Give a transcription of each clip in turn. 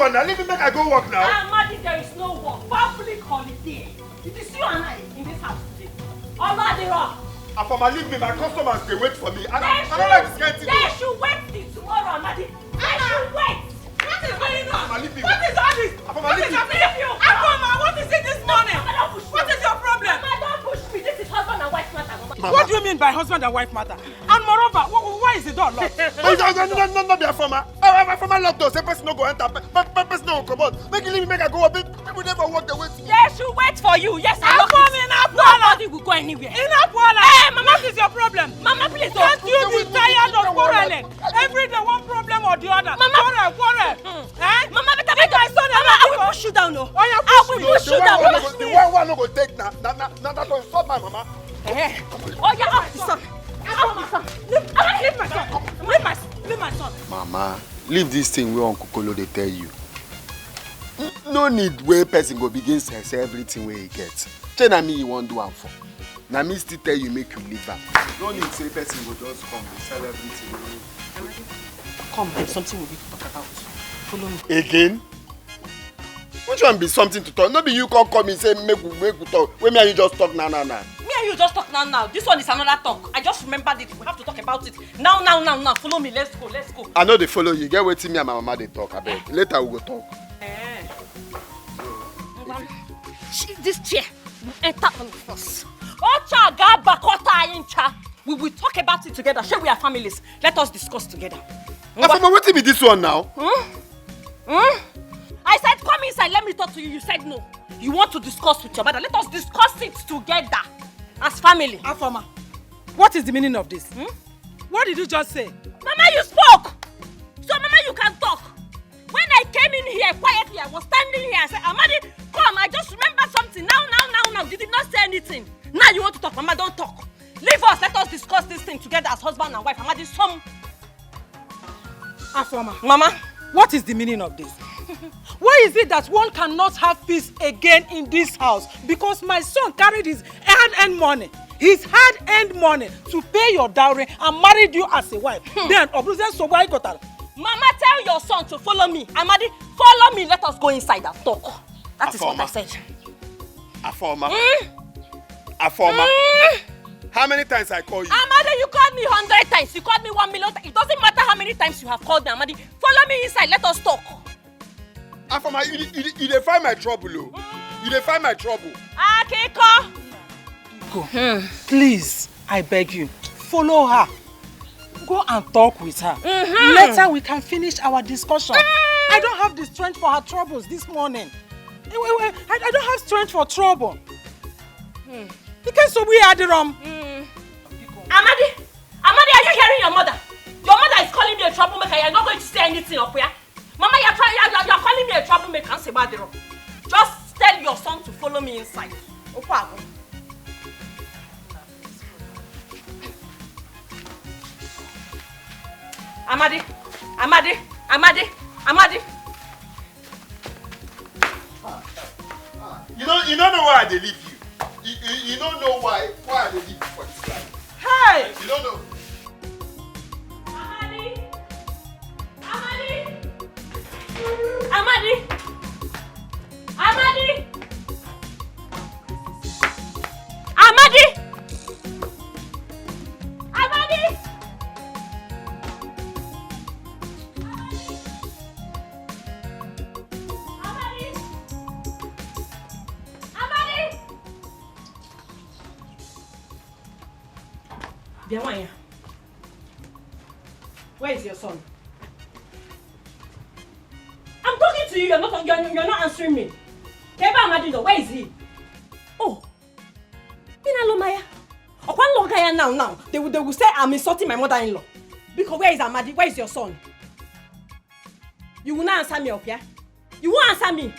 one now? Leave me make I go work now. Amadi, there is no work. Public holiday. It is you and I in this house today. Allah the rock. And for my leave me, my customers they wait for me. I don't like this kind of thing. They should wait till tomorrow, Amadi. They should wait. What is going on? What is all this? What is happening? Akoma, what is it this morning? What is your problem? Mama, don't push me. This is husband and wife matter. Mama. What do you mean by husband and wife matter? And moreover, why is the door locked? No, be a former. My former locked doors. Person no go enter. Person no go come out. Make you leave me, make I go up. People never walk the way. They should wait for you. Yes, I know. Nobody will go anywhere. Hey, Mama, what is your problem? Mama, please don't. Can't you be tired of quarreling? Every day one problem or the other. Mama, quarrel. Eh? Mama, better make my son. Mama, I will push you down. No. I will push you down. The one no go take now. That will stop my mama. Eh? Oh yeah, officer. Leave my son. Mama, leave this thing where Uncle Kolo they tell you. No need where person go begin say everything where he gets. Tell me you won't do one for. Now me still tell you make you leave her. No need say person go just come and sell everything. Come, there's something we need to talk about. Follow me. Again? Which one be something to talk? No be you come and say make we talk. When me and you just talk now. Me and you just talk now. This one is another talk. I just remembered it. We have to talk about it. Now. Follow me. Let's go. I know they follow you. Get waiting me and my mama they talk. I bet. Later we go talk. This chair will enter on us. We will talk about it together. Shall we are families? Let us discuss together. Mama, what be this one now? I said come inside, let me talk to you. You said no. You want to discuss with your mother. Let us discuss it together as family. Afoma, what is the meaning of this? What did you just say? Mama, you spoke. So Mama, you can talk. When I came in here quietly, I was standing here. I said, Amadi, come, I just remember something. Now. You did not say anything. Now you want to talk. Mama, don't talk. Leave us. Let us discuss this thing together as husband and wife. Amadi, some... Afoma, Mama, what is the meaning of this? Why is it that one cannot have peace again in this house? Because my son carried his hard-earned money. His hard-earned money to pay your dowry and married you as a wife. Then, so why got that? Mama, tell your son to follow me. Amadi, follow me. Let us go inside and talk. That is what I said. Afoma. How many times I call you? Amadi, you called me 100 times. You called me 1 million times. It doesn't matter how many times you have called me, Amadi. Follow me inside. Let us talk. Afoma, you dey find my trouble, You dey find my trouble. Akiko. Go. Please, I beg you, follow her. Go and talk with her. Later we can finish our discussion. I don't have the strength for her troubles this morning. I don't have strength for trouble. Because so we are the wrong. Amadi, are you hearing your mother? Your mother is calling me a troublemaker. You're not going to say anything up here. Mama, you're calling me a troublemaker. Just tell your son to follow me inside. Amadi. You don't know why they leave you. You don't know why I leave you for this life. Hey! You don't know. Amadi. Where is your son? I'm talking to you. You're not answering me. Where is he? Oh, Pinalomaya. Now. They will say I'm insulting my mother-in-law. Because where is Amadi? Where is your son? You will not answer me, okay? You won't answer me.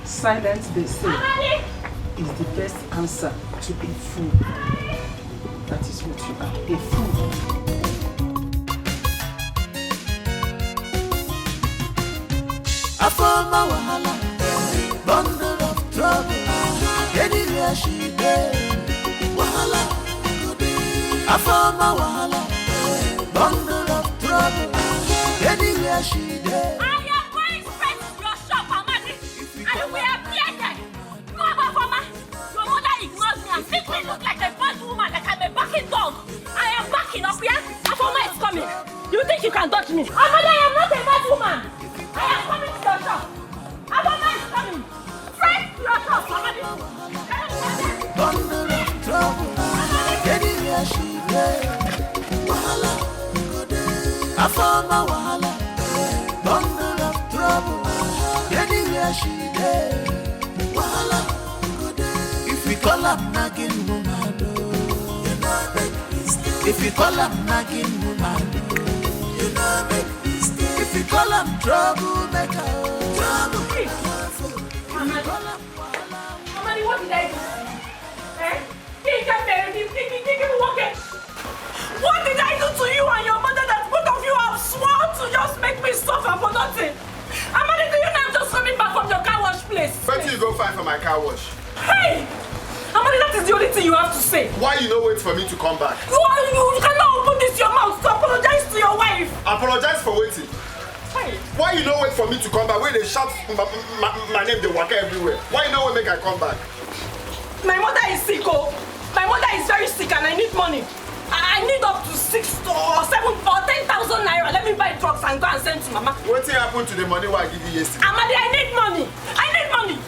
Silence, they say, is the best answer to a fool. That is what you are, a fool. Afoma wahala. she dey. Wahala, I found my wahala. Bundle of trouble. Anywhere she dey. I am going straight to your shop, Amadi. And we are there. No, Mama. Your mother ignores me and makes me look like a bad woman, like I'm a barking dog. I am backing up here. Afoma is coming. You think you can dodge me? Amadi, I am not a bad woman. I am coming to your shop. Afoma is coming. Straight to your shop, Amadi. Bundle of trouble. Anywhere she dey. Wahala, I found my wahala. Bundle of trouble. Anywhere she dey. Wahala, if we call her nagging woman, you know make mistake. If we call her nagging woman, you know make mistake. If we call her troublemaker, trouble. Amadi, what did I do? Eh? What did I do to you and your mother that both of you have sworn to just make me suffer for nothing? Amadi, do you know I'm just coming back from your car wash place? Where do you go find for my car wash? Hey! Amadi, that is the only thing you have to say. Why you no wait for me to come back? You cannot open this your mouth to apologize to your wife. Apologize for waiting. Hey! Why you no wait for me to come back? When they shout my name, they walk everywhere. Why you no wait make I come back? My mother is sick, oh. My mother is very sick and I need money. I need up to 6 or 7 or 10,000 naira. Let me buy drugs and go and send to Mama. What happened to the money I give you yesterday? Amadi, I need money. I need money.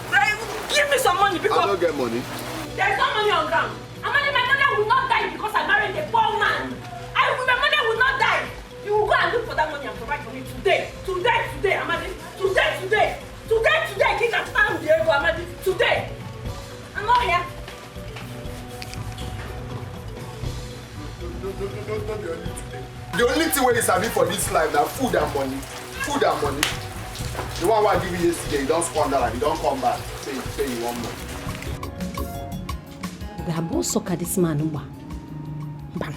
Give me some money because I don't get money. there's no money on ground. Amadi, my mother will not die because I married a poor man. My mother will not die. You will go and look for that money and provide for me today. Today, Amadi. Today. Kick and stand Diego, Amadi. Today. I'm not here. Don't be only today. The only thing where is having for this life now food and money. The one I give you yesterday, you don't squander and you don't come back. Say you want more. We have both sucker this man. Bam.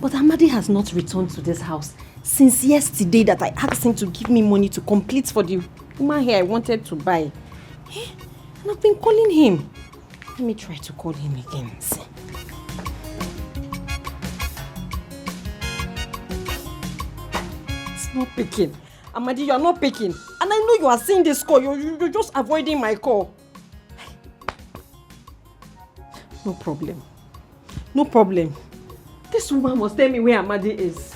But Amadi has not returned to this house since yesterday that I asked him to give me money to complete for the woman hair I wanted to buy. And I've been calling him. Let me try to call him again. See. It's not picking. Amadi, you are not picking. And I know you are seeing this call. You're just avoiding my call. No problem. This woman must tell me where Amadi is.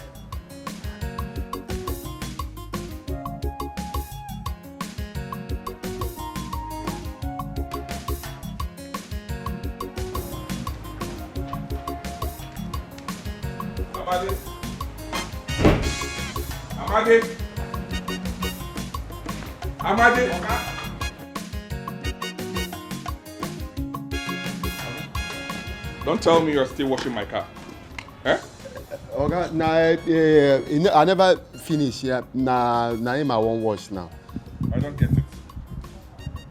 Amadi. Don't tell me you're still washing my car. Eh? Okay, I never finish. Yeah, now I won't wash now. I don't get it.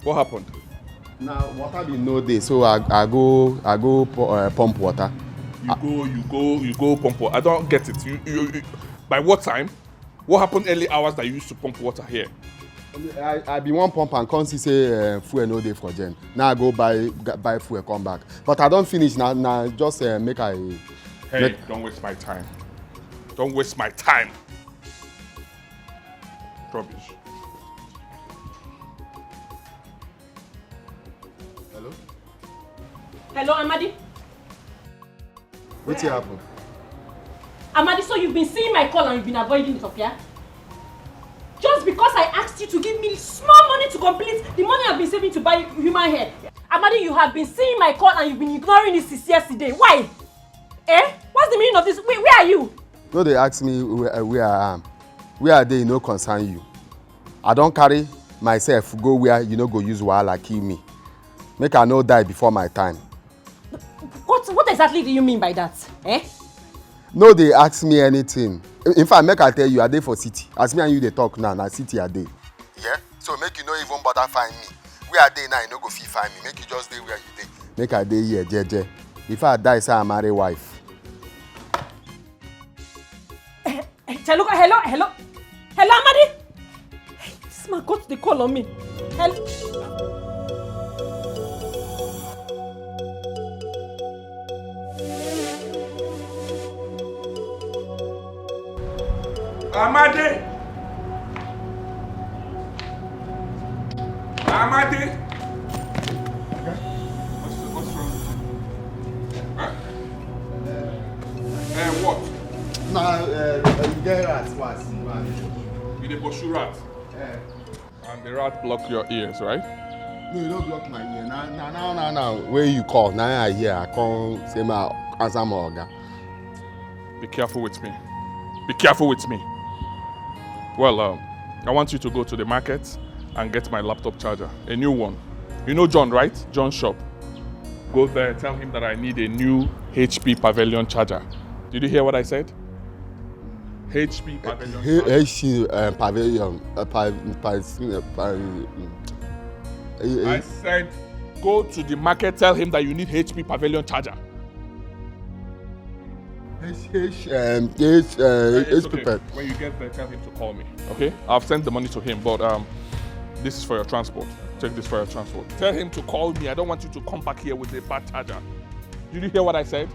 What happened? Now water be no day, so I go pump water. You go pump water. I don't get it. You by what time? What happened early hours that you used to pump water here? I be one pump and come see say fuel no day for gen. Now I go buy fuel, come back. But I don't finish now. Just make I. Hey, don't waste my time. Don't waste my time. Rubbish. Hello, Amadi? What's happened? Amadi, so you've been seeing my call and you've been avoiding it, okay? Just because I asked you to give me small money to complete the money I've been saving to buy human hair. Amadi, you have been seeing my call and you've been ignoring it since yesterday. Why? What's the meaning of this? Where are you? No, they ask me where I am. Where are they? No concern you. I don't carry myself go where you no go use wahala kill me. Make I no die before my time. What exactly do you mean by that? No, they ask me anything. In fact, make I tell you, I dey for city. As me and you they talk now, na city I dey. Yeah? So make you no even bother find me. Where I dey now, you no go fit find me. Make you just dey where you dey. Make I dey here, jeje. Before I die, say I marry wife. Hello, Amadi. This man got the call on me. Hello. Amade! Amade! What's wrong? Huh? What? No, you get rats once. You dey pursue rat? And the rat block your ears, right? No, you don't block my ear. Now. Where you call? Now I hear. I can't say my answer my organ. Be careful with me. Be careful with me. Well, I want you to go to the market and get my laptop charger, a new one. You know John, right? John's shop. Go there, tell him that I need a new HP Pavilion charger. Did you hear what I said? HP Pavilion charger. HP Pavilion. I said, go to the market, tell him that you need HP Pavilion charger. It's okay. When you get there, tell him to call me. Okay? I've sent the money to him, but this is for your transport. Take this for your transport. Tell him to call me. I don't want you to come back here with a bad charger. Did you hear what I said?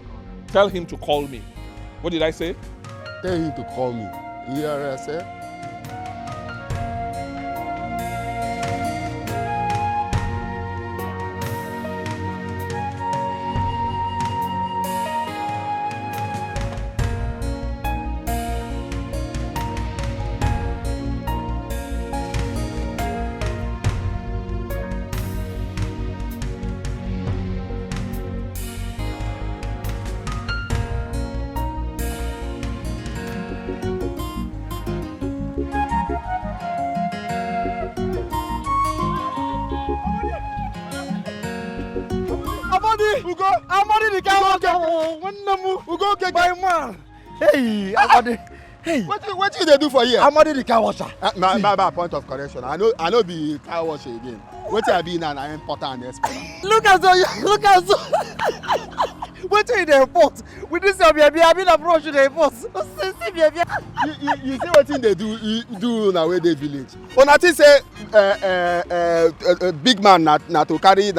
Tell him to call me. What did I say? Tell him to call me. You hear what I said? Hey, hey. What you they do for here? Amadi the car washer. My point of correction. I know be car washer again. What I be now? I important and expert. Look at so. What you in the airport? With this job, I've been approached to the airport. You see what thing they do now where they village. When I think say big man not to carry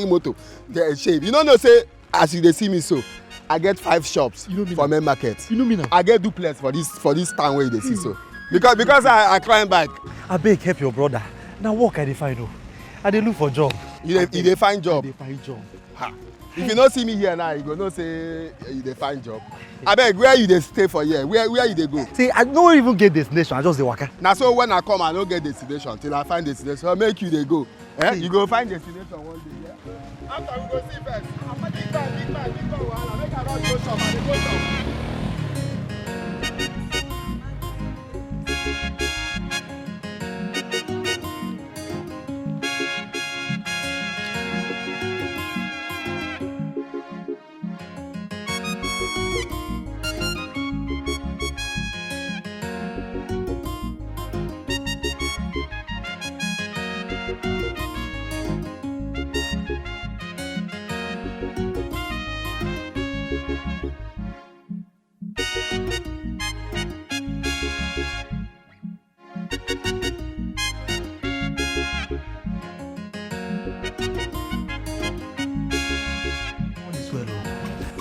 motor, they shave. You know say as you they see me so. I get 5 shops for main market. You know me now. I get duplex for this town where they see so. Because I climb back. I beg help your brother. Now work I dey find o. I dey look for job. You dey find job. I dey find job. Ha. If you don't see me here now, you go know say you dey find job. I beg where you dey stay for here? Where you dey go? See, I don't even get destination. I just dey waka. Now so when I come, I don't get destination till I find destination. So make you dey go. You go find destination one day. Yeah? After we go see first. Big man, wahala. Make I run go shop. I dey go shop.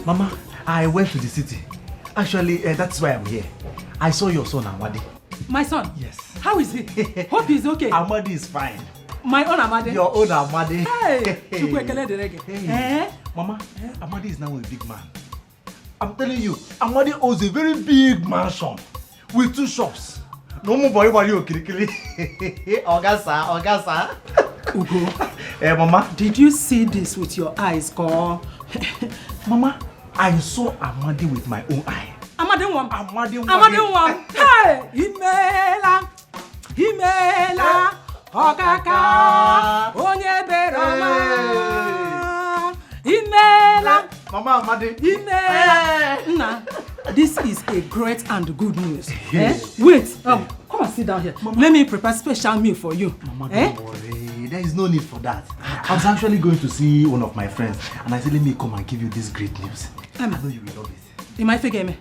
Mama, I went to the city. Actually, that's why I'm here. I saw your son, Amadi. My son? Yes. How is he? Hope he's okay. Amadi is fine. My own Amadi? Your own Amadi. Hey! Hey. Mama, Amadi is now a big man. I'm telling you, Amadi owns a very big mansion with 2 shops. No more boy, Kirikiri. Ogasa. Ugo. Mama. Did you see this with your eyes, Ko? Mama, I saw Amadi with my own eye. Amadi one. Hey! Himela. Okaka. Onye berama. Himela. Mama, Amadi. Himela. Nah, this is a great and good news. Wait, come and sit down here. Mama. Let me prepare special meal for you. Mama, don't worry. There is no need for that. I was actually going to see one of my friends, and I said, let me come and give you this great news. I know you will love it. You might forget me.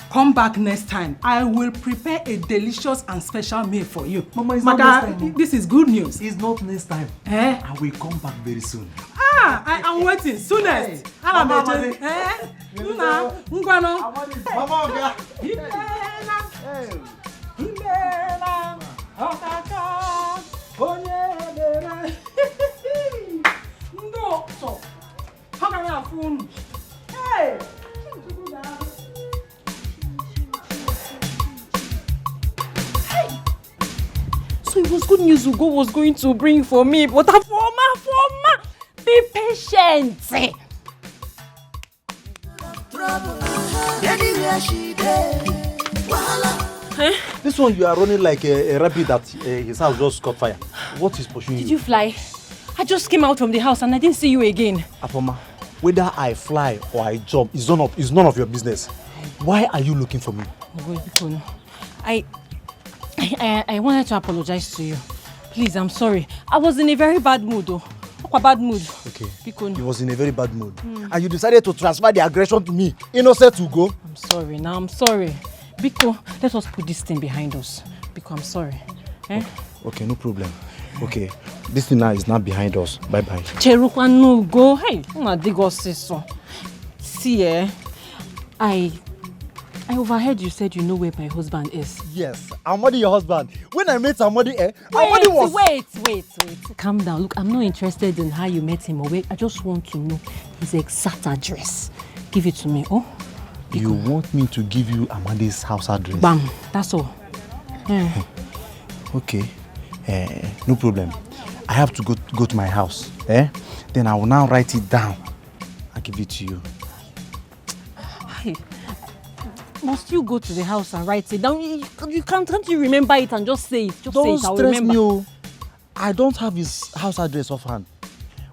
Come back next time. I will prepare a delicious and special meal for you. Mama, it's not next time. This is good news. It's not next time. I will come back very soon. I am waiting. Soonest. Mama, Ngwano. Mama, So it was good news Ugo was going to bring for me, but Afoma, be patient. This one you are running like a rabbit that his house just caught fire. What is pursuing you? Did you fly? I just came out from the house and I didn't see you again. Afoma, whether I fly or I jump is none of your business. Why are you looking for me? I wanted to apologize to you. Please, I'm sorry. I was in a very bad mood though. A bad mood. Okay. He was in a very bad mood. And you decided to transfer the aggression to me. Innocent to go. I'm sorry. Now I'm sorry. Biko, let us put this thing behind us. Biko, I'm sorry. Okay, no problem. Okay, this thing now is not behind us. Bye-bye. Cherukwa no go. Hey, so. See, I overheard you said you know where my husband is. Yes, Amadi your husband. When I met Amadi, Amadi was... Wait. Calm down. Look, I'm not interested in how you met him. I just want to know his exact address. Give it to me, oh? You want me to give you Amadi's house address? Bam, that's all. Okay, no problem. I have to go to my house. Then I will now write it down and give it to you. Hey, must you go to the house and write it down? You can't you remember it and just say it? Don't say it, I'll stress remember. me. I don't have his house address offhand.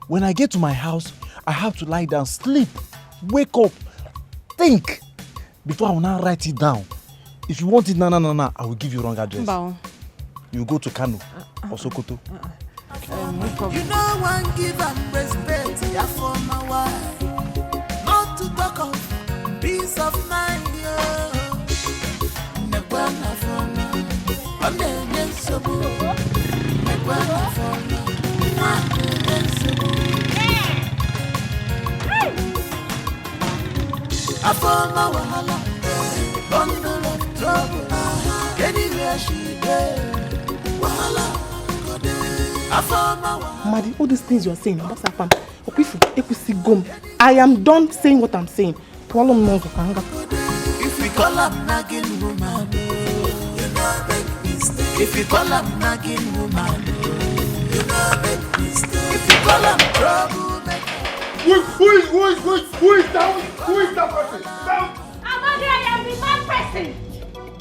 When I get to my house, I have to lie down, sleep, wake up, think, before I will now write it down. If you want it, no, I will give you wrong address. Bow. You go to Kano or Sokoto. No problem. You know one give and respect, yeah, for my wife. Not to talk of peace of mind, yeah. Never for me. I'm the so good. Never for me. I found my wahala, bundle of trouble. Anywhere she there, wahala go there. I found my wahala. Madi, all these things you are saying, what's happened? I am done saying what I'm saying. If we call up nagging woman, you know make mistake. If we call up nagging woman, you know make mistake. If we call up trouble, make. Who is that? Who is that person? Down. Amadi, I am the bad person.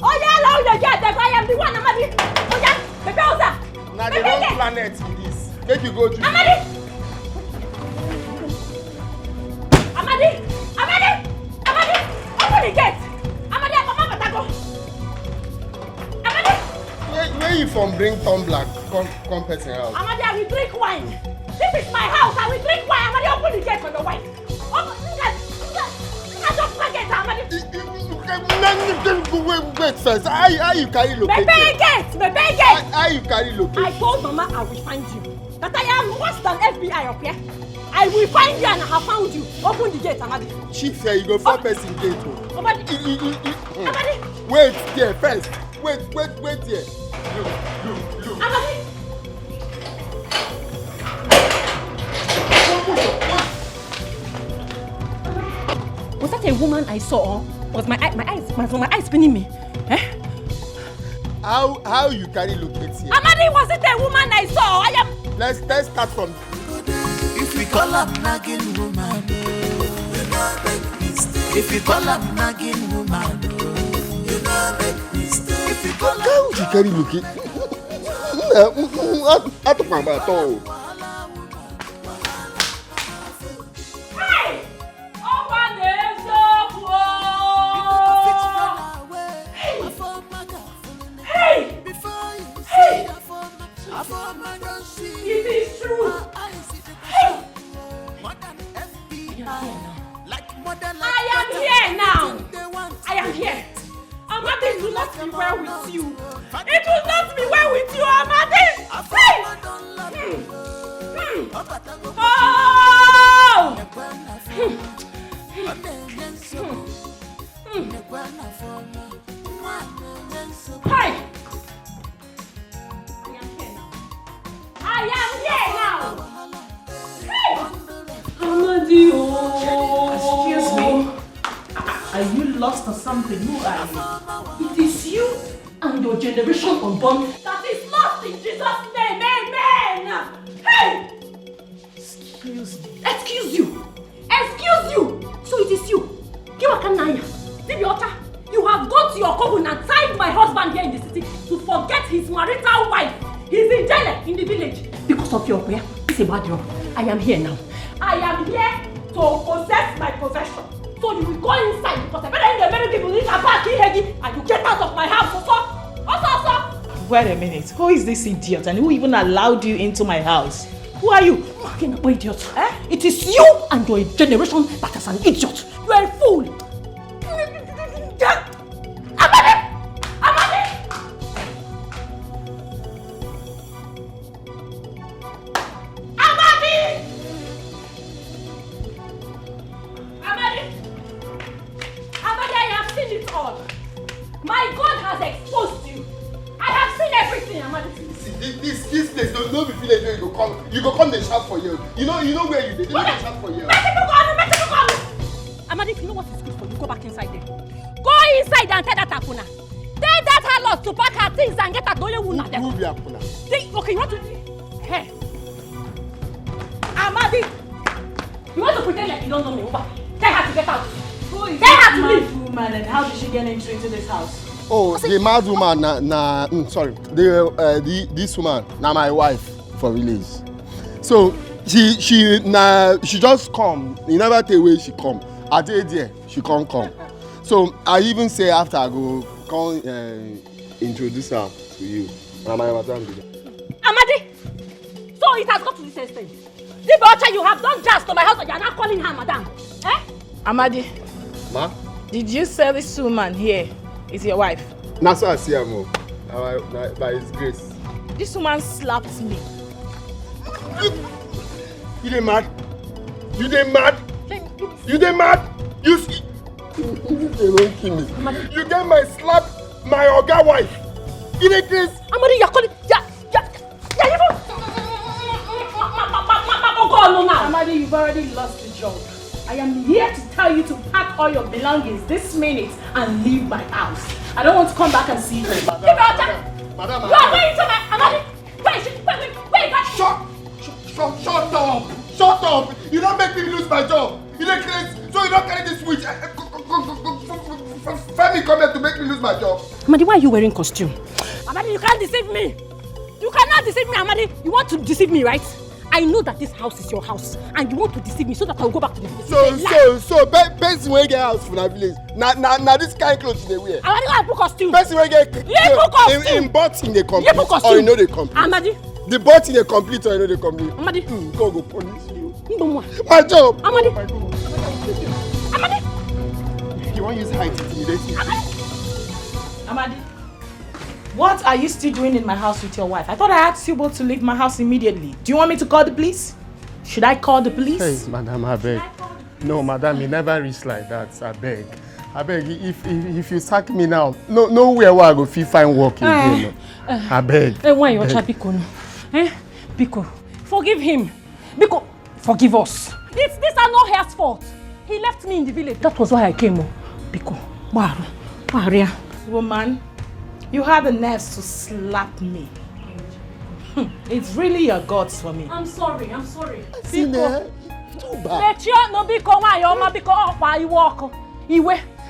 Oh yeah, now you get that. I am the one, Amadi. Oh yeah, the browser. Now the wrong planet in this. Make you go to. Amadi, open the gate. Amadi, I'm Batago. Amadi. Where you from? Bring tumbler. Come person house. Amadi, I will drink wine. This is my house. I will drink wine. Amadi, open the gate for the wine. Open the gate. I just forget, Amadi. Wait first. How you carry location? My gate. How you carry location? I told Mama I will find you. That I am worse than FBI up here. I will find you and I have found you. Open the gate, Amadi. Chief, you go for person gate. Amadi. Amadi. Wait there first. Wait there. Look. Amadi. Was that a woman I saw? Was my eyes spinning me? How you carry locate here? Amadi, was it a woman I saw? Let's start from. If we call up nagging woman, you know make mistake. If we call up nagging woman, you know make mistake. If we call up. How you carry locate? I took my bath. It is true. I am here. Amadi, it will not be well with you. It will not be well with you, Amadi. Hey! I am here now. Hey! Amadi, Excuse me. Are you lost or something? Who are you? It is you and your generation unborn that is lost in Jesus. Jesus' name, amen! Hey! Excuse me. Excuse you! Excuse you! So it is you! Kiwakanaya, Dibiota, you have gone to your coven and tied my husband here in the city to forget his marital wife. He's in jail in the village because of your prayer. It's a bad job. I am here now. I am here to possess my possession. So you will go inside because I better in the very people need a back and you get out of my house. Also. Wait a minute. Who is this idiot and who even allowed you into my house? Who are you? Fucking idiot. It is you and your generation that is an idiot. You are a fool. My God has exposed you. I have seen everything, Amadi. See, this place don't be village where you go come they shout for you. You know where you did. They don't shout for you. Amadi, if you know what is good for you, go back inside there. Go inside and tell that Akuna. Tell that harlot to pack her things and get her dole wound there. Who be Akuna? Okay, you want to... Hey. Amadi, you want to pretend like you don't know me, over. Tell her to get out. Who is tell her to leave. Woman and how did she get into this house? Oh, the mad woman, this woman, na my wife for village. So she just come. You never tell where she come. I tell there, she can't come. So I even say after I go come introduce her to you. Amadi, so it has got to this extent. The butcher you have done just to my house and you are not calling her madam. Eh? Amadi. Ma? Did you say this woman here is your wife? That's what I see her more. By his grace. This woman slapped me. You dey mad? You dey mad? You dey mad? You don't kill me. You get my slap, my oga wife. You dey crazy? Amadi, you're calling. Amadi, you've already lost the job. I am here to tell you to pack all your belongings this minute and leave my house. I don't want to come back and see you. Madam. You are going to my... Amadi, wait. Shut up. You don't make me lose my job. You dey crazy? So you don't carry this switch. Femi come here to make me lose my job. Amadi, why are you wearing costume? Amadi, you can't deceive me. You cannot deceive me, Amadi. You want to deceive me, right? I know that this house is your house and you want to deceive me so that I will go back to the village. So person wey get house for the village. Na this kind clothes you dey wear. Amadi, go and put costume. Person wey get in button dey complete or you know dey complete. Amadi. The button dey complete or you know dey complete. Amadi. God go punish you. My job. Amadi. Amadi. You want use height to intimidate me? Amadi. What are you still doing in my house with your wife? I thought I asked you both to leave my house immediately. Do you want me to call the police? Should I call the police? Hey, madam, I beg. No, madam, you never reach like that. I beg. If you sack me now, nowhere where I go feel fine work again. I beg. Why you try Biko? Biko, forgive him. Biko, forgive us. These are not his fault. He left me in the village. That was why I came. Biko, Maria. Woman. You had the nerves to slap me. It's really your gods for me. I'm sorry. Biko. Too bad.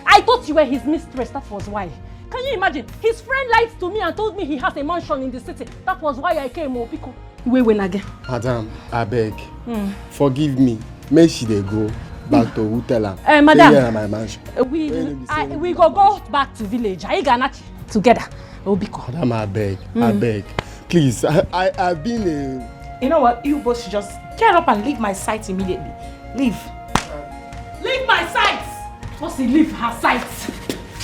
I thought you were his mistress, that was why. Can you imagine? His friend lied to me and told me he has a mansion in the city. That was why I came, Biko. Wait again. Madam, I beg. Forgive me. Make she dey go back to Utela. Madam, my mansion. We go back to village. I gonna together. Biko. Madam, I beg. Please, I've been a... You know what? You both should just get up and leave my sight immediately. Leave. Leave my sight! What's he leave her sight?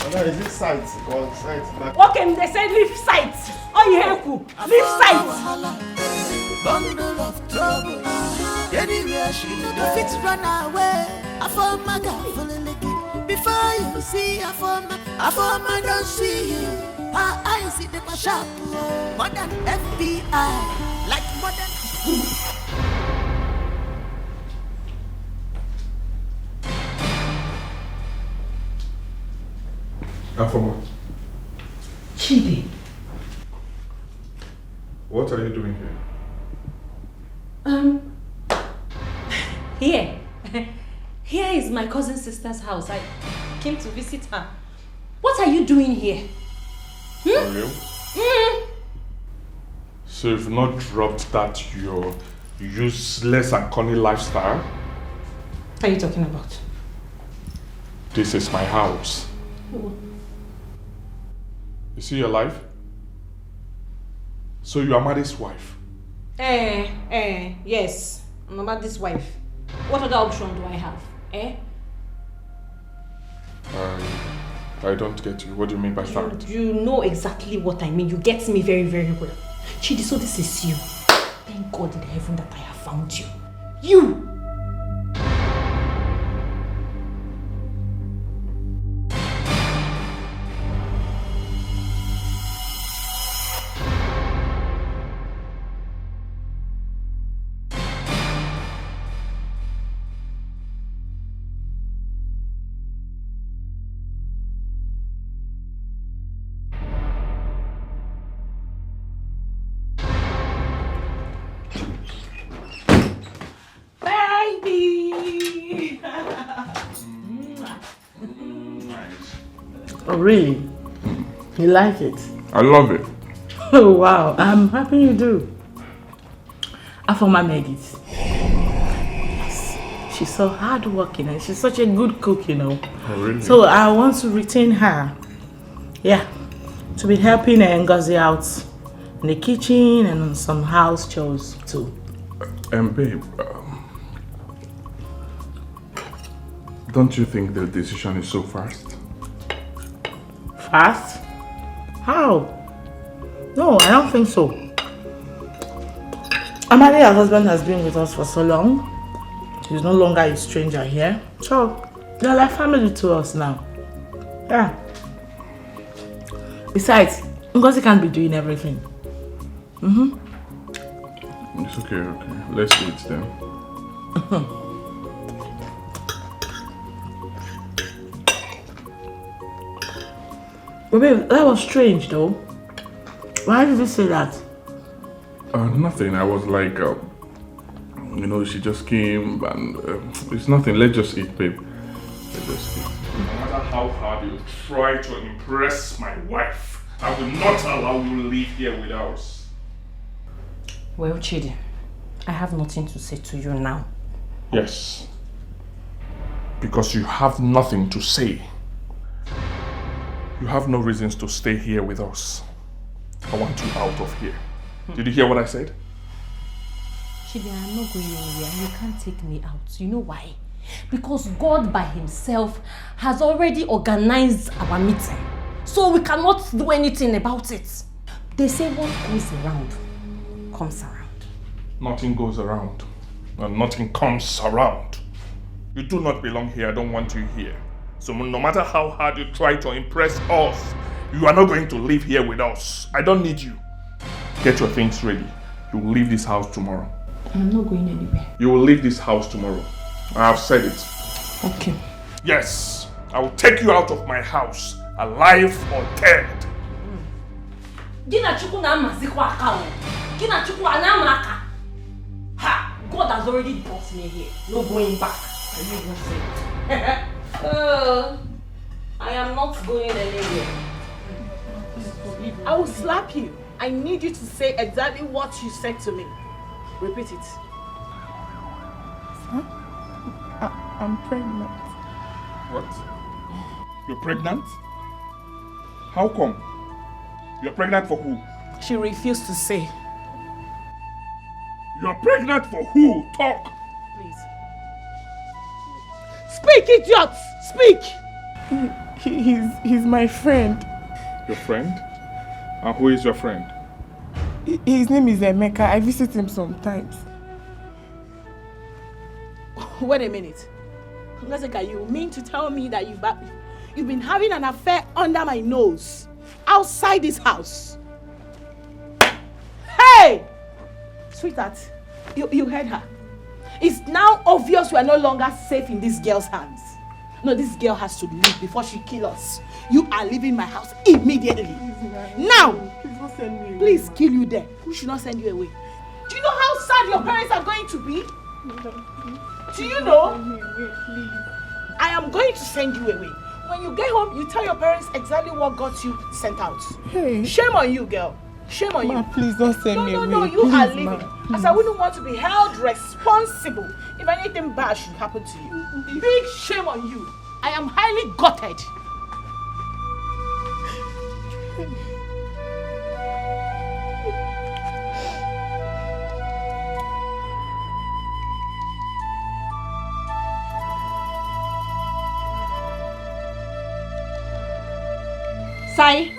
Madam, is it sight or sight? Okay, they say leave sight. Oh, you hear who? Leave sight. Bundle of trouble. Anywhere she go, fit run away. I found my girl feeling licky. Before you see I found my don't see you. Her eyes see them sharp. More than FBI, like more than. Afoma. Chidi. What are you doing here? Here. Here is my cousin's sister's house. I came to visit her. What are you doing here? For real? So you've not dropped that your useless and corny lifestyle? What are you talking about? This is my house. You see your life? So you are Maddie's wife? Yes. I'm Maddie's wife. What other option do I have? I don't get you. What do you mean by that? You know exactly what I mean. You get me very, very well. Chidi, so this is you. Thank God in heaven that I have found you. You! Oh, really? You like it? I love it. Oh, wow. I'm happy you do. Afoma made it. Yes. She's so hardworking and she's such a good cook, you know. Oh, really? So I want to retain her. Yeah. To be helping Ngozi out in the kitchen and on some house chores too. Babe, don't you think the decision is so fast? Fast? How? No, I don't think so. Amadi, her husband, has been with us for so long. He's no longer a stranger here. So, they're like family to us now. Yeah. Besides, Ngozi can't be doing everything. It's okay. Let's eat then. But babe, that was strange though. Why did you say that? Nothing. I was like, she just came and it's nothing. Let's just eat, babe. Let's just eat. No matter how hard you try to impress my wife, I will not allow you to live here with us. Well, Chidi, I have nothing to say to you now. Yes. Because you have nothing to say. You have no reasons to stay here with us. I want you out of here. Did you hear what I said? Chidi, I'm not going anywhere. You can't take me out. You know why? Because God by himself has already organized our meeting. So we cannot do anything about it. They say what goes around comes around. Nothing goes around. And nothing comes around. You do not belong here. I don't want you here. So no matter how hard you try to impress us, you are not going to live here with us. I don't need you. Get your things ready. You will leave this house tomorrow. I'm not going anywhere. You will leave this house tomorrow. I have said it. Okay. Yes. I will take you out of my house, alive or dead. Ha! God has already brought me here. No going back. I even say. I am not going anywhere. I will slap you. I need you to say exactly what you said to me. Repeat it. Huh? I'm pregnant. What? You're pregnant? How come? You're pregnant for who? She refused to say. You're pregnant for who? Talk! Please. Speak, idiot! Speak! He's my friend. Your friend? And who is your friend? His name is Emeka. I visit him sometimes. Wait a minute. Wazico, you mean to tell me that you've been having an affair under my nose? Outside this house? Hey! Sweetheart, you heard her. It's now obvious we are no longer safe in this girl's hands. No, this girl has to leave before she kills us. You are leaving my house immediately. Now! Please don't send me away. Please kill you there. Who should not send you away? Do you know how sad your parents are going to be? Do you know? I am going to send you away. When you get home, you tell your parents exactly what got you sent out. Hey. Shame on you, girl. Shame on you. Please don't send me away. No, you please, are leaving. Ma, As I wouldn't want to be held responsible if anything bad should happen to you. Big shame on you. I am highly gutted. Sai,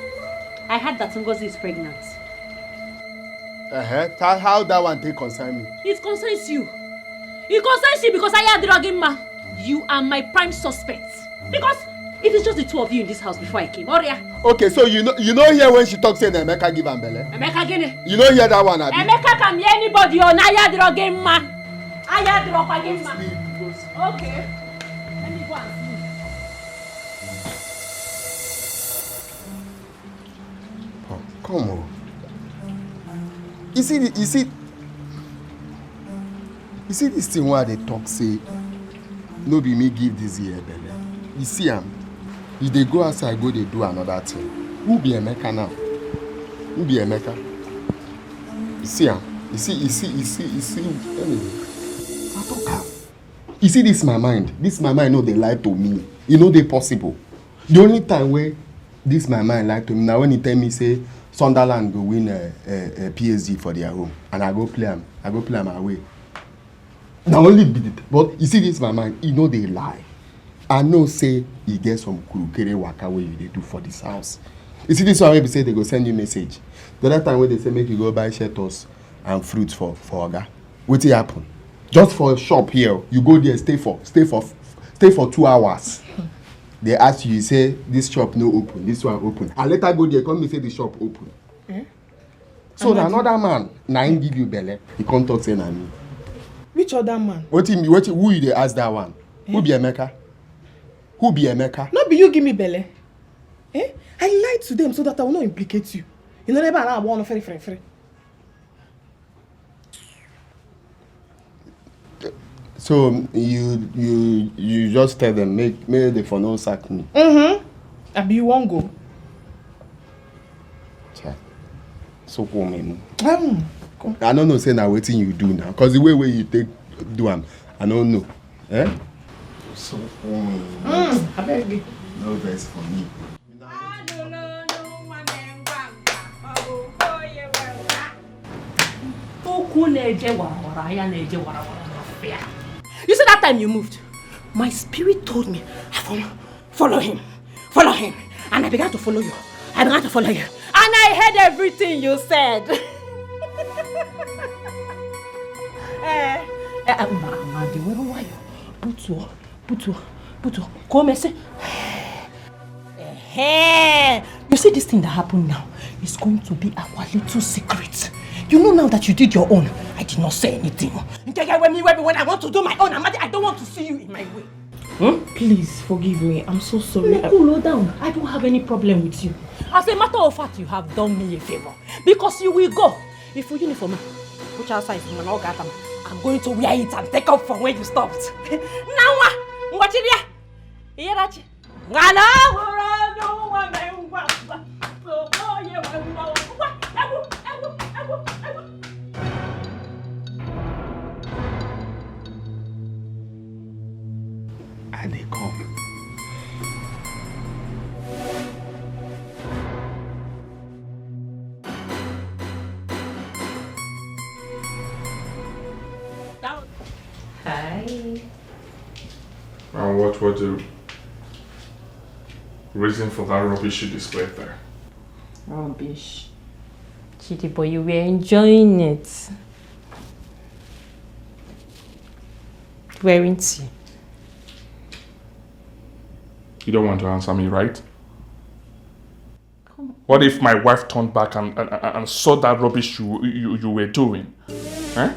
I heard that Ngozi is pregnant. How that one take concern me? It concerns you. It concerns you because I am drugging ma. You are my prime suspect. Because it is just the two of you in this house before I came. Oria. Okay, so you know hear when she talks saying Emeka give am belle? Emeka gini. You know hear that one, abi? Emeka can be anybody on Aya drugging ma. Aya drugging ma. Okay. Let me go and see. Oh, come on. You see this thing where they talk say no be me give this year belle. You see if they go outside go they do another thing. Who be Emeka now? Who be Emeka? You see anyway. I talk am. You see this my mind no they lie to me. You know they possible. The only time where this my mind lie to me now when he tell me say Sunderland go win a PSG for their home and I go play am away. Now only be it. But you see this my mind, you know they lie. I know say you get some kurukere waka wey you dey do for this house. You see this one wey be say they go send you message. The other time when they say make you go buy shelters and fruits for Oga. Wetin happen? Just for a shop here, you go there stay for 2 hours. They ask you say this shop no open, this one open. And later go there come me say the shop open. So another man na him give you belle. He come talk say na me. Which other man? Who you dey ask that one? Who be Emeka? Who be Emeka? Not be you give me belle. I lied to them so that I will not implicate you. You know never I want to free. So you just tell them make the for no sack me. Abi you won't go. So woman. I don't know say now wetin you do now. Cause the way you take do am, I don't know. So I beg you. No verse for me. You see that time you moved? My spirit told me, follow him. And I began to follow you. And I heard everything you said. Come and say. You see this thing that happened now is going to be our little secret. You know now that you did your own, I did not say anything. When I want to do my own, I don't want to see you in my way. Please forgive me. I'm so sorry. Cool down. I don't have any problem with you. As a matter of fact, you have done me a favor. Because you will go. If you uniform, which outside is my organ, I'm going to wear it and take up from where you stopped. Now what? And they come. Hi. And what was the reason for that rubbish you displayed there? Rubbish. Chidi boy, you were enjoying it. Weren't you? You don't want to answer me, right? What if my wife turned back and saw that rubbish you were doing? Huh?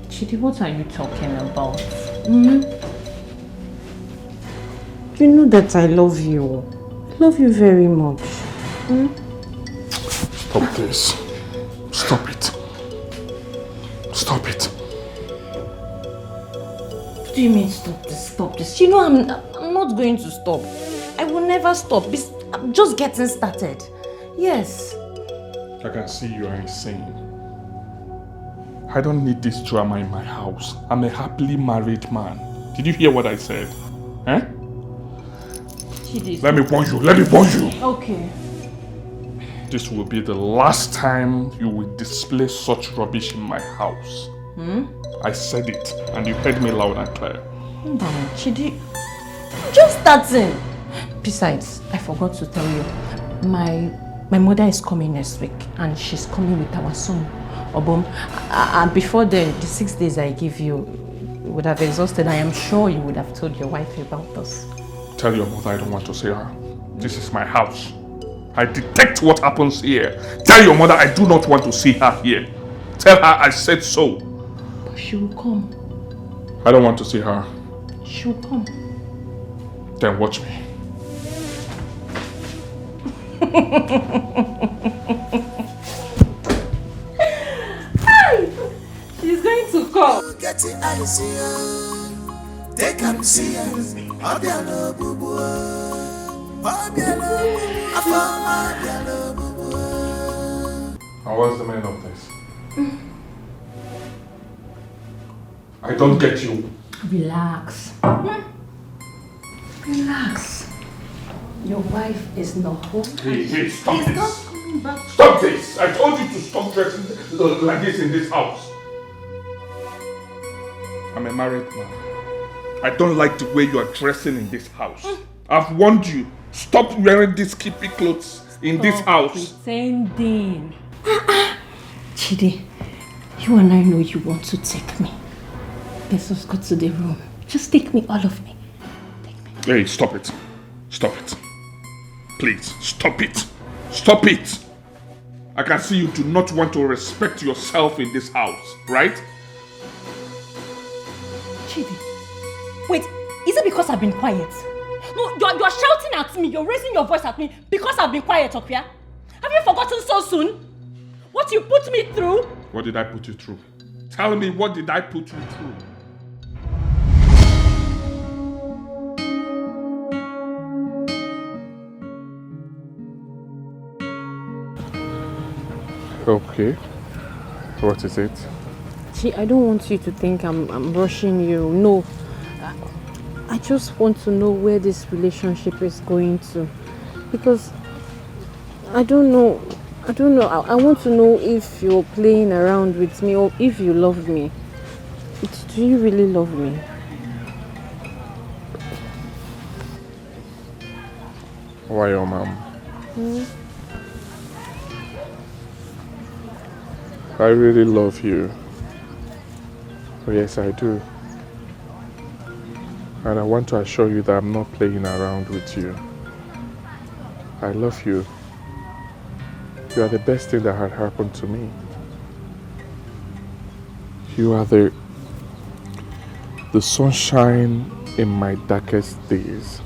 Chidi, what are you talking about? You know that I love you. I love you very much. Stop this. Stop it. Stop it. What do you mean stop this? Stop this? You know I'm not going to stop. I will never stop. I'm just getting started. Yes. I can see you are insane. I don't need this drama in my house. I'm a happily married man. Did you hear what I said? Eh? Let me warn you. Let me warn you. Okay. This will be the last time you will display such rubbish in my house. I said it, and you heard me loud and clear. Chidi, just starting. Besides, I forgot to tell you, my mother is coming next week, and she's coming with our son, Obom. And before the 6 days I give you would have exhausted, I am sure you would have told your wife about us. Tell your mother I don't want to see her. This is my house. I detect what happens here. Tell your mother I do not want to see her here. Tell her I said so. But she will come. I don't want to see her. She will come. Then watch me. She's going to come. Get it, I see her. Take him, see her. Abiano bubu. Abiano bubu. And what's the meaning of this? I don't get you. Relax. Relax. Your wife is not home. Hey, stop She's this. not coming back. Stop this. I told you to stop dressing like this in this house. I'm a married man. I don't like the way you are dressing in this house. I've warned you. Stop wearing these skimpy clothes in this house. Pretending. Chidi, you and I know you want to take me. Let's just go to the room. Just take me, all of me. Take me. Hey, stop it. Stop it. Please, stop it. Stop it. I can see you do not want to respect yourself in this house, right? Chidi, wait, is it because I've been quiet? No, you're shouting at me, you're raising your voice at me because I've been quiet, Okwia. Have you forgotten so soon? What you put me through? What did I put you through? Tell me, what did I put you through? Okay. What is it? Gee, I don't want you to think I'm rushing you. No. I just want to know where this relationship is going to. Because I don't know. I want to know if you're playing around with me or if you love me. Do you really love me? Why your mom? I really love you. Oh, yes, I do. And I want to assure you that I'm not playing around with you. I love you. You are the best thing that had happened to me. You are the sunshine in my darkest days.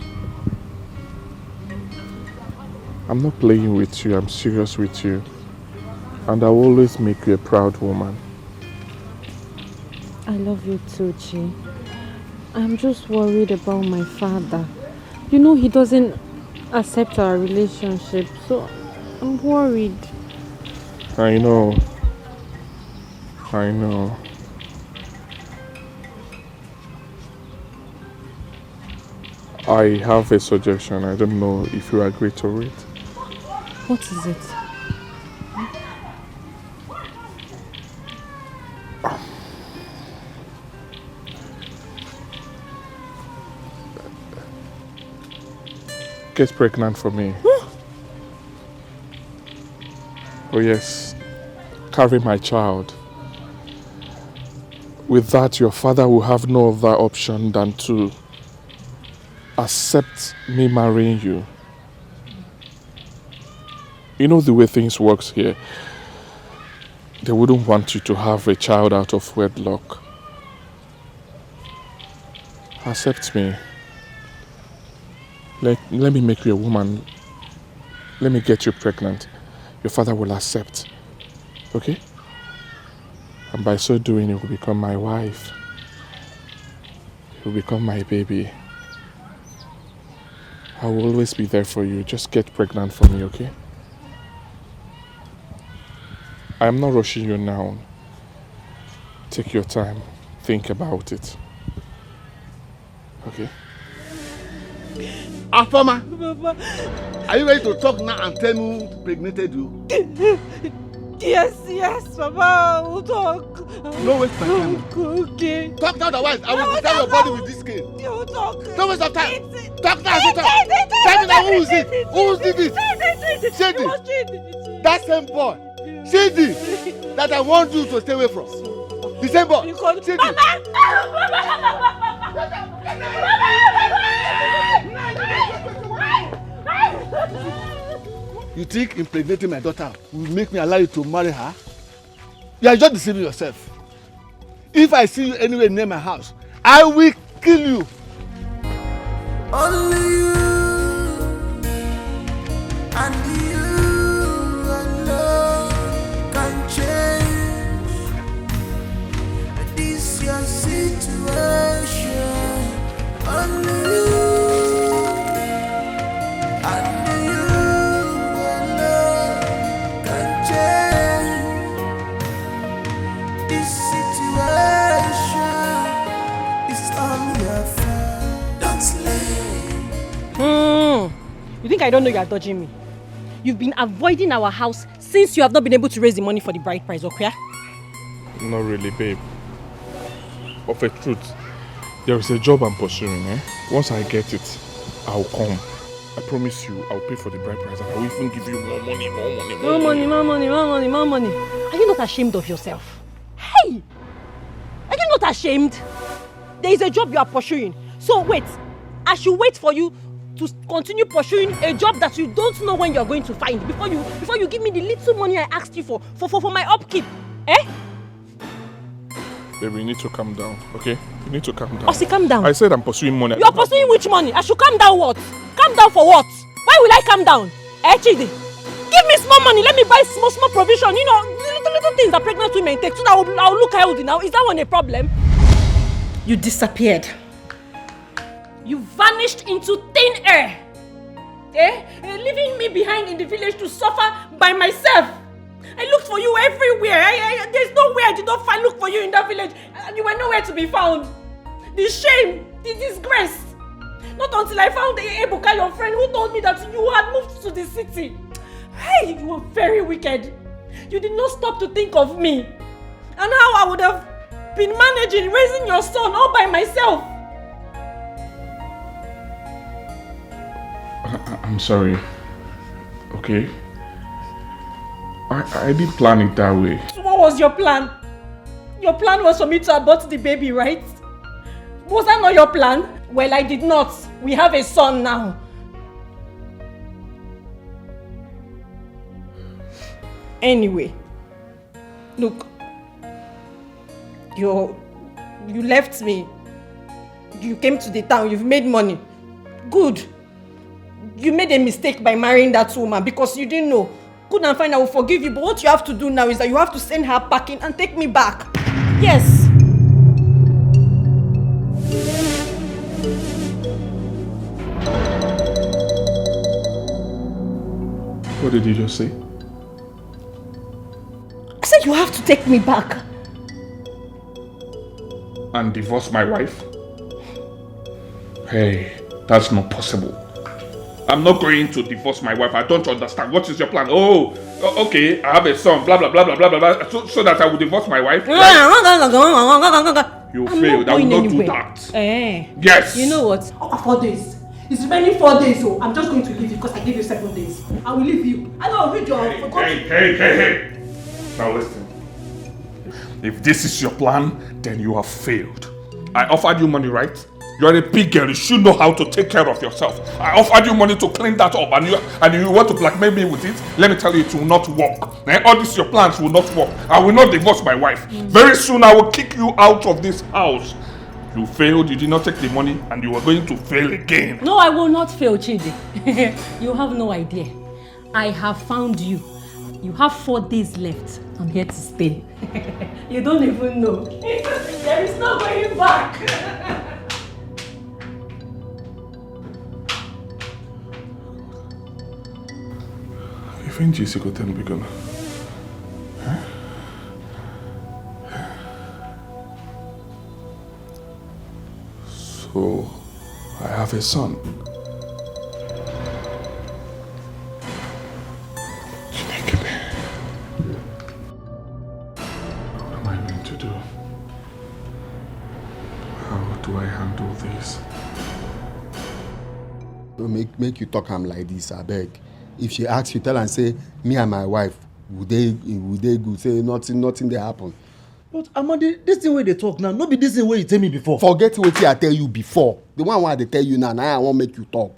I'm not playing with you, I'm serious with you. And I will always make you a proud woman. I love you too, Chi. I'm just worried about my father. You know he doesn't accept our relationship, so I'm worried. I know. I have a suggestion. I don't know if you agree to it. What is it? Get pregnant for me. Oh yes, carry my child. With that, your father will have no other option than to accept me marrying you. You know the way things works here. They wouldn't want you to have a child out of wedlock. Accept me. let me make you a woman. Let me get you pregnant. Your father will accept. Okay? And by so doing, you will become my wife. You will become my baby. I will always be there for you. Just get pregnant for me, okay? I am not rushing you now. Take your time. Think about it. Okay? Afoma, are you ready to talk now and tell me who impregnated you? Yes, Papa, we'll talk. No waste my time. Okay. Talk now, otherwise I will destroy your body with this cane. You talk. Don't waste your time. Talk now, tell me now who is it? Who did it? Shady. That same boy. Shady. That I want you to stay away from. The same boy. Shady. You think impregnating my daughter will make me allow you to marry her? You are just deceiving yourself. If I see you anywhere near my house, I will kill you. Only you and you alone can change this your situation. Only you and you alone can change this situation. It's all your fault. Don't slay. You think I don't know you are dodging me? You've been avoiding our house since you have not been able to raise the money for the bride price, okay? Not really, babe. Of a truth, there is a job I'm pursuing, eh? Once I get it, I'll come. I promise you, I'll pay for the bride price and I'll even give you more money. More money. Are you not ashamed of yourself? Hey! Are you not ashamed? There is a job you are pursuing. So wait, I should wait for you to continue pursuing a job that you don't know when you're going to find before you give me the little money I asked you for my upkeep. Eh? Baby, you need to calm down, okay? You need to calm down. Osi, calm down. I said I'm pursuing money. You're pursuing which money? I should calm down what? Calm down for what? Why will I calm down? Eh, Chidi? Give me small money. Let me buy small provision. You know, little things that pregnant women take so that I'll look healthy now. Is that one a problem? You disappeared. You vanished into thin air. Eh? Leaving me behind in the village to suffer by myself. I looked for you everywhere. There's nowhere I did not look for you in that village. And you were nowhere to be found. The shame, the disgrace. Not until I found Ebuka, your friend, who told me that you had moved to the city. Hey, you were very wicked. You did not stop to think of me. And how I would have been managing, raising your son all by myself. I'm sorry. Okay? I didn't plan it that way. So what was your plan? Your plan was for me to abort the baby, right? Was that not your plan? Well, I did not. We have a son now. Anyway, look. You left me. You came to the town. You've made money. Good. You made a mistake by marrying that woman because you didn't know. Good and fine, I will forgive you. But what you have to do now is that you have to send her packing and take me back. Yes. What did you just say? I said you have to take me back. And divorce my wife? Hey, that's not possible. I'm not going to divorce my wife. I don't understand. What is your plan? Oh, okay, I have a son, blah, blah, blah, blah, blah, blah, so that I will divorce my wife? Right? You failed. I will not do that. Yes. You know what? 4 days. It's remaining 4 days, so I'm just going to leave you because I gave you 7 days. I will leave you. I know, read your... Hey. Now listen. If this is your plan, then you have failed. I offered you money, right? You're a big girl. You should know how to take care of yourself. I offered you money to clean that up, and you want to blackmail me with it? Let me tell you, it will not work. All these your plans will not work. I will not divorce my wife. Very soon, I will kick you out of this house. You failed, you did not take the money, and you are going to fail again. No, I will not fail, Chidi. You have no idea. I have found you. You have 4 days left. I'm here to stay. You don't even know. There is no going back. You think JC got 10 bigger? Huh? So, I have a son. What am I going to do? How do I handle this? Don't make you talk am like this, I beg. If she asks you, tell her and say, me and my wife, would they good? Say nothing dey happen. But Amadi, this thing where they talk now, not be this thing where you tell me before. Forget what I tell you before. The one where they tell you now I won't make you talk.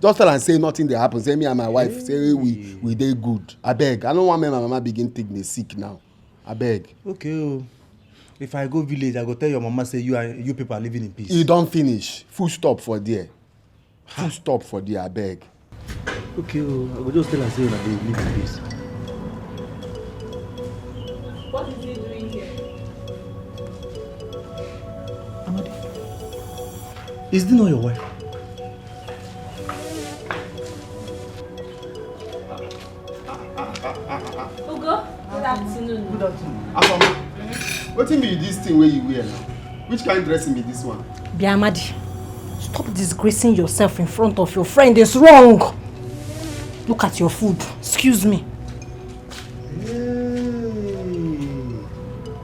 Just tell and say nothing dey happen. Say me and my wife, say we dey good. I beg. I don't want my mama begin take me sick now. I beg. Okay. If I go village, I go tell your mama say you people are living in peace. You don't finish. Full stop for there. Full stop for there, I beg. Okay, I will just tell her say that they live in peace. What is he doing here? Amadi, is this not your wife? Ugo, good afternoon. Good afternoon. Afama, what be this thing where you wear now? Which kind of dressing be this one? Biamadi, stop disgracing yourself in front of your friend. It's wrong. Look at your food. Excuse me. Hey.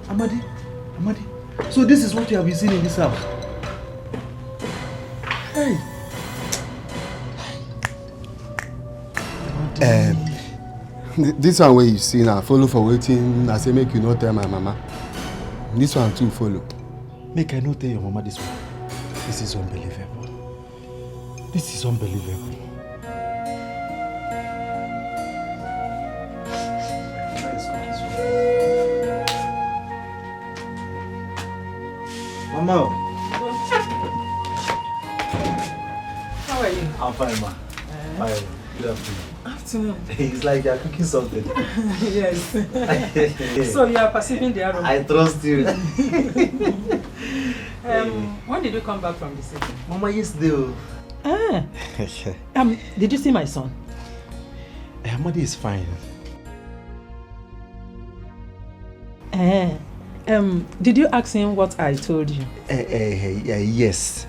Amadi, so this is what you have been seeing in this house? Hey. This one where you see now, follow for waiting. I say make you not tell my mama. This one too follow. Make I not tell your mama this one. This is unbelievable. This is unbelievable. Mama. How are you? I'm fine, ma. Fine. Good afternoon. Afternoon. It's like you're cooking something. Yes. So you are perceiving the aroma. I trust you. When did you come back from the city? Mama, yesterday. Did you see my son? Amadi is fine. Did you ask him what I told you? Yes.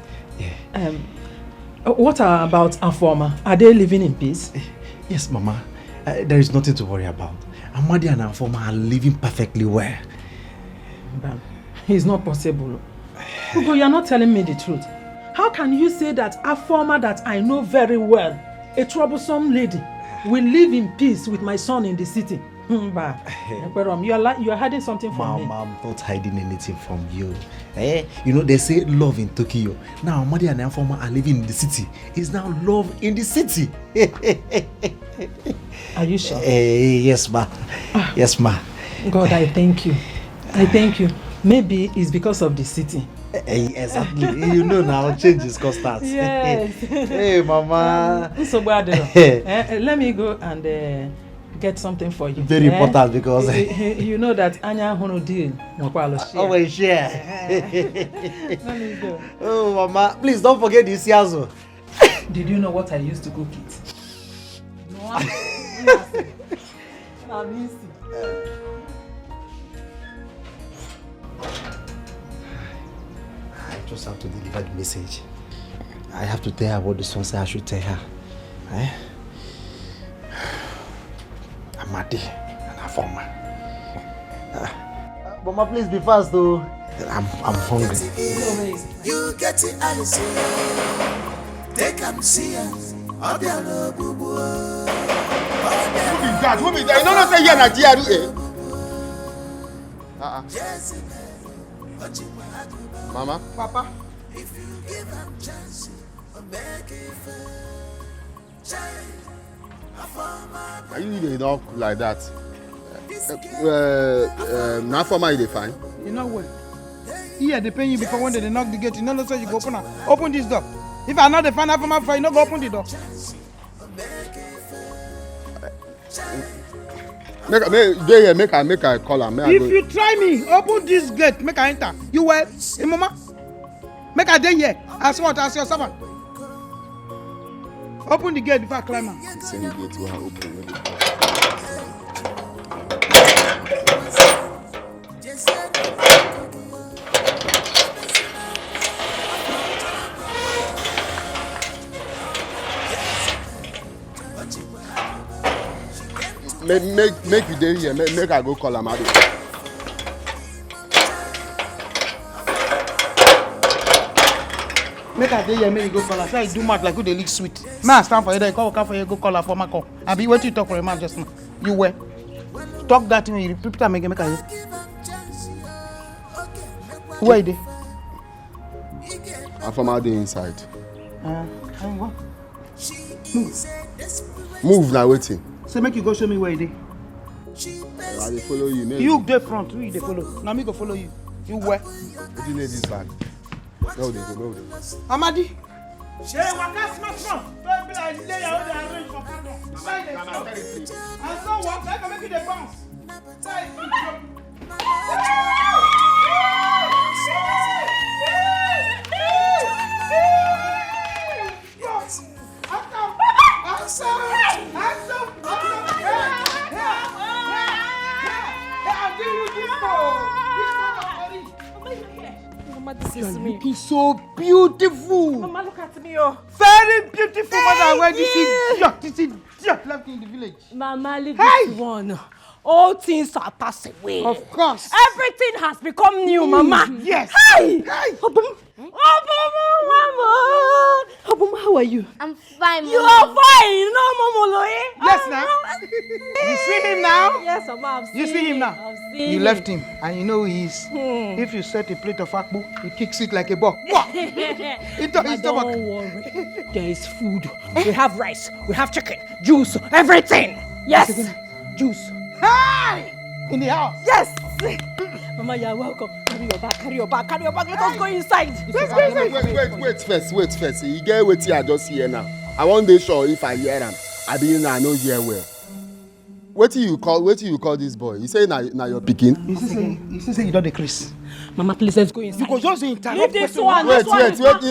What about Afoma? Are they living in peace? Yes, Mama. There is nothing to worry about. Amadi and Afoma are living perfectly well. But it's not possible. Ugo, you are not telling me the truth. How can you say that Afoma that I know very well, a troublesome lady, will live in peace with my son in the city? You are hiding something from me. Mama, I'm not hiding anything from you. You know, they say love in Tokyo. Now, Amadi and Afoma are living in the city. It's now love in the city. Are you sure? Yes, ma. Yes, ma. God, I thank you. I thank you. Maybe it's because of the city. Exactly. You know now, change is constant. Yes. Hey, Mama. Let me go and get something for you. Very important because you know that Anya Hono deal. Always share. Let me go. Oh, Mama, please don't forget this yazo. Did you know what I used to cook it? No. I just have to deliver the message. I have to tell her what the son said I should tell her. Amadi and Afoma. Mama, please be fast though. I'm hungry. You get it, Alice. They can see us. Who is that? Who is that? You don't say you're not here. Mama? Papa? If you give them chance, make it fair. Are you eating enough like that? Now for my they fine. You know what? Here, they pay you before when they knock the gate. You know, say you go open this door. If I know the fan from my fire, you know, go open the door. Make I call her. If you try me, open this gate, make I enter. You will, hey, mama. Make I day here. As what? As your servant. Open the gate before I climb out. Same gate will open. Make you dey here. Make I go call am out. Make I dey here, make you go call her. Say I do mad like who dey lick sweet. Man, stand for you there. Call for you, go call her for my call. I be waiting to talk for a man just now. You were. Talk that thing, you repeat it, make I hear. Where they? I'm from out the inside. What? Move now, waiting. So make you go show me where they. I dey follow you. You dey front, who you dey follow? Now me go follow you. You where? What do you need this bag? No, they go. Amadi. Hey, waka small. Don't be like lay out there arrange for partner. And so what? I can make you the bounce. Mama, this is me. Looking so beautiful. Mama, look at me, oh. Very beautiful, mother. Where this idiot left in the village. Mama, leave this one. All things are passed away. Of course. Everything has become new, Mama. Yes. Hey! Mama! Obum, how are you? I'm fine, You Mama. are fine. No, Mama Loe. Yes, now. You see him now? Yes, Mama, I've seen You see him now? I've seen You him. left him, and you know who he is. If you set a plate of akpu, he kicks it like a ball. Mama, don't worry. There is food. We have rice. We have chicken, juice, everything. Yes. Juice. Hey! In the house. Yes. Mama, you're welcome. Carry your bag. Let us go inside. Wait first. You get what I just hear now. I want to sure if I hear him. I be I know hear well. What do you call this boy? You say na your pikin? You say you don't decrease. Mama, please let's go inside. You go just interrupt. Leave this one. Wait.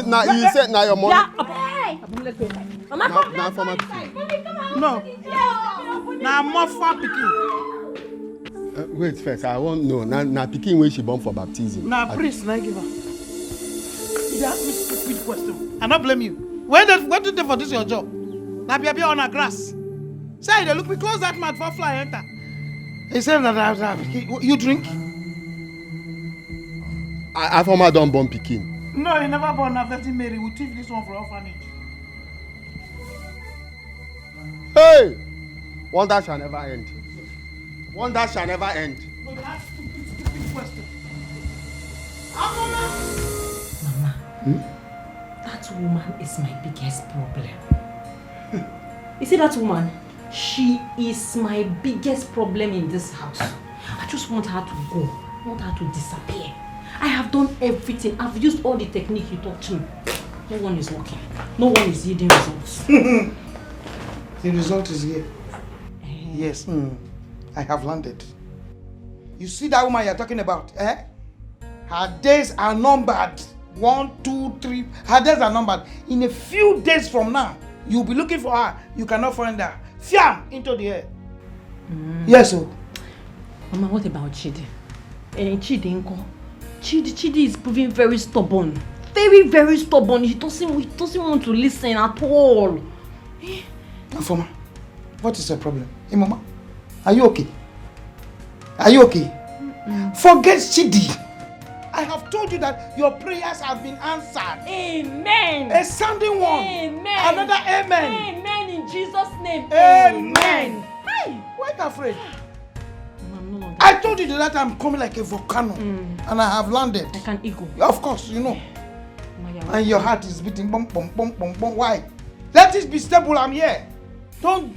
Now you said na your mom. Hey. Let's go inside. Mama, come Now for my pikin. No. Now more for pikin. Wait first. I want know. Na pikin when she born for baptism. Now priest, now give her. You ask me stupid question. I don't blame you. What did they for this your job? Now be on a grass. Say they look me close that mouth for fly enter. He said that you drink. I former don born pikin. No, he never born a Virgin Mary. We thief this one for orphanage. Hey! Wonder shall never end. Wonder shall never end. But that's stupid question. Mama, that woman is my biggest problem. You see that woman? She is my biggest problem in this house. I just want her to go. I want her to disappear. I have done everything. I've used all the technique you taught me. No one is working. No one is yielding results. The result is here. Yes, I have landed. You see that woman you're talking about, eh? Her days are numbered. 1, 2, 3. Her days are numbered. In a few days from now, you'll be looking for her. You cannot find her. Fiam into the air. Yes, sir. Mama, what about Chidi? Chidi is proving very stubborn. Very, very stubborn. He doesn't want to listen at all. Afoma, what is the problem? Hey, Mama, are you okay? Are you okay? Forget Chidi. I have told you that your prayers have been answered. Amen. A sounding one. Amen. Another amen. Amen in Jesus' name. Amen. Hey. Why are you afraid? I'm no longer. I told you that I'm coming like a volcano. And I have landed. Like an eagle. Of course, you know. And your heart is beating bum bum bum bum bum. Why? Let it be stable. I'm here. Don't.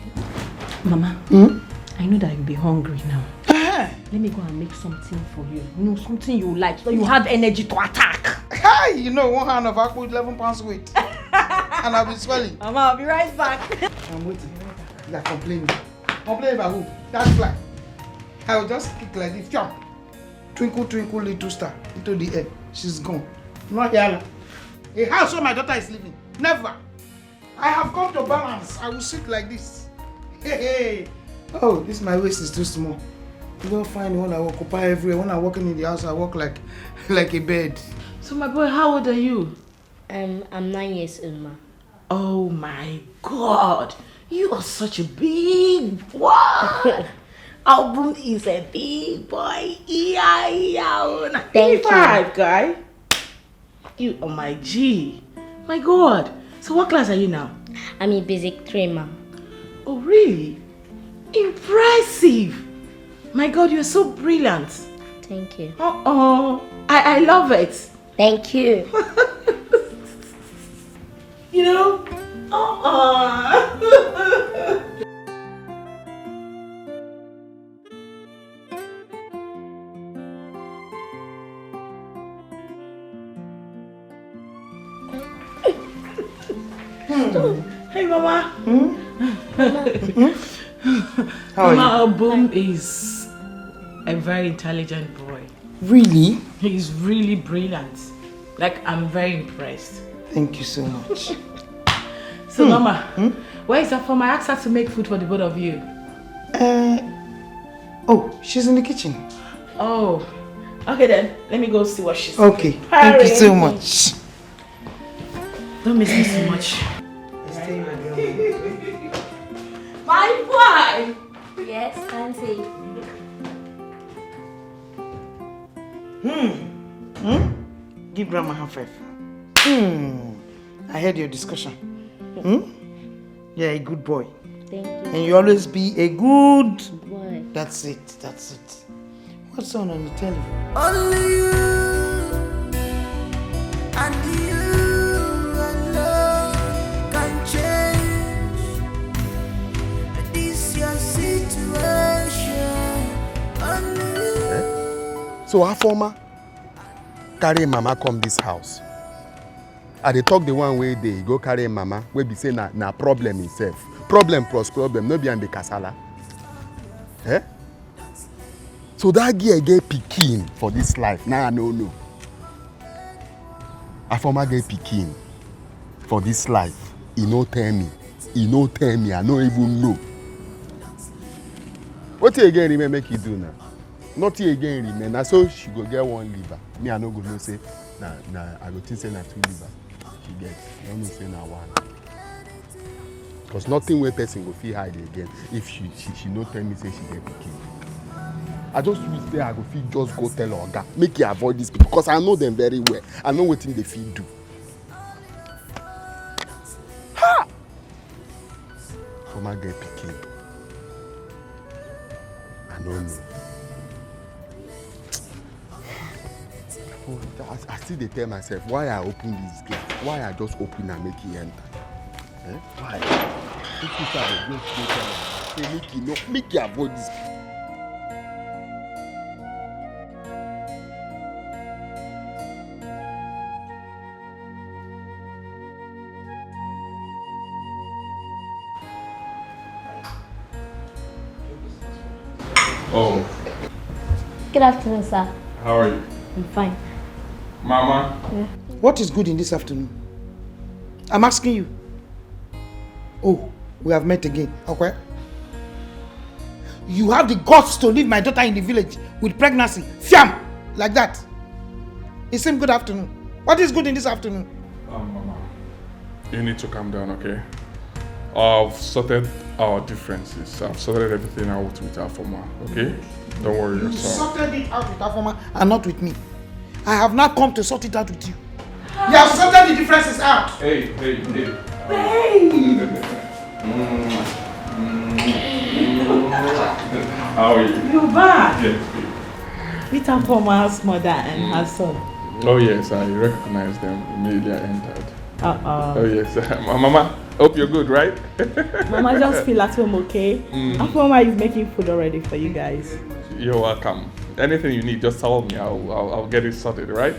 Mama, I know that you'll be hungry now. Let me go and make something for you. You know, something you like, so you have energy to attack. Hi, you know, one hand of apple, 11 pounds weight. And I'll be swelling. Mama, I'll be right back. I'm waiting. You're complaining. Complaining about who? That fly. I will just kick like this. Jump. Twinkle, twinkle, little star. Into the air. She's gone. Not here. A house where my daughter is living. Never. I have come to balance. I will sit like this. Hey, hey. Oh, this my waist is too small. You don't find when I occupy everywhere. When I'm walking in the house, I walk like a bed. So my boy, how old are you? I'm 9 years old, ma. Oh my God, you are such a big boy. Album is a big boy. Thank you. Guy. You are my G. My God. So what class are you now? I'm in basic 3, ma. Oh really? Impressive. My God, you're so brilliant. Thank you. I love it. Thank you. You know? Hey, Mama. How are you? Mama, Boom is a very intelligent boy. Really? He's really brilliant. Like, I'm very impressed. Thank you so much. So, Mama, where is Afoma? I asked her to make food for the both of you. Oh, she's in the kitchen. Oh, okay then. Let me go see what she's Okay, cooking. thank you so much. Don't miss me so much. My boy! Yes, Auntie. Give Grandma her 5. I heard your discussion. You're a good boy. Thank you. And you always be a good Boy. That's it. What's on the telly? Only you and you alone can change this your situation. Only you. So Afoma carry mama come this house. I dey talk the one way they go carry mama wey be say na problem himself. Problem plus problem, no be am be kasala. Eh? So that girl get pikin for this life. Now I no know. Afoma get pikin for this life. He no tell me. I no even know. What you again remember make you do now? Nothing again remain. Na so she go get one liver. Me I no go know say na I go think say na 2 liver she get. I don't know say na 1. Because nothing wey person go fit hide again if she no tell me say she get pikin. I just wish say I go fit just go tell Oga make you avoid this because I know them very well. I know wetin they fit do. Ha! Foma get pikin. I don't know. I still dey tell myself why I open this gate. Why I just open and make it enter. Eh? Why? If you start to just go tell say make you avoid this. Oh, Good afternoon, sir. how are you? I'm fine. Mama? What is good in this afternoon? I'm asking you. Oh, we have met again. Okay. You have the guts to leave my daughter in the village with pregnancy. Fiam! Like that. It seems good afternoon. What is good in this afternoon? Mama, you need to calm down, okay? I've sorted our differences. I've sorted everything out with Afoma, okay? Don't worry You yourself. sorted it out with Afoma and not with me. I have not come to sort it out with you. You have sorted the differences out. Hey. How are you? You're back. Yes, Meet Afoma's mother and her son. Oh yes, I recognized them immediately I entered. Uh-oh. Oh yes, Mama, Hope you're good, right? Mama, just feel at home, okay? Afoma is making food already for you guys. You're welcome. Anything you need, just tell me. I'll get it sorted, right?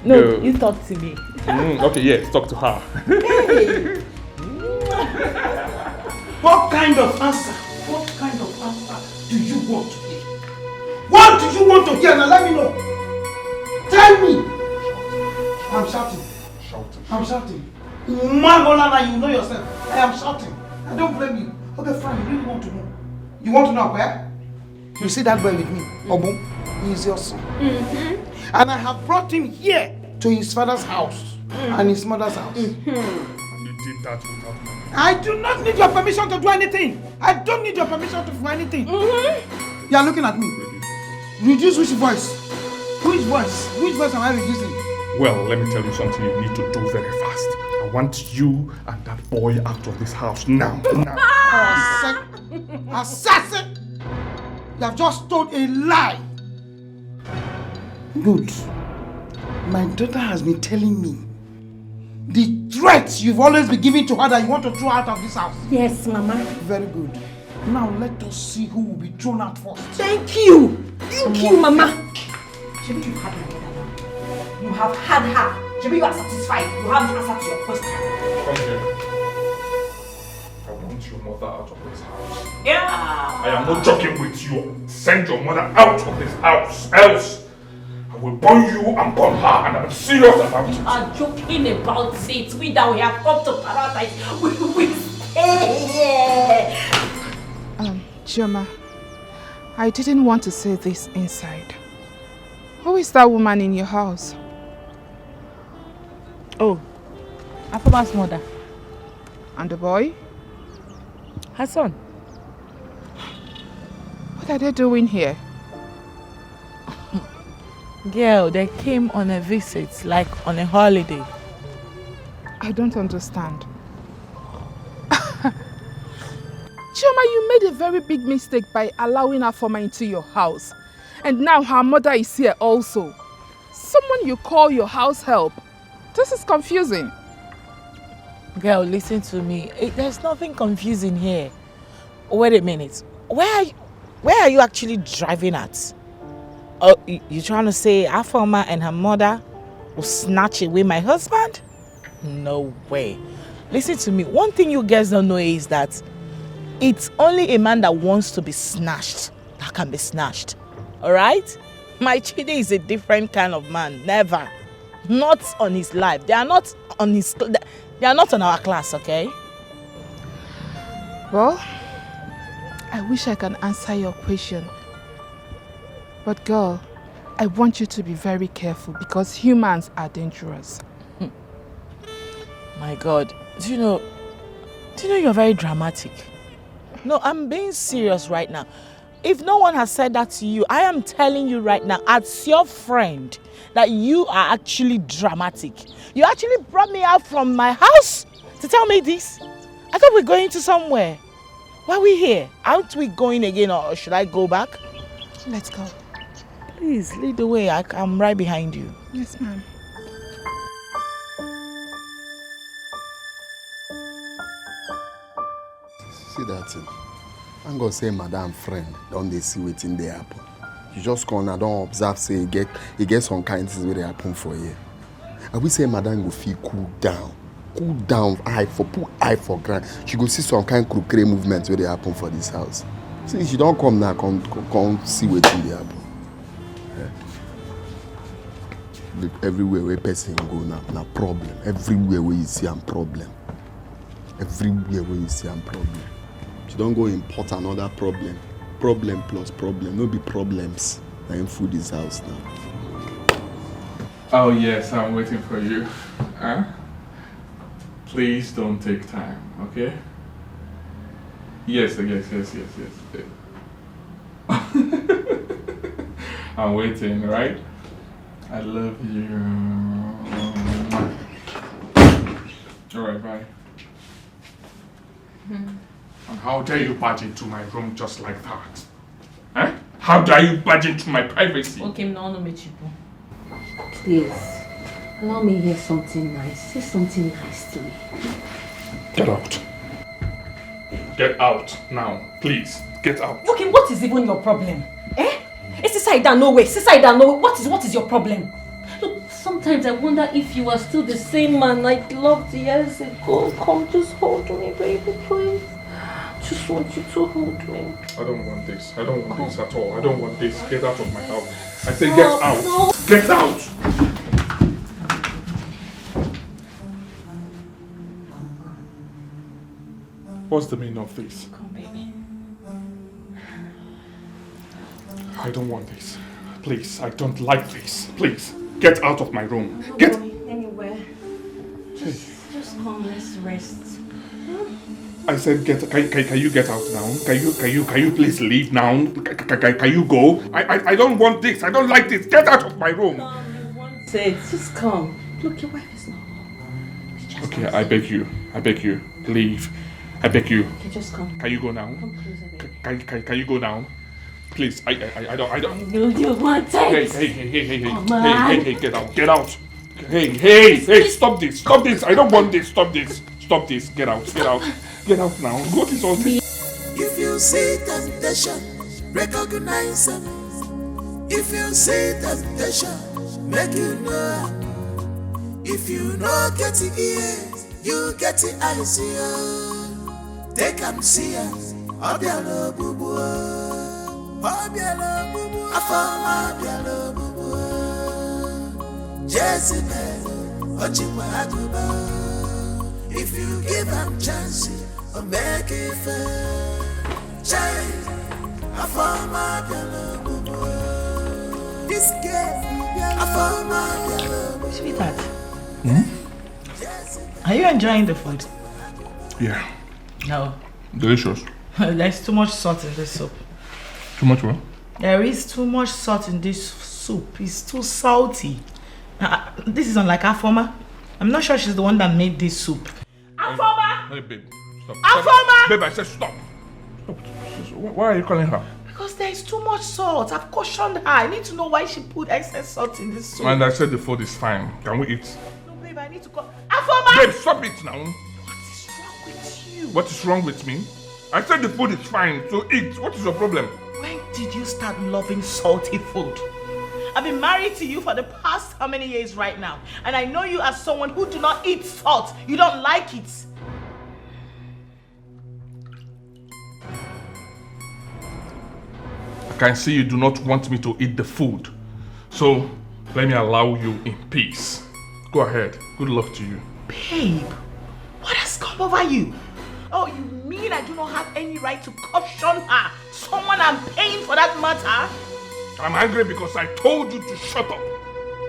No, Go. you talk to me. Okay, yes, talk to her. Hey! What kind of answer? What kind of answer do you want to hear? What do you want to hear? Now let me know. Tell me. I'm shouting. I'm shouting. Magolana, you know yourself. I am shouting. I don't blame you. Okay, fine. You really want to know. You want to know where? You see that boy with me, Obu? He is your son. And I have brought him here to his father's house and his mother's house. And you did that without me. I do not need your permission to do anything. I don't need your permission to do anything. You are looking at me. Reduce which voice? Which voice? Which voice am I reducing? Well, let me tell you something you need to do very fast. I want you and that boy out of this house now. Assassin! You have just told a lie. Good. My daughter has been telling me the threats you've always been giving to her that you want to throw out of this house. Yes, Mama. Very good. Now let us see who will be thrown out first. Thank you. Thank you, Mama. Shebi, you've had my mother now. You have had her. Shebi, you are satisfied. You have the answer to your question. Come here. I want your mother out of this house. Yeah. I am not joking with you. Send your mother out of this house. Else, I will burn you and burn her. And I'm serious about it. You are joking about it. We that we have come to paradise. We stay here. Chioma, I didn't want to say this inside. Who is that woman in your house? Oh, Afoma's mother. And the boy? Her son. What are they doing here? Girl, they came on a visit, like on a holiday. I don't understand. Chioma, you made a very big mistake by allowing Afoma into your house. And now her mother is here also. Someone you call your house help. This is confusing. Girl, listen to me. There's nothing confusing here. Wait a minute. Where are you actually driving at? Oh, you trying to say Afoma and her mother will snatch away my husband? No way. Listen to me. One thing you guys don't know is that it's only a man that wants to be snatched that can be snatched. Alright? My Chide is a different kind of man. Never. Not on his life. They are not on our class, okay? Well, I wish I can answer your question. But girl, I want you to be very careful because humans are dangerous. My God. Do you know you're very dramatic? No, I'm being serious right now. If no one has said that to you, I am telling you right now, as your friend, that you are actually dramatic. You actually brought me out from my house to tell me this. I thought we were going to somewhere. Why are we here? Aren't we going again, or should I go back? Let's go. Please, lead the way. I'm right behind you. Yes, ma'am. See that thing? I'm gonna say madam friend, don't they see wetin dey happen? You just come and don't observe say e get some kind things wey dey happen for here. I will say madam go feel cool down, put eye for ground. She go see some kind crooked movement wey dey happen for this house. See, she don't come now, come see wetin dey happen. Yeah. Everywhere where person go now, na problem. Everywhere where you see am problem. Everywhere where you see am problem. She don't go import another problem. Problem plus problem. No be problems. I am food this house now. Oh yes, I'm waiting for you. Huh? Please don't take time, okay? Yes. I'm waiting, right? I love you. Alright, bye. And how dare you barge into my room just like that? Huh? How dare you barge into my privacy? Okay, no, Mechipo. Please, allow me to hear something nice. Say something nice to me. Get out. Get out now, please. Get out. Okay, what is even your problem? Eh? It's this side that no way. It's this side that no way. What is your problem? Look, sometimes I wonder if you are still the same man I loved years ago. Come, just hold me, baby, please. Just want you to hold me. I don't want this. I don't want this at all. I don't want this. Get out of my house. I say get out. No. Get out! What's the meaning of this? Come, baby. I don't want this. Please, I don't like this. Please, get out of my room. Get anywhere. Just come, let's rest. I said get. Can you get out now? Can you please leave now? Can you go? I don't want this. I don't like this. Get out of my room. Just come. Look, your wife is not home. Okay, I beg you. Leave. I beg you. Okay, just come. Can you go now? Come closer, baby. Can you go now? Please, I don't. I know you want it. Hey, get out. Hey, stop this. I don't want this. Stop this. Get out now. What is all this? If you see temptation, recognize them. If you see temptation, make you know. If you know get the ears, you get the eyes. They can see us. Abialo bubu, afama abialo bubu. Jezebel, Ochimwa Aduba. If you give them chances, or make it fair. Child, afama abialo bubu. This girl, afama abialo bubu. Sweetheart, are you enjoying the food? Yeah. No. Delicious. There's too much salt in this soup. Too much what? There is too much salt in this soup. It's too salty. This is unlike Afoma. I'm not sure she's the one that made this soup. Afoma! Hey, babe. Stop. Afoma! Babe, I said stop. Why are you calling her? Because there is too much salt. I've cautioned her. I need to know why she put excess salt in this soup. And I said the food is fine. Can we eat? No, babe, I need to call. Afoma! Babe, stop it now. What is wrong with me? I said the food is fine, so eat. What is your problem? When did you start loving salty food? I've been married to you for the past how many years right now? And I know you as someone who do not eat salt. You don't like it. I can see you do not want me to eat the food. So, let me allow you in peace. Go ahead. Good luck to you. Babe, what has come over you? Oh, you mean I do not have any right to caution her? Someone I'm paying for that matter? I'm angry because I told you to shut up.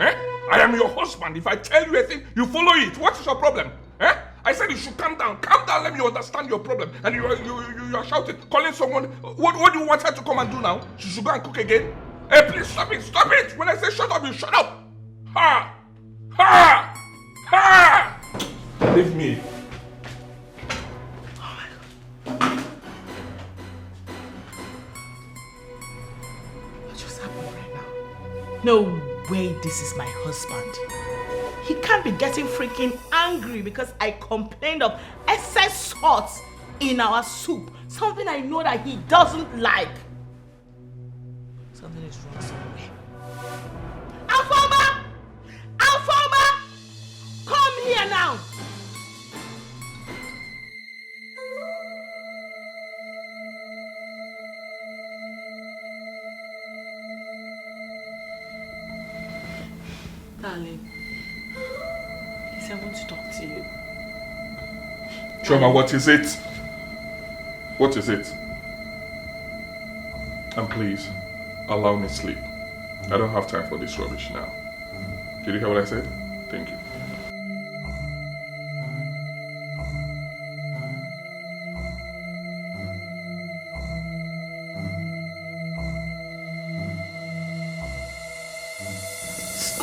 Eh? I am your husband. If I tell you anything, you follow it. What is your problem? Eh? I said you should calm down. Calm down, let me understand your problem. And you are shouting, calling someone. What do you want her to come and do now? She should go and cook again? Hey, please stop it. Stop it. When I say shut up, you shut up. Ha! Ha! Ha! Leave me. No way this is my husband. He can't be getting freaking angry because I complained of excess salt in our soup. Something I know that he doesn't like. Something is wrong somewhere. Alfoma! Alfoma! Come here now! Darling, please, I want to talk to you. Choma, what is it? What is it? And please, allow me sleep. I don't have time for this rubbish now. Did you hear what I said? Thank you.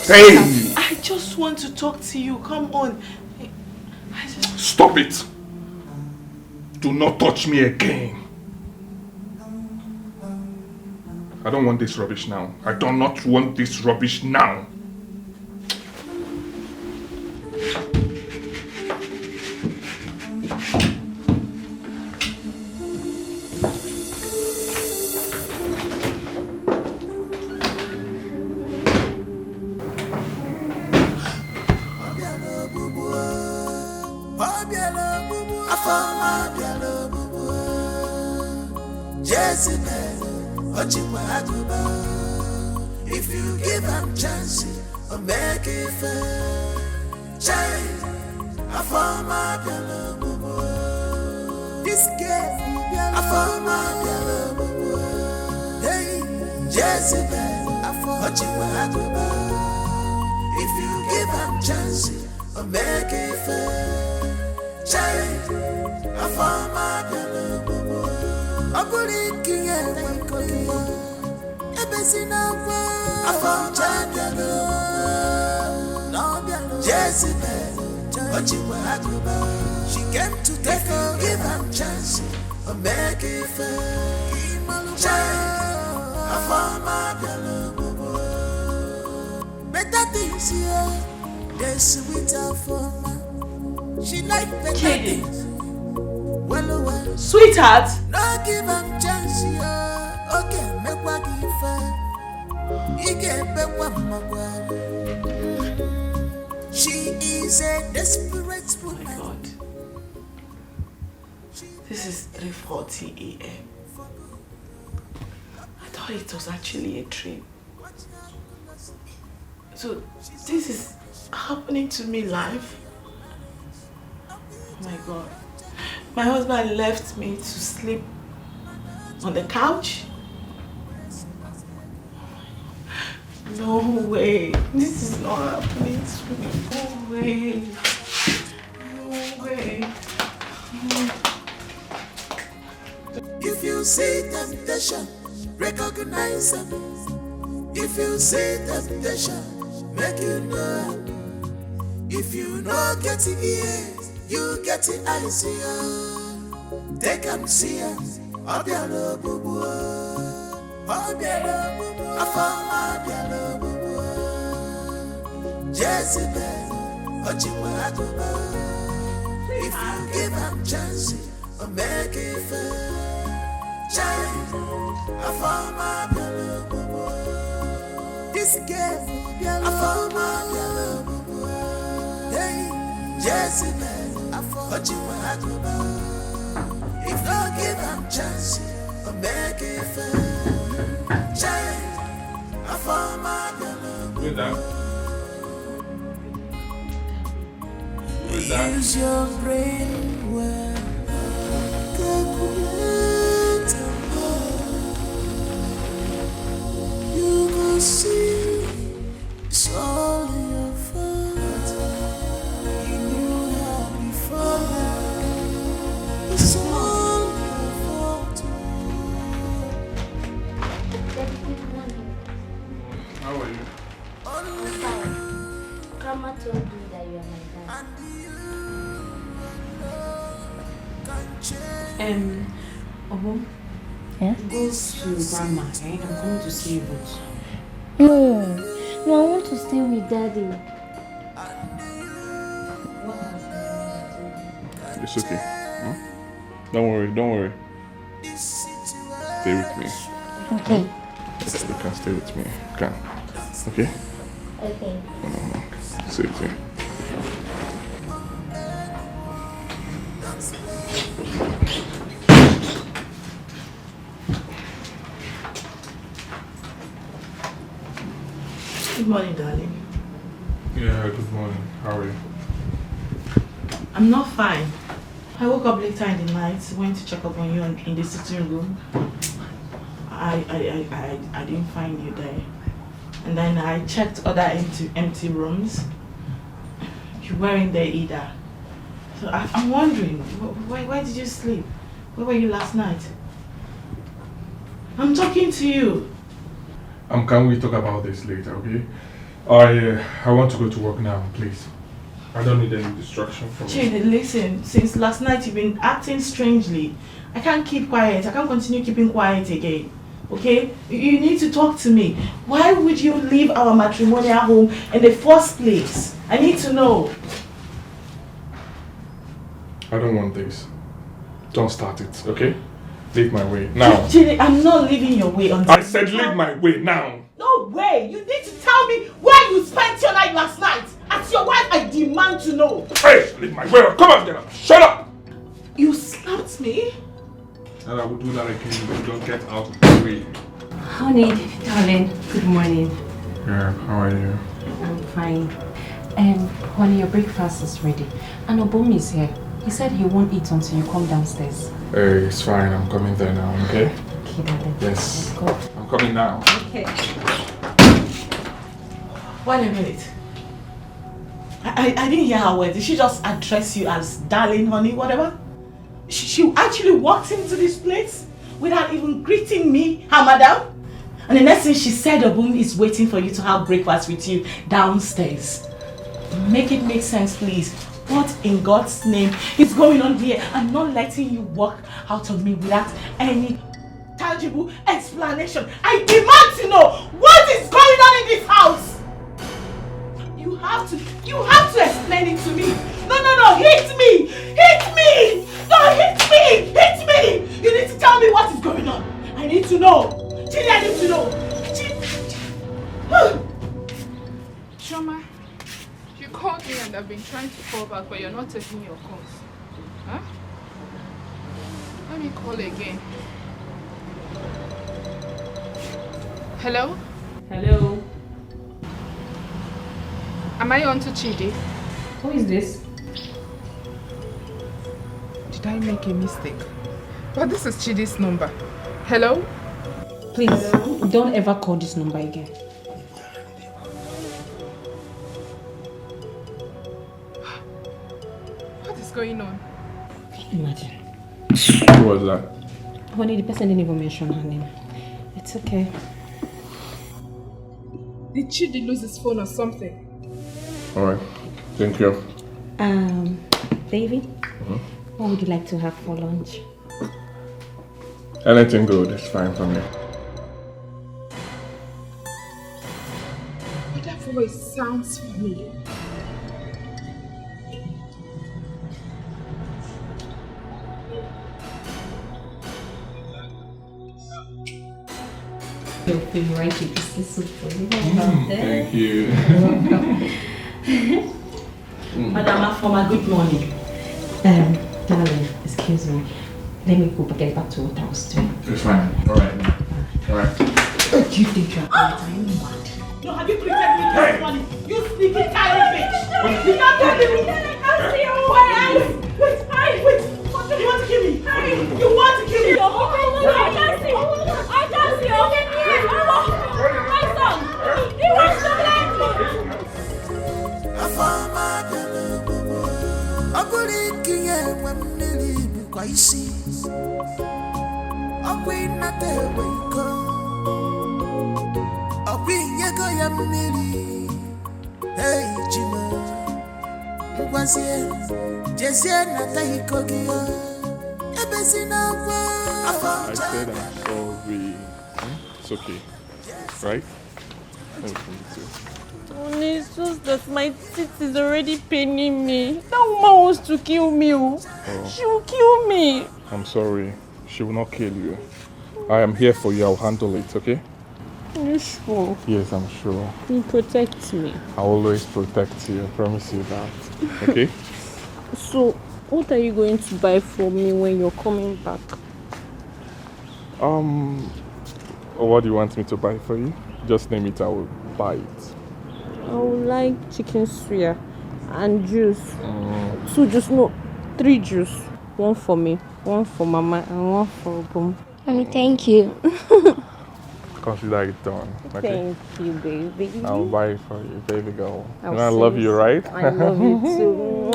Hey! I just want to talk to you. Come on. Stop it! Do not touch me again. I don't want this rubbish now. I do not want this rubbish now. Afama bialo bubu. Jezebel, Ochikwa Aguba. If you give him chance, or make it fair. Child, Afama bialo bubu. This girl, Afama bialo bubu. Hey, Jezebel, Ochikwa Aguba. If you give him chance, or make it fair. Child, Afama bialo bubu. Aburi kiye kokiya, ebesina kwa. Afama bialo, no bialo. Jezebel, Ochikwa Aguba. She came to take her, give him chance, or make it fair. Child, Afama bialo bubu. Better things here, they're sweeter for me. She like better things. Well, sweetheart. no give him chance, yeah. Okay, make what give her. He get back what my God. She is a desperate woman. Oh my God. This is 3:40 a.m. I thought it was actually a dream. So this is happening to me live. Oh my God. My husband left me to sleep on the couch. No way. This is not happening to me. No way. No way. If you see temptation, recognize them. If you see temptation, make you know. If you know get the ears, you get the eyes here. Take and see her. Obialo bubu. Obialo bubu. Afama obialo bubu. Jezebel, Ochikwa Aguba. If you give him chance, or make it fair. Child, Afama obialo bubu. This girl, Afama obialo bubu. Hey, Jezebel, Ochikwa Aguba. If you give him chance, or make it fair. Child, Afama obialo bubu. Use your brain well. Calculate you will see it's all in your fault. You knew how before. It's all your fault. How are you? Grandma told me that you are my dad. Yeah? Go to grandma, eh? I'm coming to see you both. No, I want to stay with daddy. It's okay. Huh? Don't worry. Stay with me. Okay. You can stay with me. You can. Okay? Okay. Stay with me. Good morning, darling. Yeah, good morning. How are you? I'm not fine. I woke up later in the night, went to check up on you in the sitting room. I didn't find you there. And then I checked other empty rooms. You weren't there either. So I'm wondering, why did you sleep? Where were you last night? I'm talking to you. Can we talk about this later, okay? I want to go to work now, please. I don't need any distraction from you. Chidi, listen, since last night you've been acting strangely. I can't keep quiet. I can't continue keeping quiet again. Okay? You need to talk to me. Why would you leave our matrimonial home in the first place? I need to know. I don't want this. Don't start it, okay? Leave my way now. Chidi, I'm not leaving your way until... I said leave my way now. No way! You need to tell me where you spent your night last night. As your wife, I demand to know. Hey, leave my way. Come on, get up. Shut up. You slapped me? And I will do that again if you don't get out of the way. Honey, darling, good morning. Yeah, how are you? I'm fine. Honey, your breakfast is ready. And Obum is here. He said he won't eat until you come downstairs. Hey, it's fine. I'm coming there now, okay? Okay, darling. Yes. Let's go. I'm coming now. Okay. Wait a minute. I didn't hear her word. Did she just address you as darling, honey, whatever? She actually walked into this place without even greeting me, her madam. And the next thing she said, Obum is waiting for you to have breakfast with you downstairs. Make it make sense, please. What in God's name is going on here? I'm not letting you walk out on me without any tangible explanation. I demand to know what is going on in this house. You have to explain it to me. No, hit me! Hit me! No, hit me! Hit me! You need to tell me what is going on. I need to know. Chidi, I need to know. Choma, you called me and I've been trying to call back, but you're not taking your calls. Huh? Let me call again. Hello? Hello. Am I on to Chidi? Who is this? Did I make a mistake? But this is Chidi's number. Hello? Please, don't ever call this number again. What is going on? Imagine. Who was that? Honey, the person didn't even mention her name. It's okay. Did Chidi lose his phone or something? Alright, thank you. David, what would you like to have for lunch? Anything good is fine for me. But that voice sounds familiar. Your favorite is soup for you. Thank you. Madam Afoma, good morning. Darling, excuse me. Let me go get back to what I was doing. It's fine. Alright. Do you think you're are you mad? No, have you pretended me this morning? You sneaky tiny bitch! You not tell me! Wait! What do you want to kill me? You want to kill me? I can't see! My son! He wants to blame me! Hey, Jima, I said I'm sorry. It's okay. Right? Everything is okay. Only it's just that my teeth is already paining me. That woman wants to kill me. Oh. She will kill me. I'm sorry. She will not kill you. I am here for you. I'll handle it, okay? Are you sure? Yes, I'm sure. You protect me. I'll always protect you. I promise you that. Okay? So, what are you going to buy for me when you're coming back? What do you want me to buy for you? Just name it, I will buy it. I would like chicken suya and juice. 2 juice, no, 3 juice. 1 for me, 1 for Mama, and 1 for Boom. Mommy, thank you. Consider it done. Okay? Thank you, baby. I'll buy it for you, baby girl. I'll And I love you, right? I love you too.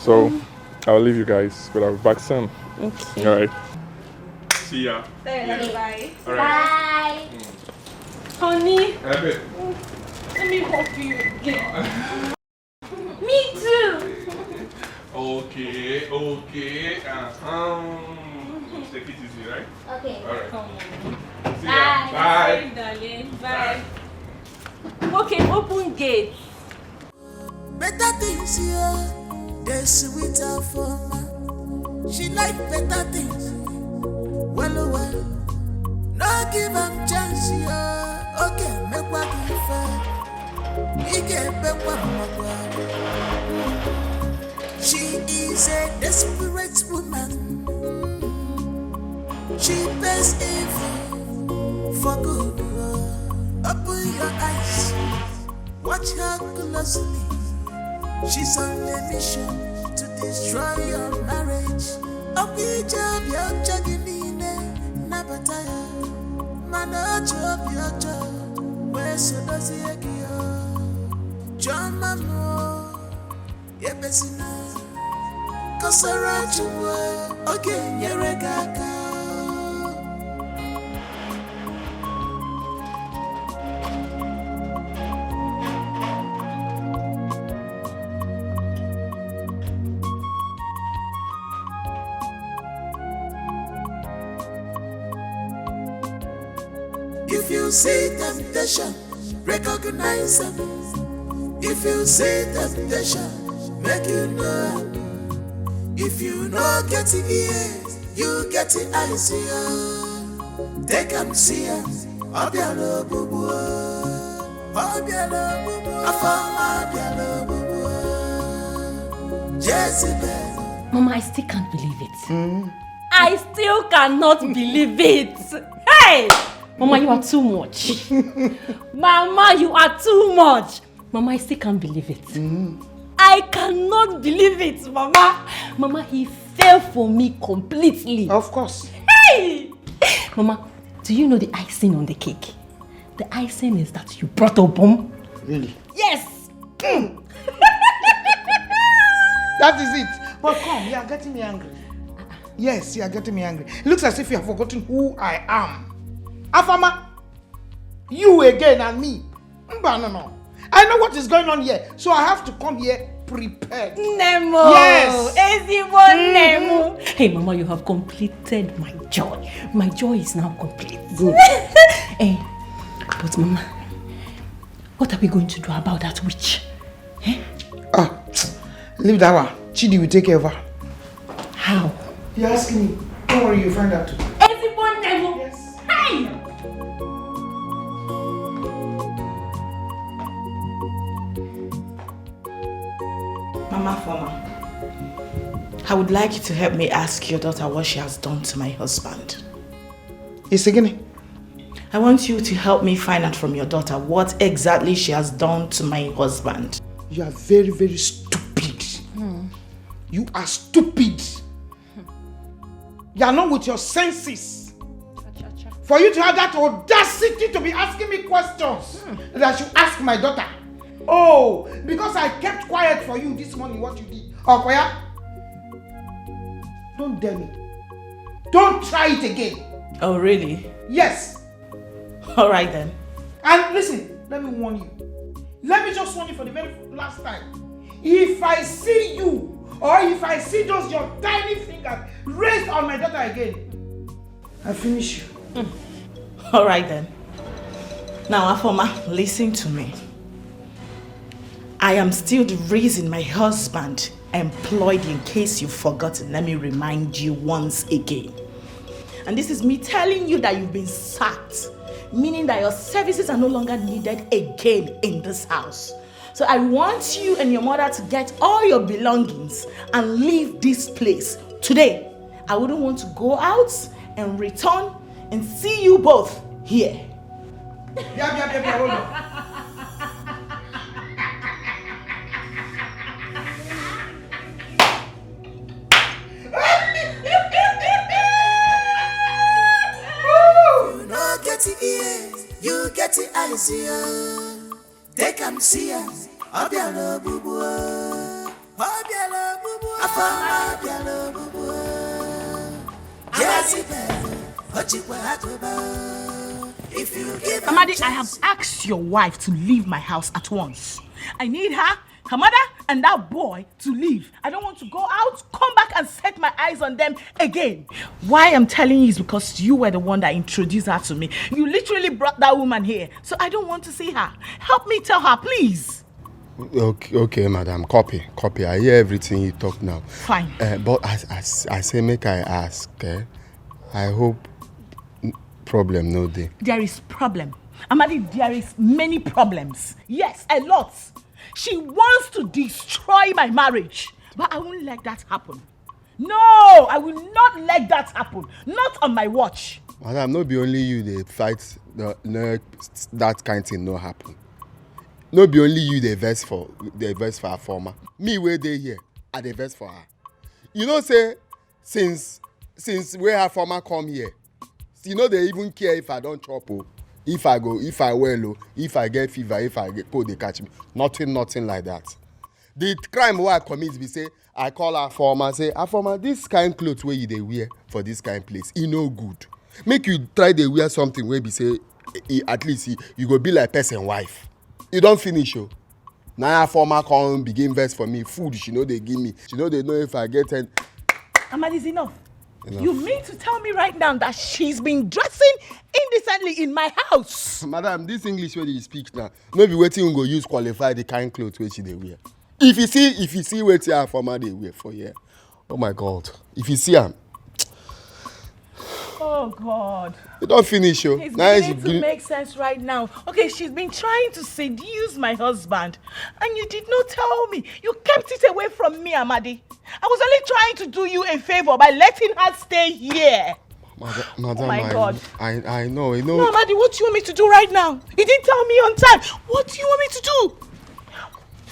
So, I'll leave you guys, but I'll be back soon. Okay. Alright. See ya. Bye. All right. Honey, Have it. let me hug you again. Me too. Okay. Take it easy, right? Okay. Alright. Come on. See ya. Bye. Bye. Darling. Bye. Okay, open gate. Better things here, they sweet her for me. She like better things. Well, no give them chance, yeah. Okay, make what you fair. She is a desperate woman. She pays evil for good. Open your eyes, watch her closely. She's on a mission to destroy your marriage. Open your jaginine, nabataya. Manage your job. Where so does he go? John Mamo, Yebesina, Kosarachu, okay, Yeregaka. If you see temptation, recognize them. If you see temptation, make you know. If you know get the ears, you get the eyes here. Take them see ya. Obialo bubu, Obialo bubu, Afama Obialo bubu, Jezebel. Mama, I still can't believe it. I still cannot believe it. Hey! Mama, you are too much. Mama, you are too much. Mama, I still can't believe it. I cannot believe it, Mama. Mama, he fell for me completely. Of course. Hey! Mama, do you know the icing on the cake? The icing is that you brought a bomb. Really? Yes! That is it. But come, you are getting me angry. Yes, you are getting me angry. It looks as if you have forgotten who I am. Afama, you again and me. No. I know what is going on here, so I have to come here prepared. Nemo! Yes! Nemo! Hey, Mama, you have completed my joy. My joy is now complete. Good. Hey, but Mama, what are we going to do about that witch? Eh? Leave that one. Chidi will take care of her. How? You're asking me. Don't worry, you'll find out too. Nemo! Yes. Hey! Mama Former, I would like you to help me ask your daughter what she has done to my husband. It's again. I want you to help me find out from your daughter what exactly she has done to my husband. You are very, very stupid. You are stupid. You are not with your senses. For you to have that audacity to be asking me questions that you ask my daughter. Oh, because I kept quiet for you this morning, what you did. Okoya, don't dare me. Don't try it again. Oh, really? Yes. All right then. And listen, let me warn you. Let me just warn you for the very last time. If I see you, or if I see just your tiny fingers raised on my daughter again, I finish you. All right then. Now, Afoma, listen to me. I am still the reason my husband employed you. In case you've forgotten, let me remind you once again. And this is me telling you that you've been sacked, meaning that your services are no longer needed again in this house. So I want you and your mother to get all your belongings and leave this place today. I wouldn't want to go out and return and see you both here. Yeah, hold on. You know get the ears, you get the eyes here. They can see ya. Obialo bubu, Obialo bubu, Afama Obialo bubu. Jezebel, Ochiwa Atoba. If you give Amadi, I have asked your wife to leave my house at once. I need her, her mother, and that boy to leave. I don't want to go out, come back and set my eyes on them again. Why I'm telling you is because you were the one that introduced her to me. You literally brought that woman here, so I don't want to see her. Help me tell her, please. Okay, madam. Copy. I hear everything you talk now. Fine. But as I say, make I ask. I hope problem no day. There is problem. Amadi, there is many problems. Yes, a lot. She wants to destroy my marriage. But I won't let that happen. No, I will not let that happen. Not on my watch. Madam, no be only you they fight that kind of thing no happen. No be only you they vex for her former. Me where they here, I they vex for her. You know say since where her former come here, you know they even care if I don't chop o, if I go, if I well o, if I get fever, if I get cold they catch me. Nothing like that. The crime wey I commit be say I call her former say her former this kind clothes wey you dey wear for this kind place e no good. Make you try dey wear something wey be say at least you go be like person wife. You don finish o. Na her former come begin vex for me. Food she no dey give me. She no dey know if I get any. Amadi, is enough. You mean to tell me right now that she's been dressing indecently in my house? Madam, this English wey you speak now, no be wetin you go use qualify the kind clothes wey she dey wear. If you see wetin her former dey wear for here, oh my God, if you see am. Oh God. You don't finish, yo. It's beginning to make sense right now. Okay, she's been trying to seduce my husband, and you did not tell me. You kept it away from me, Amadi. I was only trying to do you a favor by letting her stay here. Madam, oh my God. I know. No, Amadi, what do you want me to do right now? You didn't tell me on time. What do you want me to do?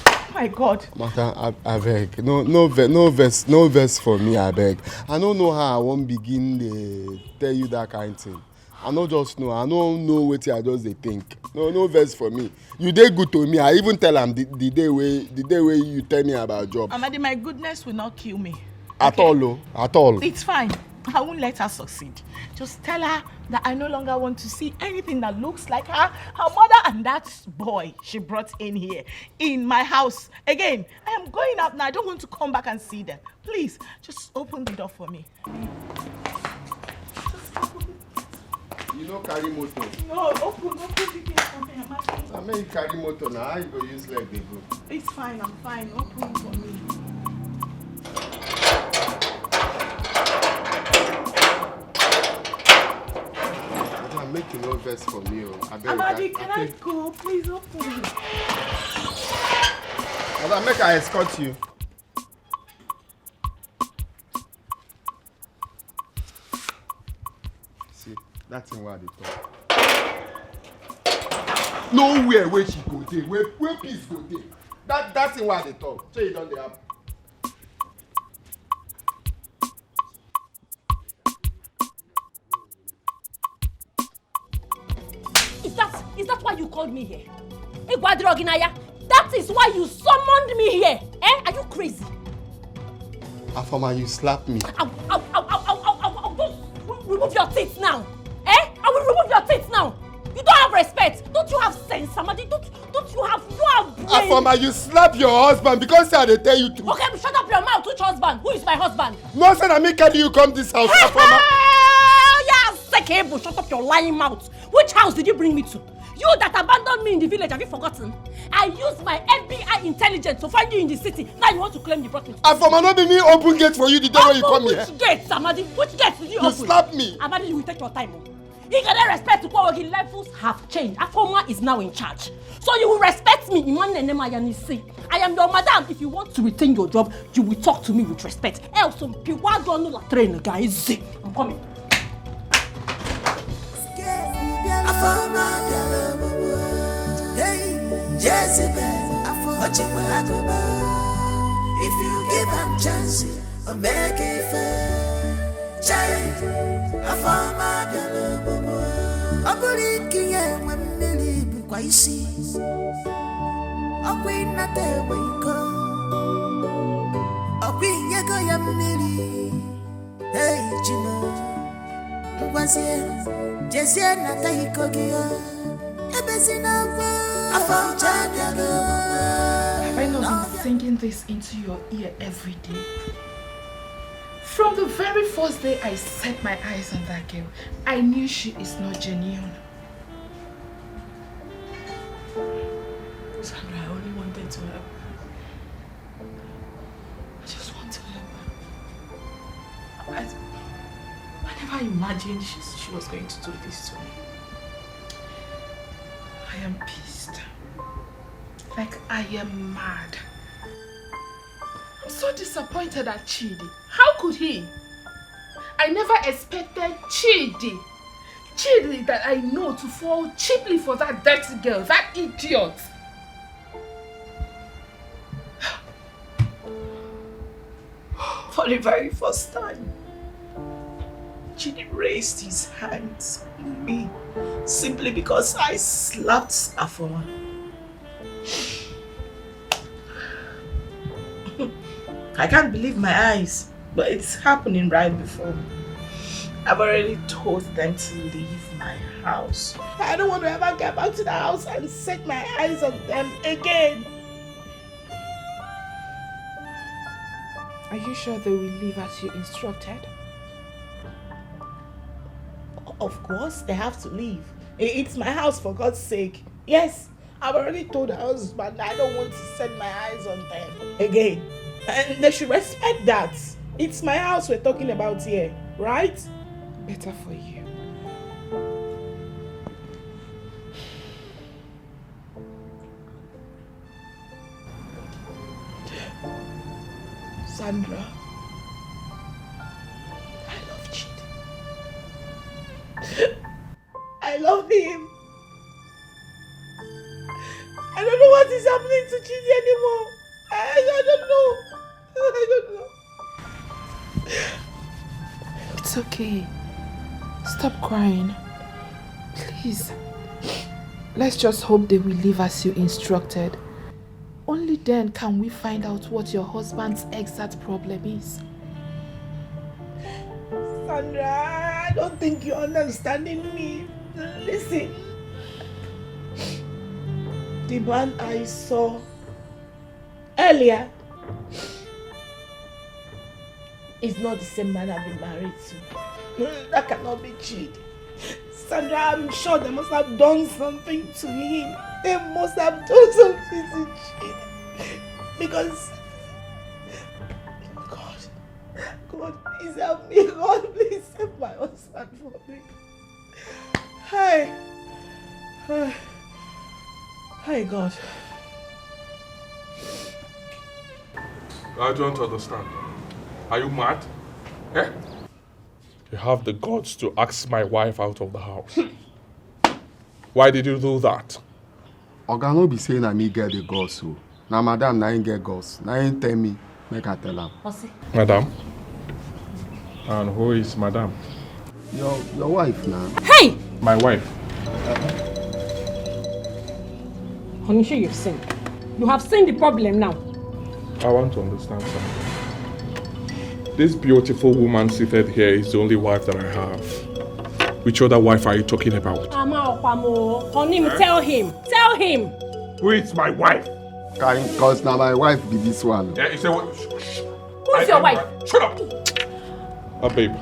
Oh my God. Madam, I beg. No verse for me, I beg. I don't know how I won't begin to tell you that kind of thing. I don't just know. I don't know what I just think. No verse for me. You did good to me. I even tell him the day where you tell me about job. Amadi, my goodness will not kill me. At all. It's fine. I won't let her succeed. Just tell her that I no longer want to see anything that looks like her mother and that boy she brought in here, in my house. Again, I am going out now. I don't want to come back and see them. Please, just open the door for me. You know carry motor? No, open the gate for me. I mean you carry motor now. How you go use leg they go? It's fine, I'm fine. Open for me. Make you no vex for me. Amadi, can I go? Please open. Madam, make I escort you. See, that's in where they talk. Nowhere where she go there, where peace go there. That's in where they talk. So you don't have. Is that why you called me here? That is why you summoned me here. Are you crazy? Afama, you slapped me. Remove your teeth now. I will remove your teeth now. You don't have respect. Don't you have sense, Samadi? Don't you have brain? Afama, you slap your husband because they tell you to. Okay, shut up your mouth. Which husband? Who is my husband? No, sir, I mean, can you come this house, Afama? Shut up your lying mouth. Which house did you bring me to? You that abandoned me in the village, have you forgotten? I used my FBI intelligence to find you in the city. Now you want to claim you brought me to Afama, not be me open gate for you the day when you come here. Which gate, Amadi? Which gate did you open? You slapped me. Amadi, you will take your time. You can respect to Kwawagi levels have changed. Afoma is now in charge. So you will respect me. I am your madam. If you want to retain your job, you will talk to me with respect. Else, some people don't know train guys. I'm coming. If you give them chances, or make it fair, child, I found my girl. I believe King when Millie be quite see. I wait not there where you go. I bring you go, young Millie. Hey, Jimmy, was here, just here, not a hickory. Have I not been singing this into your ear every day? From the very first day I set my eyes on that girl, I knew she is not genuine. Sandra, I only wanted to help her. I just want to help her. I never imagined she was going to do this to me. I am pissed. Like I am mad. I'm so disappointed at Chidi. How could he? I never expected Chidi that I know, to fall cheaply for that dirty girl, that idiot. For the very first time, Chidi raised his hands on me simply because I slapped Afoma. I can't believe my eyes, but it's happening right before me. I've already told them to leave my house. I don't want to ever get back to the house and set my eyes on them again. Are you sure they will leave as you instructed? Of course, they have to leave. It's my house, for God's sake. Yes, I've already told the husband I don't want to set my eyes on them again. And they should respect that. It's my house we're talking about here, right? Better for you. Sandra, I love Chidi. I love him. I don't know what is happening to Chidi anymore. I don't know. I don't know. It's okay. Stop crying. Please. Let's just hope they will leave as you instructed. Only then can we find out what your husband's exact problem is. Sandra, I don't think you're understanding me. Listen. The man I saw earlier is not the same man I've been married to. That cannot be Chidi. Sandra, I'm sure they must have done something to him. They must have done something to Chidi. Because God, please help me. God, please save my husband for me. Hi, God. I don't understand. Are you mad? Eh? You have the guts to ask my wife out of the house. Why did you do that? Oga no be saying I me get the girls so. Now madam na ain't get girls. Na ain't tell me, make I tell her. Madam? And who is madam? Your wife now. Hey! My wife. Honey, sure you've seen. You have seen the problem now. I want to understand something. This beautiful woman seated here is the only wife that I have. Which other wife are you talking about? Honey, tell him. Tell him. Who is my wife? Because now my wife be this one. Yeah, you say what? Who's your wife? Shut up! Babe.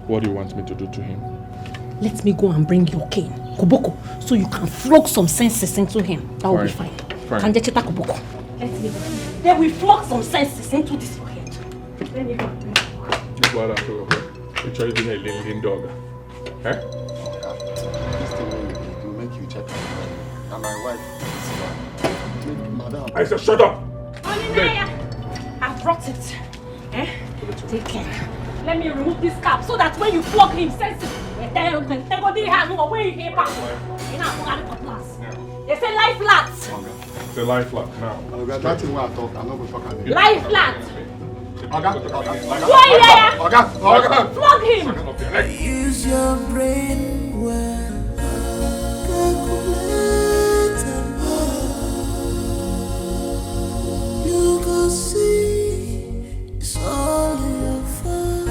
What do you want me to do to him? Let me go and bring your cane, Koboko, so you can flog some senses into him. That will be fine. Fine. Kanjecheta Koboko. Let me go. Then we flog some senses into this your head. Let me go. You're trying to do a little dog. Eh? This thing will make you check her. And my wife is madam. I said shut up! I brought it. Eh? Take care. Let me remove this cap so that when you flog him, senses. They say lie flat. It's a lie flat now. That's what I talk. I'm not going to talk about it. Lie flat. Flog him. Use your brain well. Calculate and you can see it's all your fault.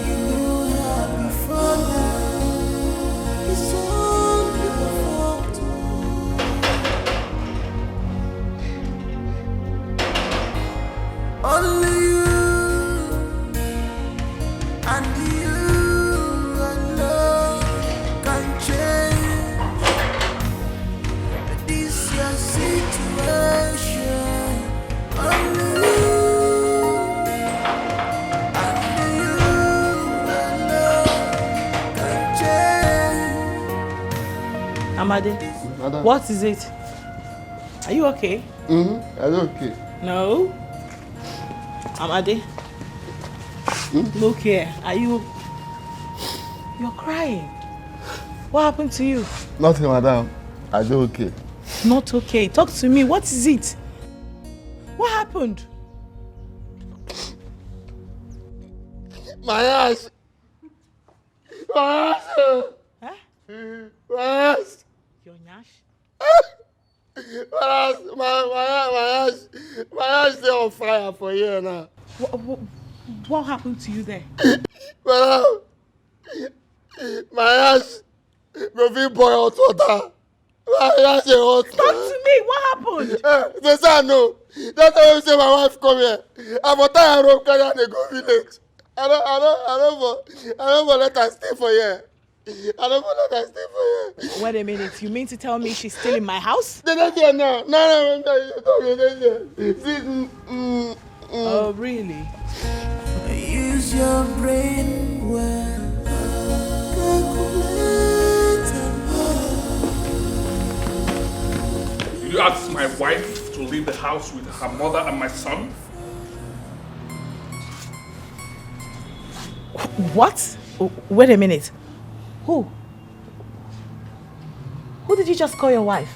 You knew that before now. It's all your fault. Only you. And you alone can change this your situation. Only you and you alone can change. Amade, Madam. what is it? Are you okay? I'm okay. No. Amade, look here. Are you... You're crying. What happened to you? Nothing, madam. I'm okay. Not okay. Talk to me. What is it? What happened? My ass! My ass! Huh? My ass! Your nyash? My ass is on fire for you now. What happened to you there? Madam, my ass go fit boil hot water. My ass is hot. Talk to me. What happened? They say I know. That's why you say my wife come here. I'm for tired of carrying and go village. I don't let her stay for here. I don't let her stay for here. Wait a minute. You mean to tell me she's still in my house? They're not here now. No. Oh, really? Use your brain well. Did you ask my wife to leave the house with her mother and my son? What? Wait a minute. Who? Who did you just call your wife?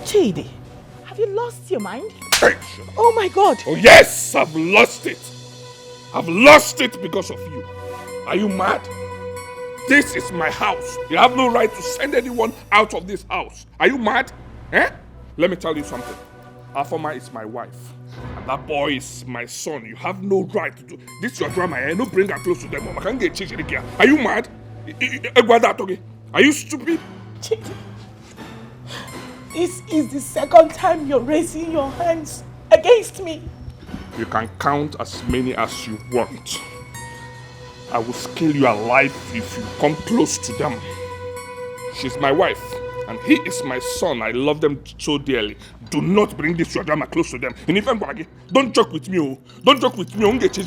Chidi, have you lost your mind? Oh my God! Oh yes, I've lost it. I've lost it because of you. Are you mad? This is my house. You have no right to send anyone out of this house. Are you mad? Eh? Let me tell you something. Afoma is my wife. And that boy is my son. You have no right to do this. Your drama. I don't bring her close to them. I can't get changed. Are you mad? Are you stupid? This is the second time you're raising your hands against me. You can count as many as you want. I will scale you alive if you come close to them. She's my wife, and he is my son. I love them so dearly. Do not bring this your drama close to them. And if I'm going, don't joke with me, oh. Don't joke with me, don't joke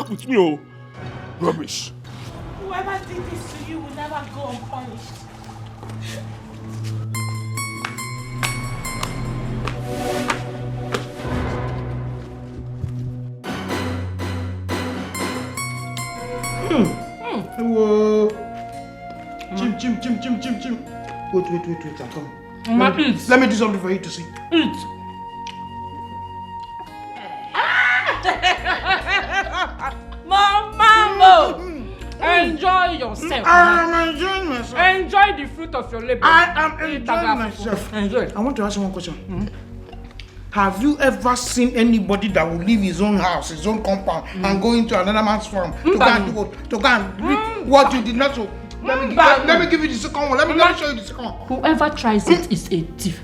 with me, oh. Rubbish. Whoever did this to you will never go unpunished. Whoa. Chim. Wait, I'm coming. Let me do something for you to see. Eat. Mambo! Enjoy yourself. I am enjoying myself. Enjoy the fruit of your labor. I am enjoying myself. Enjoy. I want to ask you one question. Have you ever seen anybody that will leave his own house, his own compound, and go into another man's farm to go and read what you did not do? Let me give you the second one. Let me show you the second one. Whoever tries it is a thief.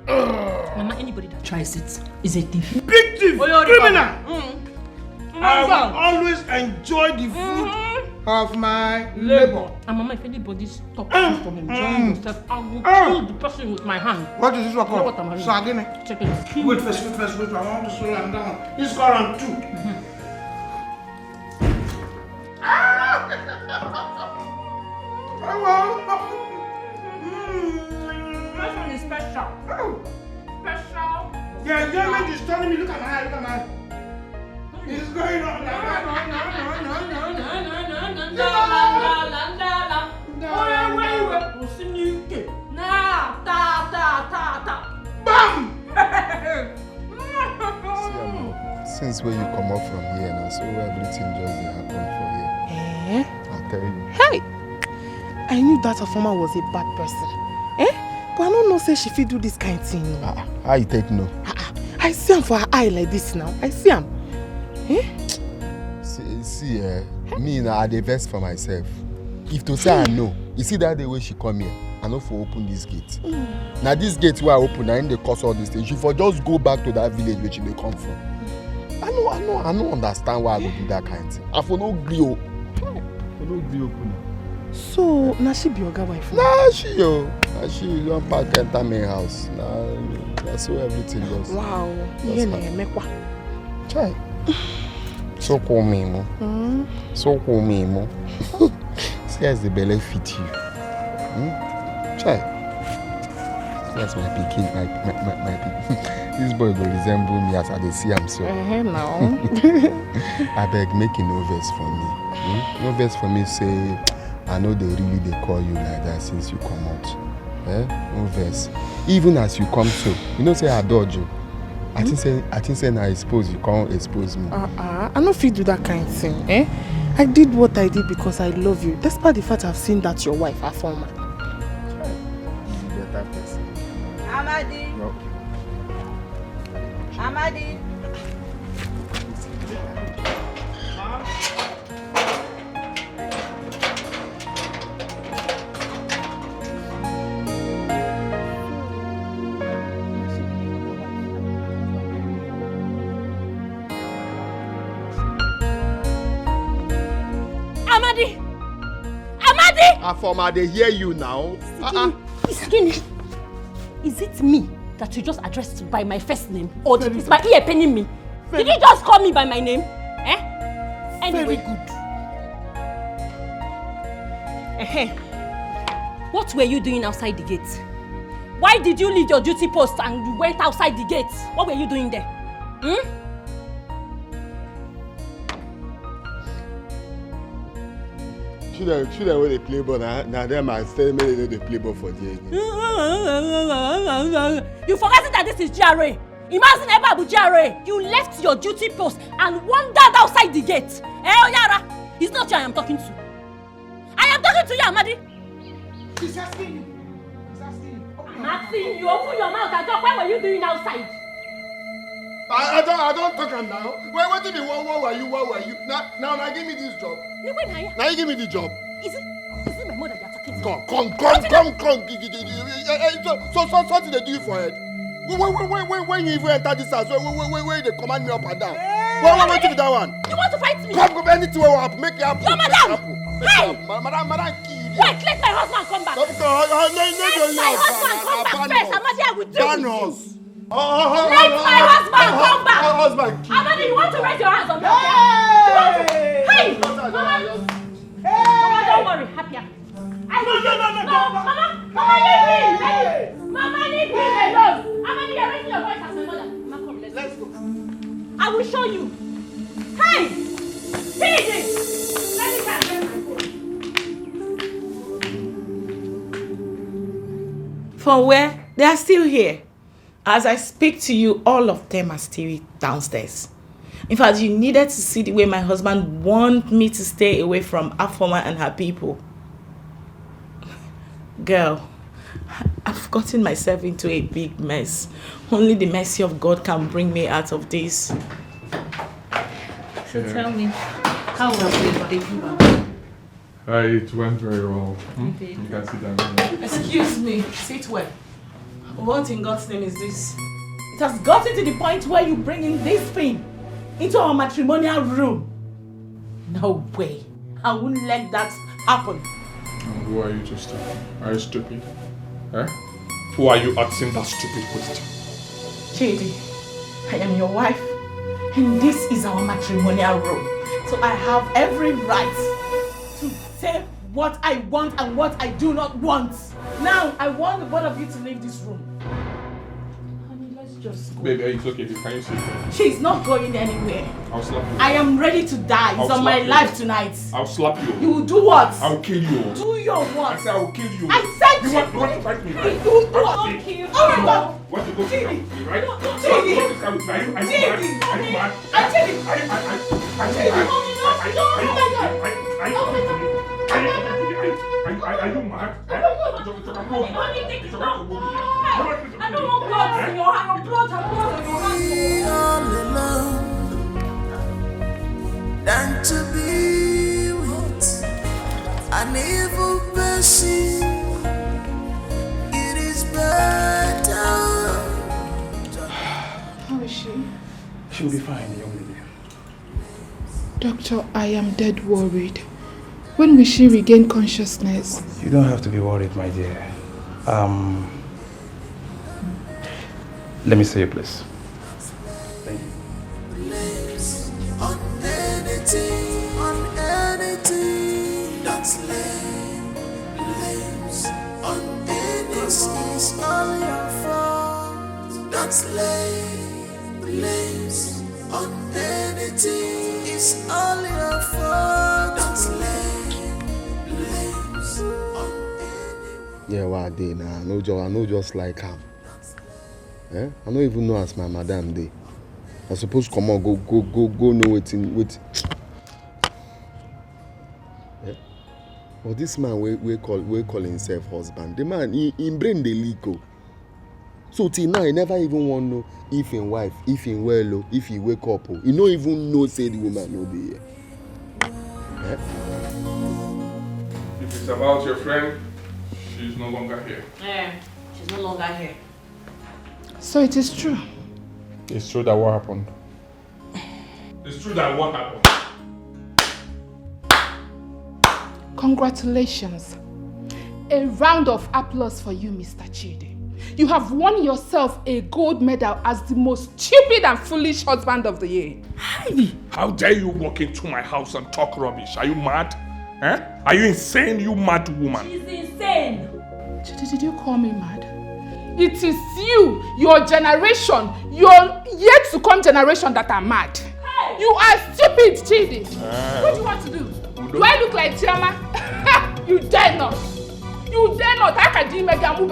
Mama, anybody that tries it is a thief. Big thief! Criminal! I will always enjoy the fruit of my labor. And Mama, if anybody stops you from enjoying yourself, I will kill the person with my hand. What is this one called? What am I Sardine. Check it. Wait first. I want to slow them down. This is called round 2. This one is special. Special. The enjoyment is turning me. Look at my eye. It's going on. Bam! Since where you come up from here now, so everything just happen for here. I'm telling you. Hey! I knew that Afoma was a bad person. But I don't know say she fit do this kind of thing. How you take no? I see him for her eye like this now. I see him. See, me now I dey vex for myself. If to say I know, you see that the way she come here, I know for open this gate. Now this gate where I open, I ain't dey cause all this thing. She for just go back to that village where she dey come from. I don't understand why I go do that kind of thing. I for no gree o. Open. So, now she be your wife? Nah, she don't pack enter my house. Nah, that's where everything goes. Wow. Chai. So cool, Mimo. So cool, Mimo. see as the belly fit you. Try. That's my pikin, my pikin. This boy will resemble me as I see him so. No. I beg, make no verse for me. No verse for me say, I know they call you like that since you come out. No verse. Even as you come so, you know say I dodge you. I think say now I suppose you can't expose me. I don't feel do that kind of thing, I did what I did because I love you. Despite the fact I've seen that your wife, a former. Better person. Amadi. No. Amadi. Afoma, they hear you now. Skinny. Is it me that you just addressed by my first name? Or is my ear paining me? Did you just call me by my name? Anyway. Very good. What were you doing outside the gate? Why did you leave your duty post and you went outside the gate? What were you doing there? Should I when they play ball now them are telling me they play ball for the You forgot that this is GRA. Imagine ever about GRA. You left your duty post and wandered outside the gate. Oyara, it's not you I am talking to. I am talking to you, Amadi. He's asking you. I'm asking you. Open your mouth and talk. What were you doing outside? I don't talk now. What did you what were you? Now give me this job. Now you give me the job. Is it my mother you're talking to? Come. So something they do you for it. When you even enter this house, when they command me up and down. What to that one? You want to fight me? Come, anything will happen. Make it happen. No, madam. Hey! Madam, kill you. Wait, let my husband come back. Let my husband come back first. Amadi, I will do ban it. us. Let my husband come back. Amadi, you want to raise your hands on me? Hey! Mama, don't worry. Happier. No, Mama, leave me. Mama, leave me alone. Amadi, you're raising your voice as my mother. Mama, come, let's go. I will show you. Hey! Finish it. Let me catch them. From where? They are still here. As I speak to you, all of them are still downstairs. In fact, you needed to see the way my husband wanted me to stay away from Afoma and her people. Girl, I've gotten myself into a big mess. Only the mercy of God can bring me out of this. So tell me, how was the Cuba? It went very well. You can sit down. Excuse me, sit well. What in God's name is this? It has gotten to the point where you bring in this thing into our matrimonial room. No way. I wouldn't let that happen. Who are you to stupid? Are you stupid? Who are you asking that stupid question? Chidi, I am your wife, and this is our matrimonial room. So I have every right to say what I want and what I do not want. Now, I want the both of you to leave this room. Honey, let's just go. Baby, it's okay. Can you sit? She's not going anywhere. I'll slap you. I am ready to die. It's on my life tonight. I'll slap you. You will do what? I'll kill you. Do your what? I said I will kill you. I said you want to fight me, right? You will do what? I'll kill you. Oh my God. What you go to Chidi. right? Chidi. Are you mad? Chidi. Are you mad? I don't want blood in your hand. Blood in your hand. All alone than to be with an evil person. It is better. How is she? She'll be fine, young lady. Doctor, I am dead worried. When will she regain consciousness? You don't have to be worried, my dear. Let me see you, please. Thank you. On anything that's left. lay blames on anything. It's all your fault. Don't lay blames on anyone. Yeah, what day now? I know just like him. Eh? I don't even know as my madam day. I suppose come on, go know wait. Yeah? But this man we call himself husband. The man he brain the leak. So till now he never even want to know if him wife, if him well, if he wake up. He don't even know say the woman no be here. Eh? If it's about your friend, she's no longer here. Yeah, she's no longer here. So it is true. It's true that what happened. It's true that what happened. Congratulations. A round of applause for you, Mr. Chidi. You have won yourself a gold medal as the most stupid and foolish husband of the year. Heidi! How dare you walk into my house and talk rubbish? Are you mad? Eh? Are you insane, you mad woman? She's insane! Chidi, did you call me mad? It is you, your generation, your yet to come generation that are mad. Hey. You are stupid, Chidi. What do you want to do? Do I look like Chioma? You dare not. You dare not. I can do Megam. You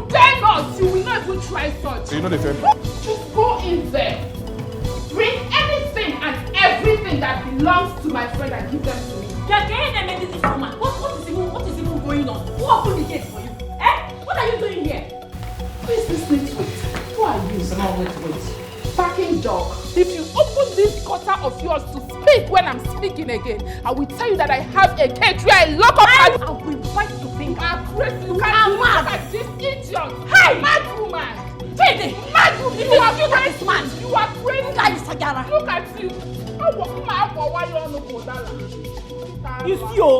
dare not. You will not even try such. You know the fair. Just go in there. Bring anything and everything that belongs to my friend and give them to me. Can you name this woman? What is even going on? Who opened the gate for you? Eh? What are you doing here? Who is this network? Who are you? No, wait. Barking dog. If you open this gutter of yours to speak when I'm speaking again, I will tell you that I have a cage where I lock up and I will bite to think. You are crazy. You can't look at this idiot. Hey! Mad woman! Chidi! Mad woman! You are crazy! Man. You are crazy! Look at you, Sagara. Look at you! You see, oh?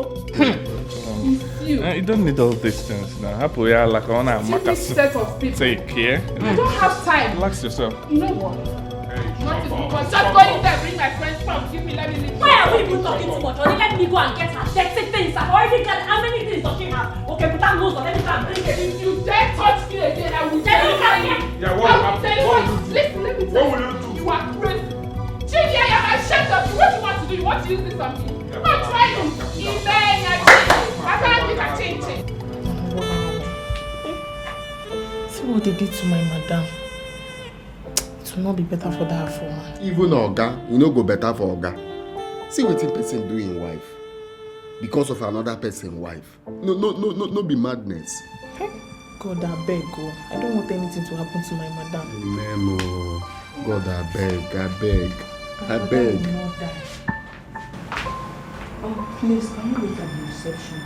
You don't need all these things now. Happy, yeah, like on a set of people. Take care. I don't have time. Relax yourself. You know what? Not if you just go in there, bring my friends from, let me leave. Why are we even talking too much? Or let me go and get her sexy things. I've already got how many things does she have? Okay, put that nose on, let me go and bring it. If you dare touch me again, I will tell you. Yeah, what will happen? Listen, let me tell you. What will you do? You are crazy. Chidi, I am ashamed of you. What do you want to do? You want to use this on me? Not try to. See what they did to my madam. It will not be better for that woman. Even Oga, you no go better for Oga. See what person do in wife. Because of another person's wife. No be madness. God, I beg, go. I don't want anything to happen to my madam. Memo. God, I beg. Oh, please, can you wait at the reception?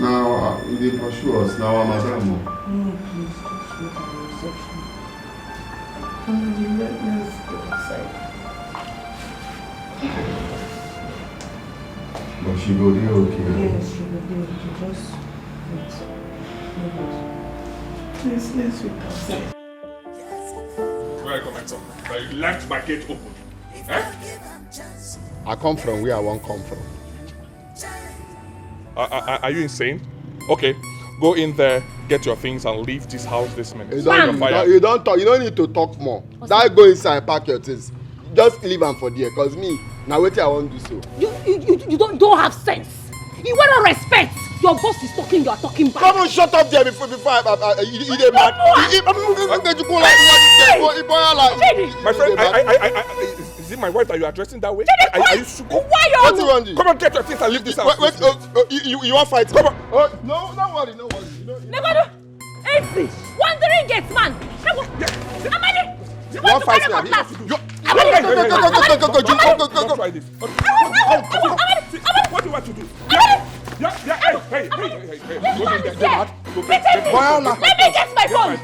Now, they pursue us. Now, madam. No, please, just wait at the reception. Let's go outside. But she go there okay? Yes, she will do it. Just wait. Please, let's wait outside. Where I come from? But you left my gate open. Eh? I come from where I won't come from. Are you insane? Okay, go in there, get your things, and leave this house this minute. You don't talk. You don't need to talk more. That go inside, pack your things. Just leave them for there, cause me, now wait till I won't do so. You don't have sense. You want to respect. Your boss is talking, you are talking back. Come on, shut up there before you mad. My friend, is it my wife that you are addressing that way? Are you stupid? Why what you want to do? Come on, get your things and leave this house. Wait, you want fight? Come on. No, don't worry. Never do. Wandering Gateman. Amadi. You want fight me? Go. Don't try this. What do you want to do? Yeah, hey. Go in there. Get mad. Let me get my phone.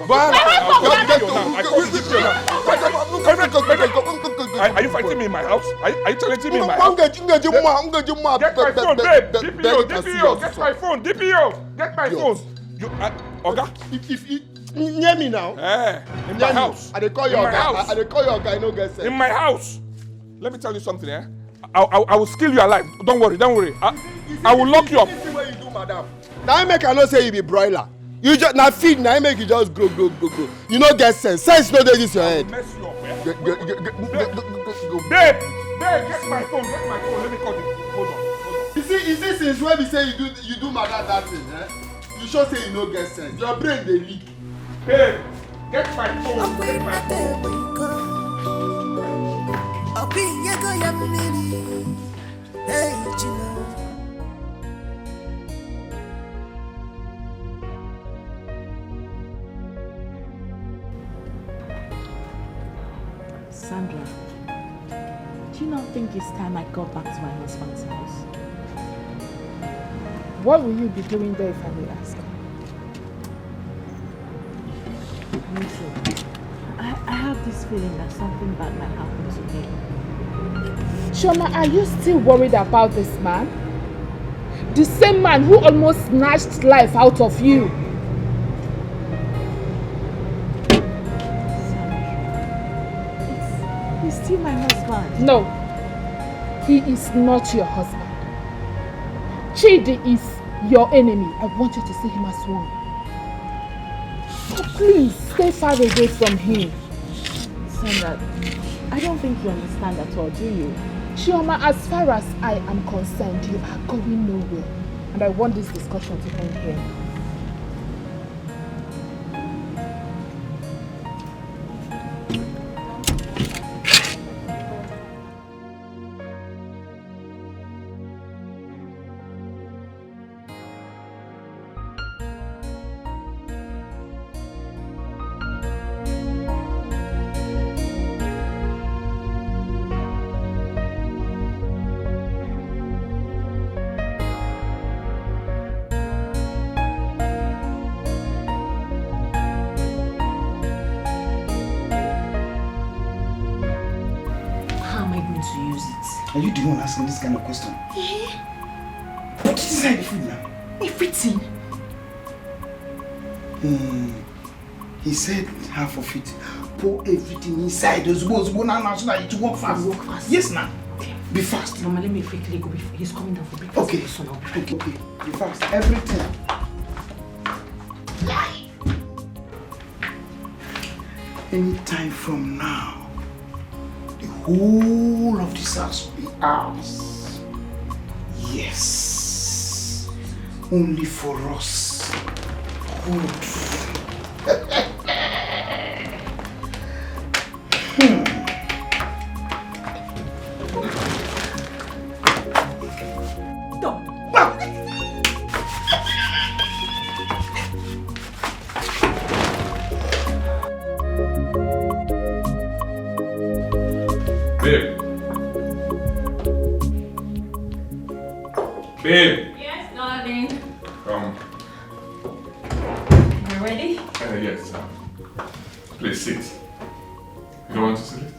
Are you fighting me in my house? Are you challenging me in my house? Get my phone, babe. DPO. Get my phone. DPO. Get my phone. Oga? If near me now. In my house. I call your guy. I no get sense. In my house. Let me tell you something, I will kill you alive. Don't worry. I will lock you up. This is what you do, madam. Now make I not say you be broiler. You just now feed now make you just grow. You no get sense. Sense no dey this your head. Mess you up, eh? Go. Babe, get my phone. Let me call you. Hold on. You see since when we say you do mother that thing, eh? You sure say you no get sense. Your brain dey leak. Babe, get my phone. Sandra, do you not think it's time I got back to my husband's house? What will you be doing there if I may ask? Me too. I have this feeling that something bad might happen to me. Chioma, are you still worried about this man? The same man who almost snatched life out of you. He's still my husband. No, he is not your husband. Chidi is your enemy. I want you to see him as one. So please, stay far away from him. Sandra, I don't think you understand at all, do you? Chioma, as far as I am concerned, you are going nowhere. And I want this discussion to end here. Are you the one asking this kind of question? Yeah. Put it inside the food now. Everything. He said half of it. Pour everything inside. Those balls go now so that it will work fast. Work fast. Yes, now. Okay. Be fast. Mama, let me quickly go. He's coming down for breakfast. Okay. So now. Okay. Be fast. Everything. Anytime from now, the whole of this house will be ours. Yes. Only for us. Good. Babe. Yes, darling. You ready? Yes. Please sit. You don't want to sit?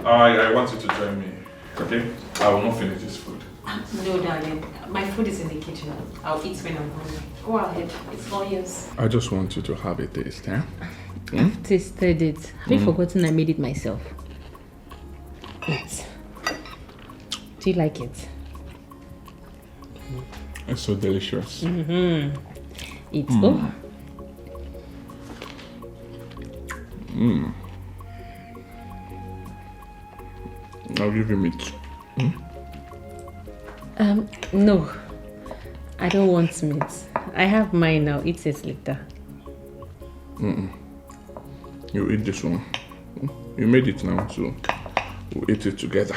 I want you to join me. Okay? I will not finish this food. No, darling. My food is in the kitchen. I'll eat when I'm hungry. Go ahead. It's all yours. I just want you to have a taste, eh? I've tasted it. Have you forgotten I made it myself? Yes. Do you like it? It's so delicious. It's I'll give you meat. No. I don't want meat. I have mine now. Eat it later. You eat this one. You made it now, so we'll eat it together.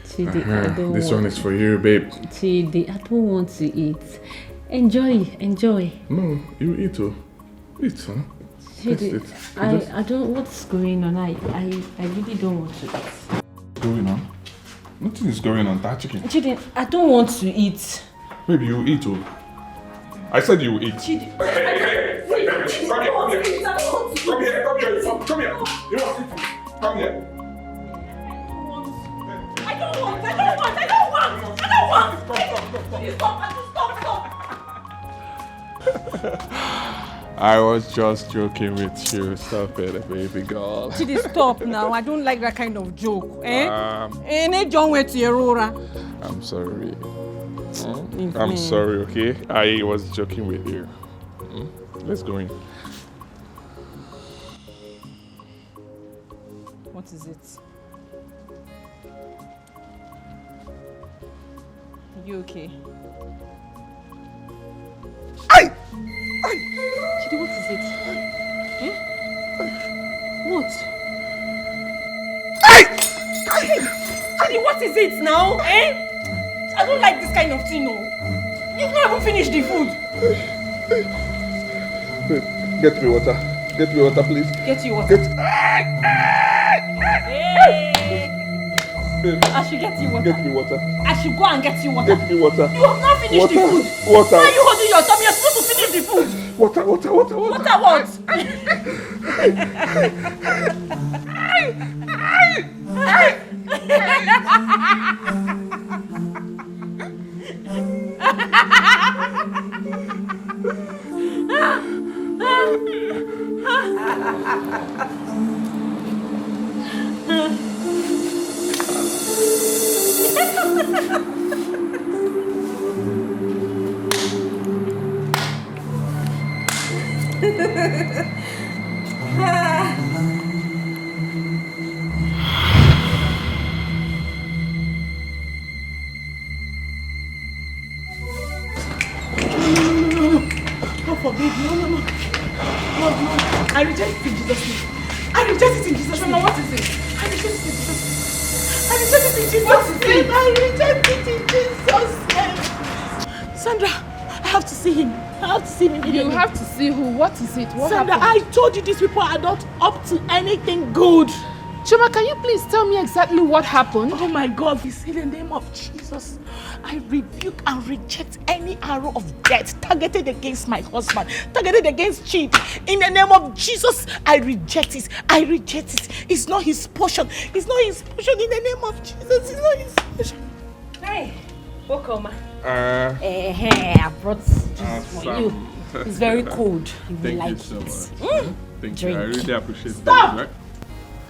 Chidi, I don't this one is for you, babe. Chidi, I don't want to eat. Enjoy. No, you eat it. Eat, huh? Chidi, I don't. What's going on? I really don't want to eat. What's going on? Nothing is going on. That chicken. Chidi, I don't want to eat. Baby, you eat, oh. I said you eat. Chidi, Come here. You want to eat? Come here. I don't want. I was just joking with you. Stop it, baby girl. Chidi, stop now. I don't like that kind of joke. John went to Aurora. I'm sorry. I'm sorry, okay? I was joking with you. Let's go in. What is it? You okay? Chidi, what is it? What? Chidi, what is it now? I don't like this kind of thing, no. You've not even finished the food. Babe, get me water. Get me water, please. Get you water. Hey! Babe, I should get you water. get me water. I should go and get you water. Get me water. You have not finished the food. Water. Why are you holding your tummy? You're supposed to finish the food. Water. Water what? I reject it in Jesus' name. I reject it in Jesus' name. What is it? I reject it in Jesus' name. I reject it in Jesus' name. I reject it in Jesus' name. Sandra, I have to see him. I have to see him immediately. You have to see who? What is it? What Sandra, happened? I told you these people are not up to anything good. Chima, can you please tell me exactly what happened? Oh my God, in the name of Jesus, I rebuke and reject any arrow of death targeted against my husband, targeted against Chief. In the name of Jesus, I reject it. I reject it. It's not his portion. It's not his portion in the name of Jesus. It's not his portion. Hey, welcome. I brought this for you. It's very cold. You will like so it. much. Thank you. I really appreciate Stop! that.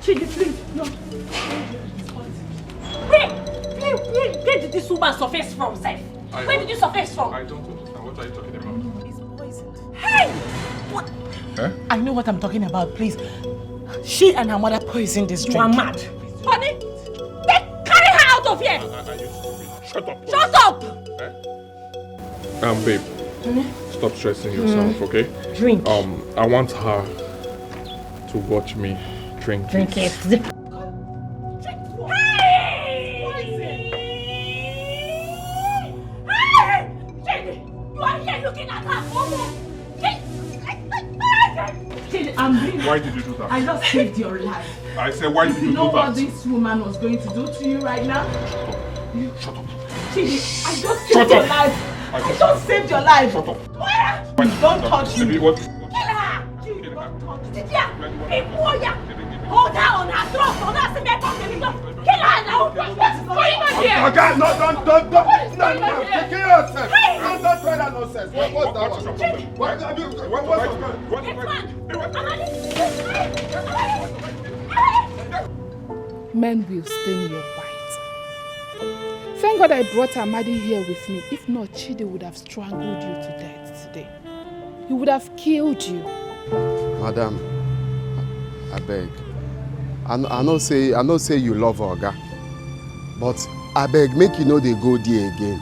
Chidi, please, no. Where did this woman surface from, Seth? Where did you surface from? I don't understand. What are you talking about? It's poisoned. Hey! What? Huh? I know what I'm talking about, please. She and her mother poisoned this drink. You are mad. Honey, carry her out of here! Shut up. Shut up! Babe. Stop stressing yourself, okay? Drink. I want her to watch me drink it. Why did you do that? I just saved your life. I said, why did you do that? You know what this woman was going to do to you right now? Shut up. Chidi, I just saved your life. I just saved your life. Shut up. Don't touch me. What? Kill her. Don't touch me. Hold her on her throat. On her cement. Kill her now. What's going on here? Okay, don't. What's No, going on here? take care of yourself. Hey! Don't try that nonsense. What's that one? Men will stain your white. Thank God I brought Amadi here with me. If not, Chidi would have strangled you to death today. He would have killed you. Madam, I beg. I know say you love Oga, but I beg, make you know they go there again.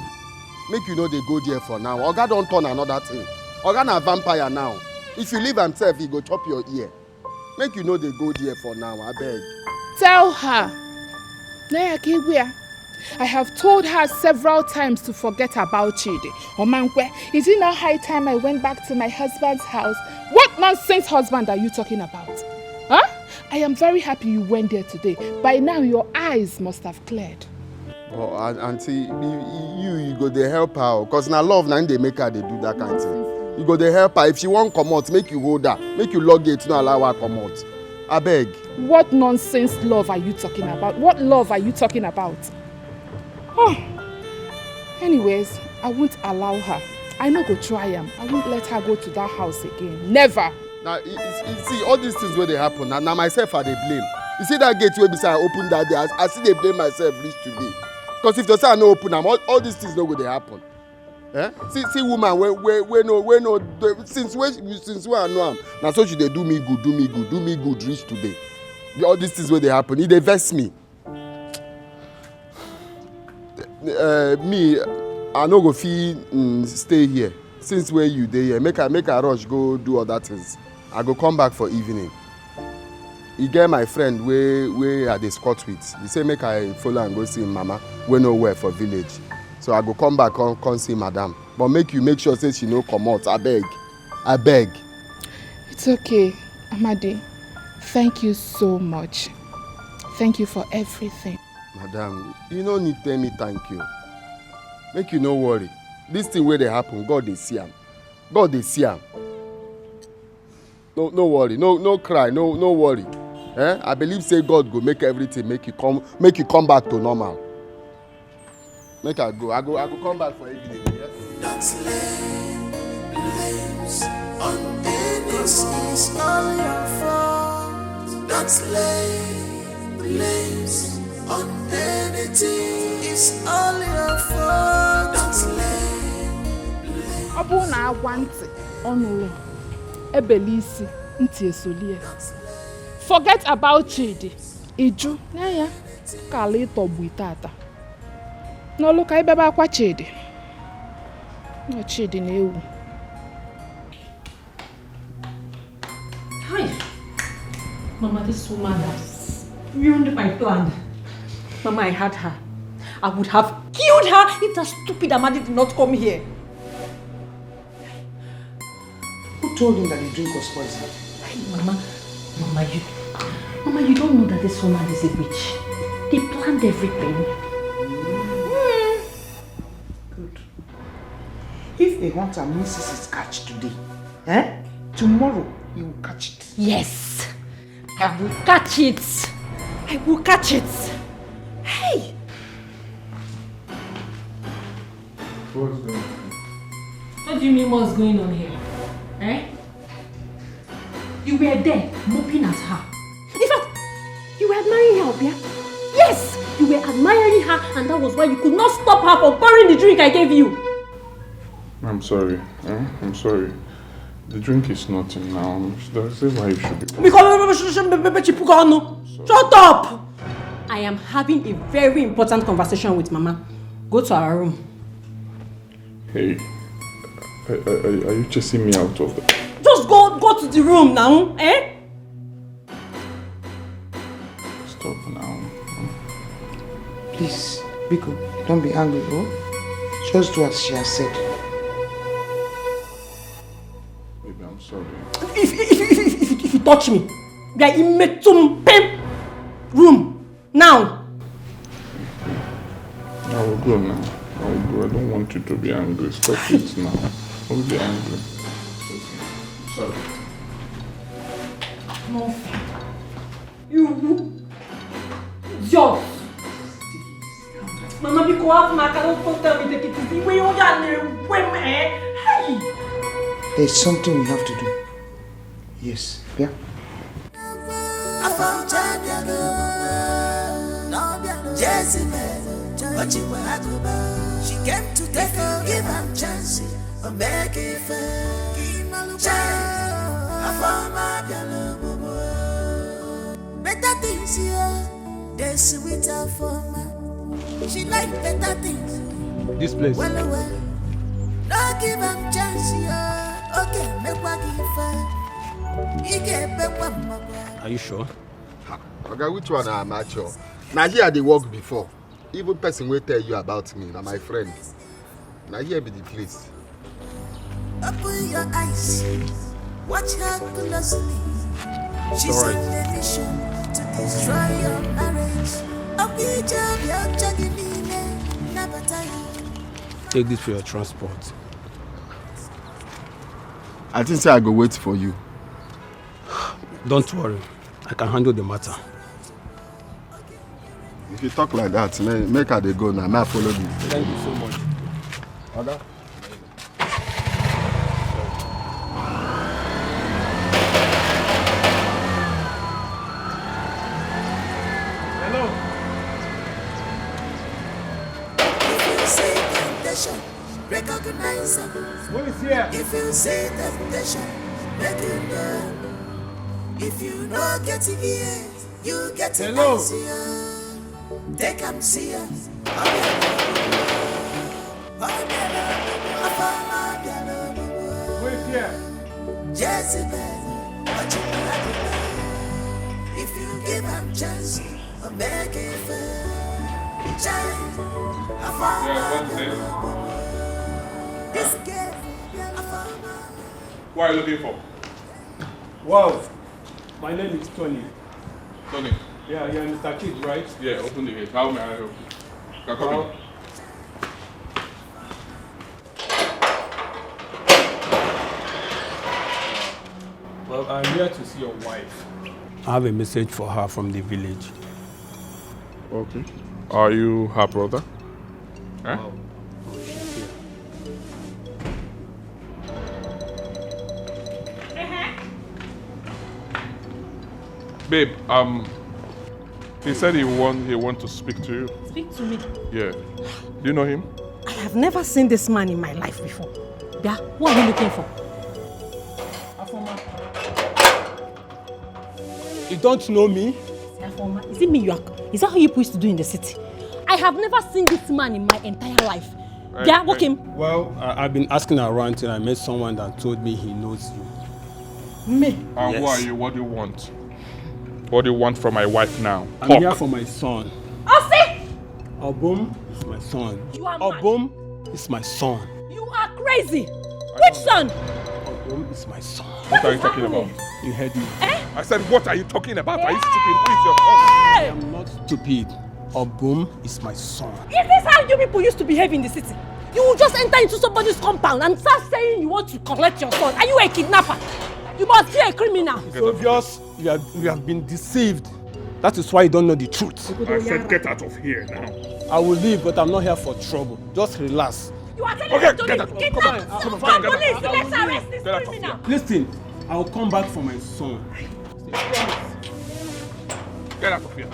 Make you know they go there for now. Oga don't turn another thing. Oga na vampire now. If you leave himself, he go chop your ear. Make you know they go there for now. I beg. Tell her. I have told her several times to forget about Chidi. Omankwe, is it now high time I went back to my husband's house? What nonsense husband are you talking about? Huh? I am very happy you went there today. By now your eyes must have cleared. Oh, auntie, you go there help her. Because now love, now they make her they do that kind of thing. You go there help her. If she won't come out, make you hold her. Make you log it, not allow her come out. I beg. What nonsense love are you talking about? What love are you talking about? Oh. Anyways, I won't allow her. I no go try am. I won't let her go to that house again. Never. Now, you see, all these things where they happen, now myself are they blame. You see that gate where beside I open that day, I see they blame myself reach today. Because if the say I no open am, all these things no go dey happen. Eh? See woman we no since we I know am. Na so she dey do me good reach today. All these things wey dey happen, e dey vex me. Me, I no go fit stay here. Since where you dey here, make I rush go do other things. I go come back for evening. E get my friend wey I dey squat with. He say make I follow and go see him mama wey no well for village. So I go come back come see madam. But make sure say she no comot. Abeg. It's okay, Amadi. Thank you so much. Thank you for everything. Madam, you no need tell me thank you. Make you no worry. This thing wey dey happen, God dey see am. God dey see am. No worry, no cry, no worry. I believe say God go make everything make you come back to normal. Make I go. I go come back for evening. Yes? Don't lay blames on anything. It's all your fault. Don't lay blames on anything. It's all your fault. Don't lay blames. Ọ bụrụ na agwa ntị ọnụrụ ebeli isi ntị esolie. Forget about Chidi. Iju na ya ka ala ịtọgbu itata. N'olu ka ibebe akwa Chidi. No Chidi na ewu. Hi. Mama, this woman has ruined my plan. Mama, I had her. I would have killed her if that stupid Amadi did not come here. Who told him that the drink was poisoned? Mama, you don't know that this woman is a witch. They planned everything. Good. If a hunter misses his catch today, tomorrow he will catch it. Yes, I will catch it. I will catch it. Hey! What's going on? What do you mean what's going on here? You were there, moping at her. In fact, you were admiring her, Obia. Yes, you were admiring her, and that was why you could not stop her from pouring the drink I gave you. I'm sorry. I'm sorry. The drink is nothing now. That's why you should be. Shut up! I am having a very important conversation with Mama. Go to our room. Hey, are you chasing me out of the... Just go to the room now, Stop now. Please, Biko, don't be angry, oh? Just do as she has said. Baby, I'm sorry. If you touch me, we are in Metum room now. I will go now. I will go. I don't want you to be angry. Stop it now. Don't be angry. Sorry. No. You. Idiot. Mama, be quiet, ma. Don't tell me take it easy. Where you are, hey. There's something we have to do. Yes, yeah? She came to take her, give him chances, but make it fair. Better things here, they're sweeter for me. She like better things. This place. Well, no give him chance here. Okay, make what give her. He get back one more. Are you sure? Okay, which one am I sure? Now here they work before. Even person will tell you about me, now my friend. Now here be the place. Open your eyes, watch her closely. She's on a mission to destroy your marriage. Take this for your transport. I think I go wait for you. Don't worry, I can handle the matter. If you talk like that, make her they go now. May I follow you? Thank you so much. Okay? Hello. recognize them. Who is here? If you see temptation, make it done. If you not get it ears, you get it easier. Take them see us. Who is here? Jezebel, what you like. If you give them chance, I'll make it fair. Child, I found this girl, I found. What are you looking for? Wow. My name is Tony. Tony. Yeah, you're Mr. Kid, right? Yeah, open the gate. How may I help you? Can come in. Well, I'm here to see your wife. I have a message for her from the village. Okay. Are you her brother? Huh? Wow. Babe, he said he want to speak to you. Speak to me. Yeah. Do you know him? I have never seen this man in my life before. Yeah, what are you looking for? You don't know me? Is it me you are? Is that how you used to do in the city? I have never seen this man in my entire life. Yeah, walk him. Well, I've been asking around till I met someone that told me he knows you. Me? And who are you? What do you want? What do you want from my wife now? I'm here for my son. Ose! Obum is my son. You are Obum is my son. You are crazy. Which son? Obum is my son. What are you talking about? You heard me. I said, what are you talking about? Are you stupid? Who is your son? I am not stupid. Obum is my son. Is this how you people used to behave in the city? You will just enter into somebody's compound and start saying you want to collect your son. Are you a kidnapper? You must be a criminal. It's obvious you have been deceived. That is why you don't know the truth. I said get out of here now. I will leave, but I'm not here for trouble. Just relax. You are telling Okay, me to get leave. out. Get Come out. on, come on, Call get out. police. Let's arrest this Get out of criminal. Listen, I will come back for my son. Get out of here.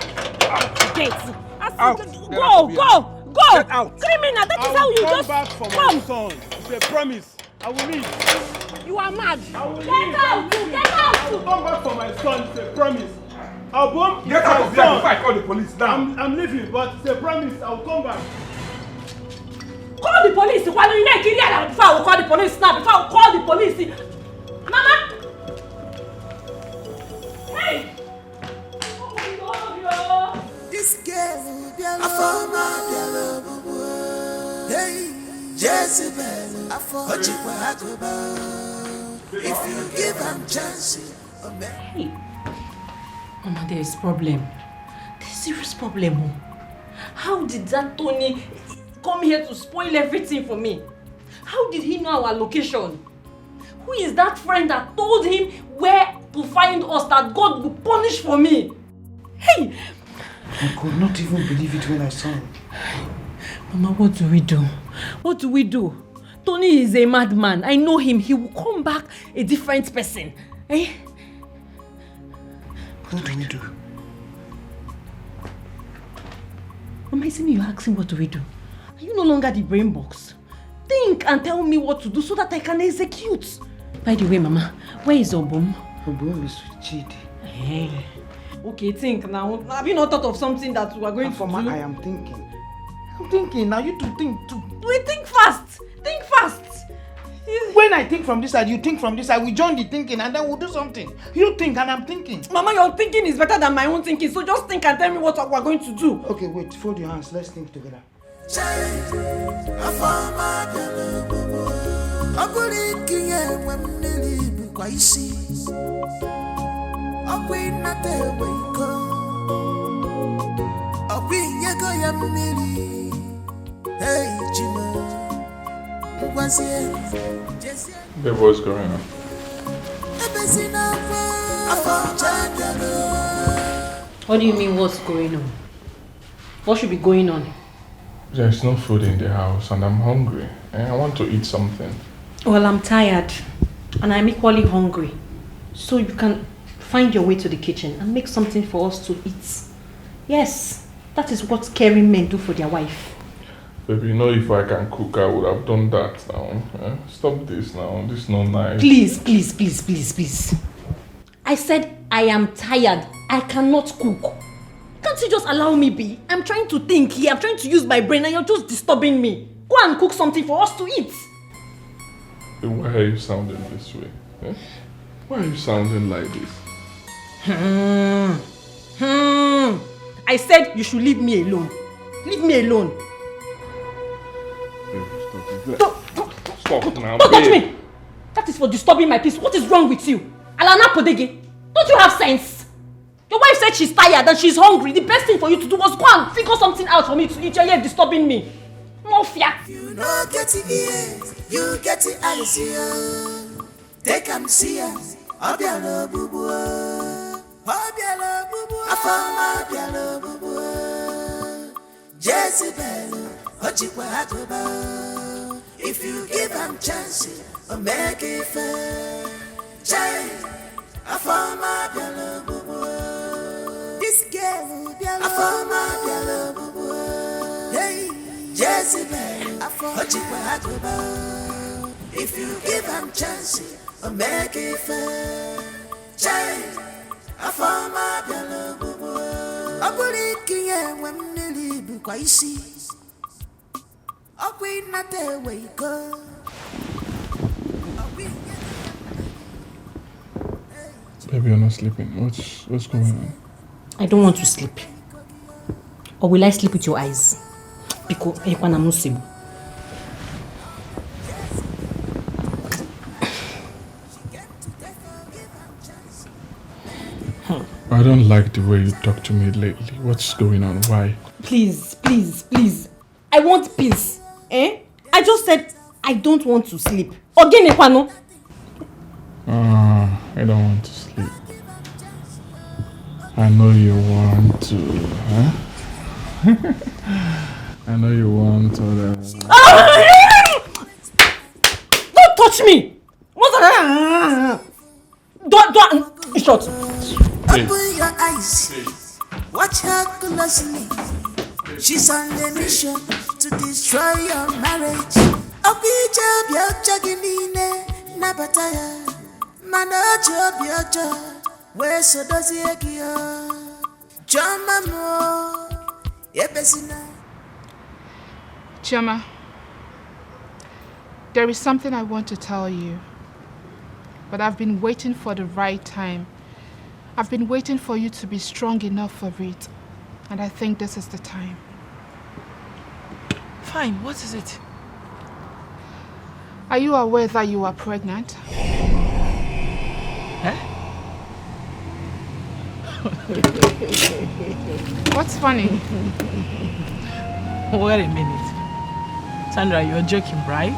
Gate. Out. Go. Get out. Criminal, that is how you just come back for my come. son. It's a promise. I will leave. You are mad. I will Get leave. out. Get I will out. come back for my son. It's a promise. Album, Get out of here before I call the police now. I'm leaving, but it's a promise. I will come back. Call the police. Why don't you make it here before I will call the police now? Before I will call the police. Mama. Hey. This girl, I found my hey, Jezebel, I found you. If you give them chances, Hey. Mama, there is problem. There's serious problem. How did that Tony come here to spoil everything for me? How did he know our location? Who is that friend that told him where to find us that God will punish for me? Hey! I could not even believe it when I saw him. Mama, what do we do? What do we do? Tony is a madman. I know him. He will come back a different person. Eh? What do we do? Mama, isn't you asking what do we do? Are you no longer the brain box? Think and tell me what to do so that I can execute. By the way, Mama, where is Obum? Obum is with Chidi. Hey. Okay, think now. Have you not thought of something that we are going to do? I am thinking. I'm thinking. Now you two think too. We think fast. Think fast. When I think from this side, you think from this side. We join the thinking and then we'll do something. You think and I'm thinking. Mama, your thinking is better than my own thinking. So just think and tell me what we're going to do. Okay, wait. Fold your hands. Let's think together. Babe, what's going on? What do you mean what's going on? What should be going on? There's no food in the house and I'm hungry. And I want to eat something. Well, I'm tired and I'm equally hungry. So you can find your way to the kitchen and make something for us to eat. Yes, that is what caring men do for their wife. Baby, you know if I can cook, I would have done that now. Stop this now. This is not nice. Please, please, please, please, please. I said I am tired. I cannot cook. Can't you just allow me be? I'm trying to think here. I'm trying to use my brain and you're just disturbing me. Go and cook something for us to eat. Why are you sounding this way? Why are you sounding like this? I said you should leave me alone. Leave me alone. Baby, stop now. Don't touch me. That is for disturbing my peace. What is wrong with you? Alana Podege, don't you have sense? Your wife said she's tired and she's hungry. The best thing for you to do was go and figure something out for me to eat. You're here disturbing me. Mafia. You know get the ears, you get the eyes here. Take them see us. Obialo bubu. Obialo bubu. Afama obialo bubu. Jezebel, Ochikwa Hakoba. If you give them chances, or make it fair. Jai, Afama obialo bubu. This girl, Afama obialo bubu. Hey, Jezebel, Ochikwa Hakoba. If you give them chances, or make it fair. Jai, Afama obialo bubu. Aburikiye wemnili bukwaisi. Okwi nate weiko. Baby, you're not sleeping. What's going on? I don't want to sleep. Or will I sleep with your eyes? Because I don't like the way you talk to me lately. What's going on? Why? Please, please, please. I want peace. I just said I don't want to sleep. Again, Ekwano. I don't want to sleep. I know you want to, huh? I know you want to. Don't touch me! Don't. Shut. Open your eyes. Watch her closely. She's on a mission to destroy your marriage. Okija biocha ginine nabataya. Manojo biocha. Where so does he egio? Chama mo. Yepesina. Chioma, there is something I want to tell you. But I've been waiting for the right time. I've been waiting for you to be strong enough for it. And I think this is the time. Fine, what is it? Are you aware that you are pregnant? Huh? What's funny? Wait a minute. Sandra, you're joking, right?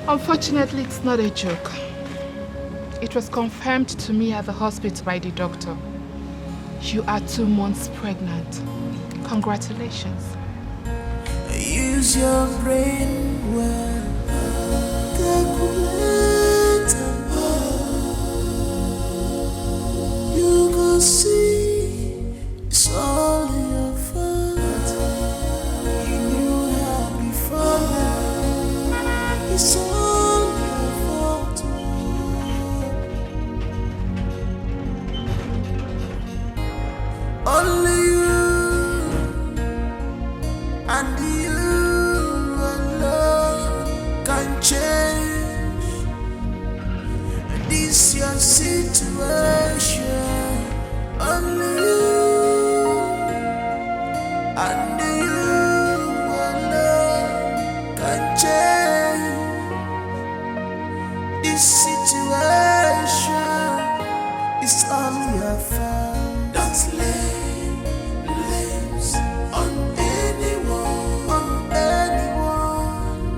Unfortunately, it's not a joke. It was confirmed to me at the hospital by the doctor. You are 2 months pregnant. Congratulations. Use your brain well. You go see it's all your fault. You knew her before now. It's all your fault. Only you and you alone can change this your situation. Only you and you alone can change this situation. It's all your fault. Don't lay blames on anyone.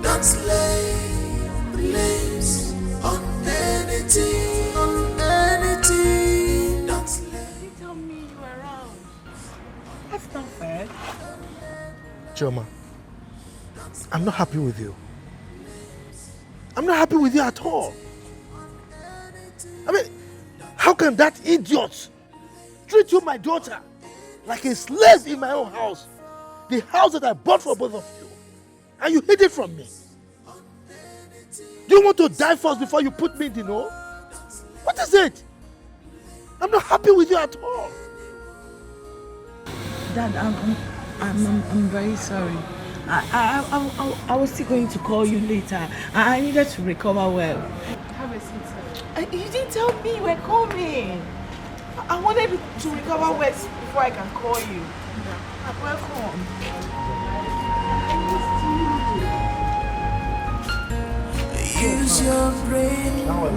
Don't lay blames on anything. Don't lay. You tell me you were wrong. That's not fair. Chioma, I'm not happy with you. I'm not happy with you at all. I mean, how can that idiot treat you, my daughter, like a slave in my own house? the house that I bought for both of you. And you hid it from me. Do you want to die first before you put me in the know? What is it? I'm not happy with you at all. Dad, I'm very sorry. I was still going to call you later. I needed to recover well. Have a seat, sir. You didn't tell me you were coming. I wanted to recover well before I can call you. Welcome. Use your brain well.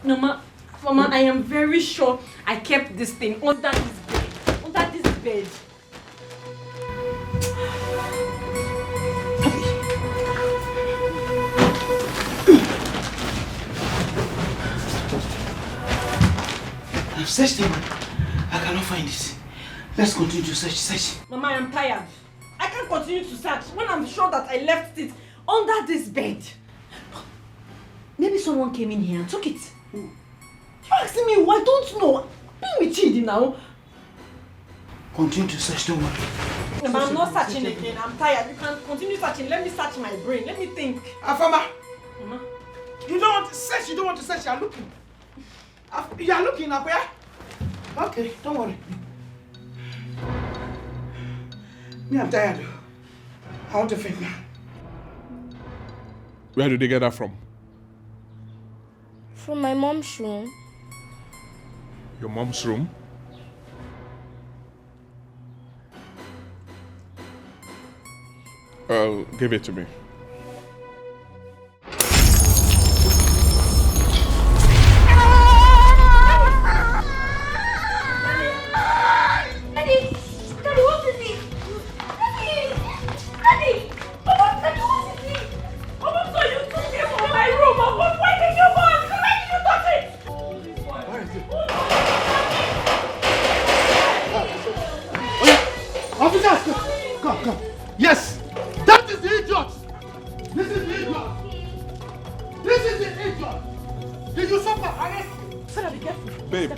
No, Mama, I am very sure I kept this thing under this bed. Under this bed. I've searched him. I cannot find it. Let's continue to search. Mama, I am tired. I can't continue to search when I'm sure that I left it under this bed. Maybe someone came in here and took it. You asking me who? I don't know. Be with Chidi now. Continue to search, don't worry. Mama, I'm not searching again. I'm tired. You can continue searching. Let me search my brain. Let me think. Afama! Mama? You don't want to search. You don't want to search. You are looking. You are looking up where? Okay, don't worry. Me, I'm tired. I want to faint now. Where did they get that from? From my mom's room. Your mom's room? Give it to me. Officers, come. Yes, that is the idiot. This is the idiot. This is the idiot. Did you suffer? Arrest him. Sarah, be careful. Babe.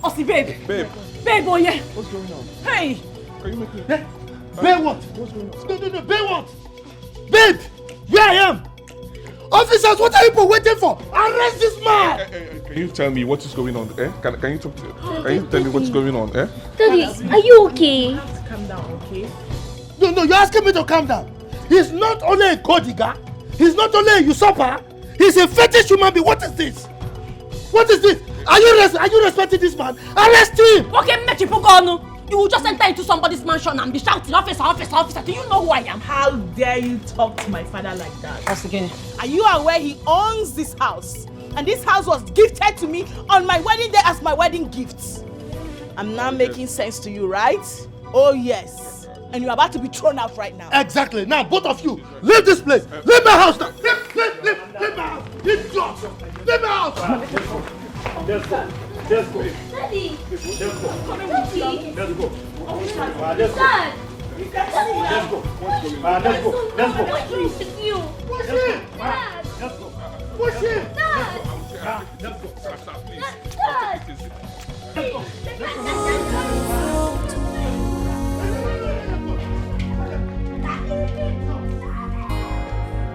Ossie, babe. Babe. Babe, oh yeah. What's going on? Hey. Can you make me? Babe, what? What's going on? No, babe, what? Babe, here I am. Officers, what are you waiting for? Arrest this man. Can you tell me what is going on? Can you talk to? Can you tell me what's going on? Daddy, are you okay? You have to calm down, okay? No, you're asking me to calm down. He's not only a gold digger, he's not only a usurper, he's a fetish human being. What is this? What is this? Are you respecting this man? Arrest him! Okay, Mechipugonu. You will just enter into somebody's mansion and be shouting, officer. Do you know who I am? How dare you talk to my father like that? Once again. Are you aware he owns this house? And this house was gifted to me on my wedding day as my wedding gift. I'm now making sense to you, right? Oh yes. And you're about to be thrown out right now. Exactly. Now, both of you, leave this place. Leave my house now. Leave my house. Leave my house. Let's go. Daddy! Let's go. Daddy! Let's go. Dad! Let's go. What's wrong with you? Push him. Dad! Let's go. Push him. Dad! Let's go.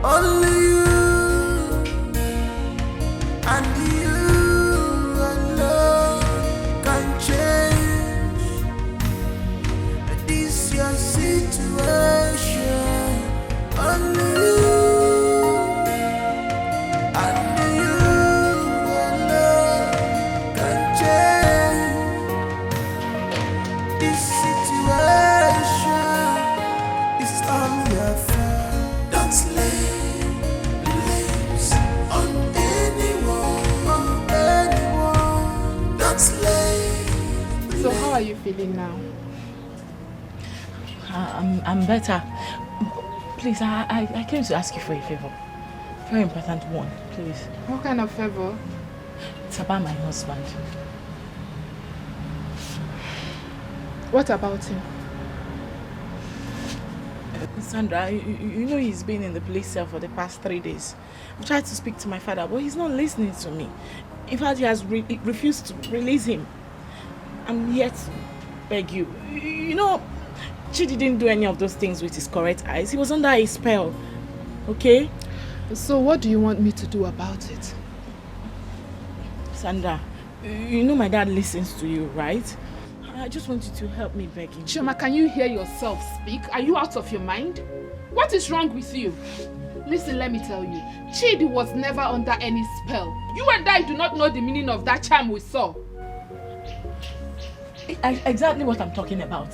Only you and you alone can change this your situation. Only you and you alone can change this situation. It's all your fault. Don't lay blames on anyone. Don't lay. So how are you feeling now? I'm better. Please, I came to ask you for a favor. Very important one, please. What kind of favor? It's about my husband. What about him? Sandra, you know he's been in the police cell for the past 3 days. I tried to speak to my father, but he's not listening to me. In fact, he has refused to release him. I'm here to beg you. You know, Chidi didn't do any of those things with his correct eyes. He was under a spell. Okay? So what do you want me to do about it? Sandra, you know my dad listens to you, right? I just want you to help me beg him. Chioma, can you hear yourself speak? Are you out of your mind? What is wrong with you? Listen, let me tell you. Chidi was never under any spell. You and I do not know the meaning of that charm we saw. Exactly what I'm talking about.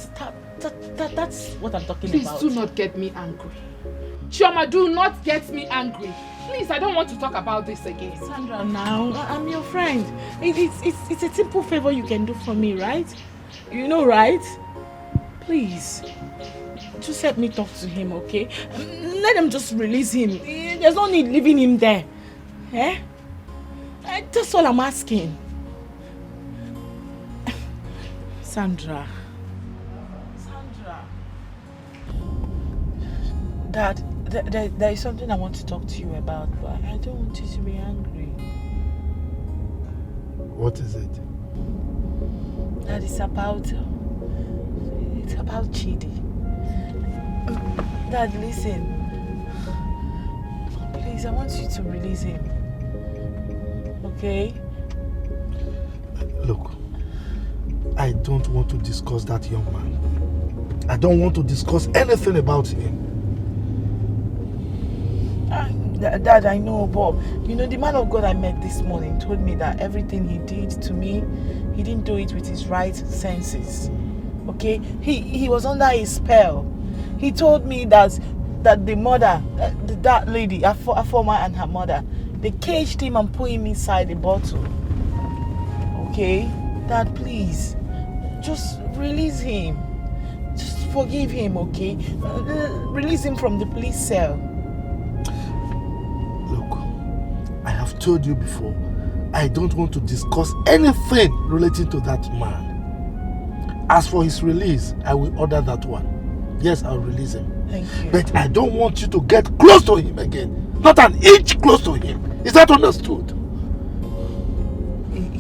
That's what I'm talking about. Please do not get me angry. Chioma, do not get me angry. Please, I don't want to talk about this again. Sandra, now, I'm your friend. It's a simple favor you can do for me, right? You know, right? Please. Just help me talk to him, okay? Let him just release him. There's no need leaving him there. Eh? That's all I'm asking. Sandra. Dad, there is something I want to talk to you about, but I don't want you to be angry. What is it? That is about Chidi. Dad, listen. Please, I want you to release him. Okay? Look, I don't want to discuss that young man. I don't want to discuss anything about him. Dad, I know, but you know, the man of God I met this morning told me that everything he did to me, he didn't do it with his right senses. Okay? He was under a spell. He told me that the mother, that lady, a former and her mother, they caged him and put him inside a bottle. Okay? Dad, please, just release him. Just forgive him, okay? Release him from the police cell. Look, I have told you before, I don't want to discuss anything relating to that man. As for his release, I will order that one. Yes, I'll release him. Thank you. But I don't want you to get close to him again. Not an inch close to him. Is that understood?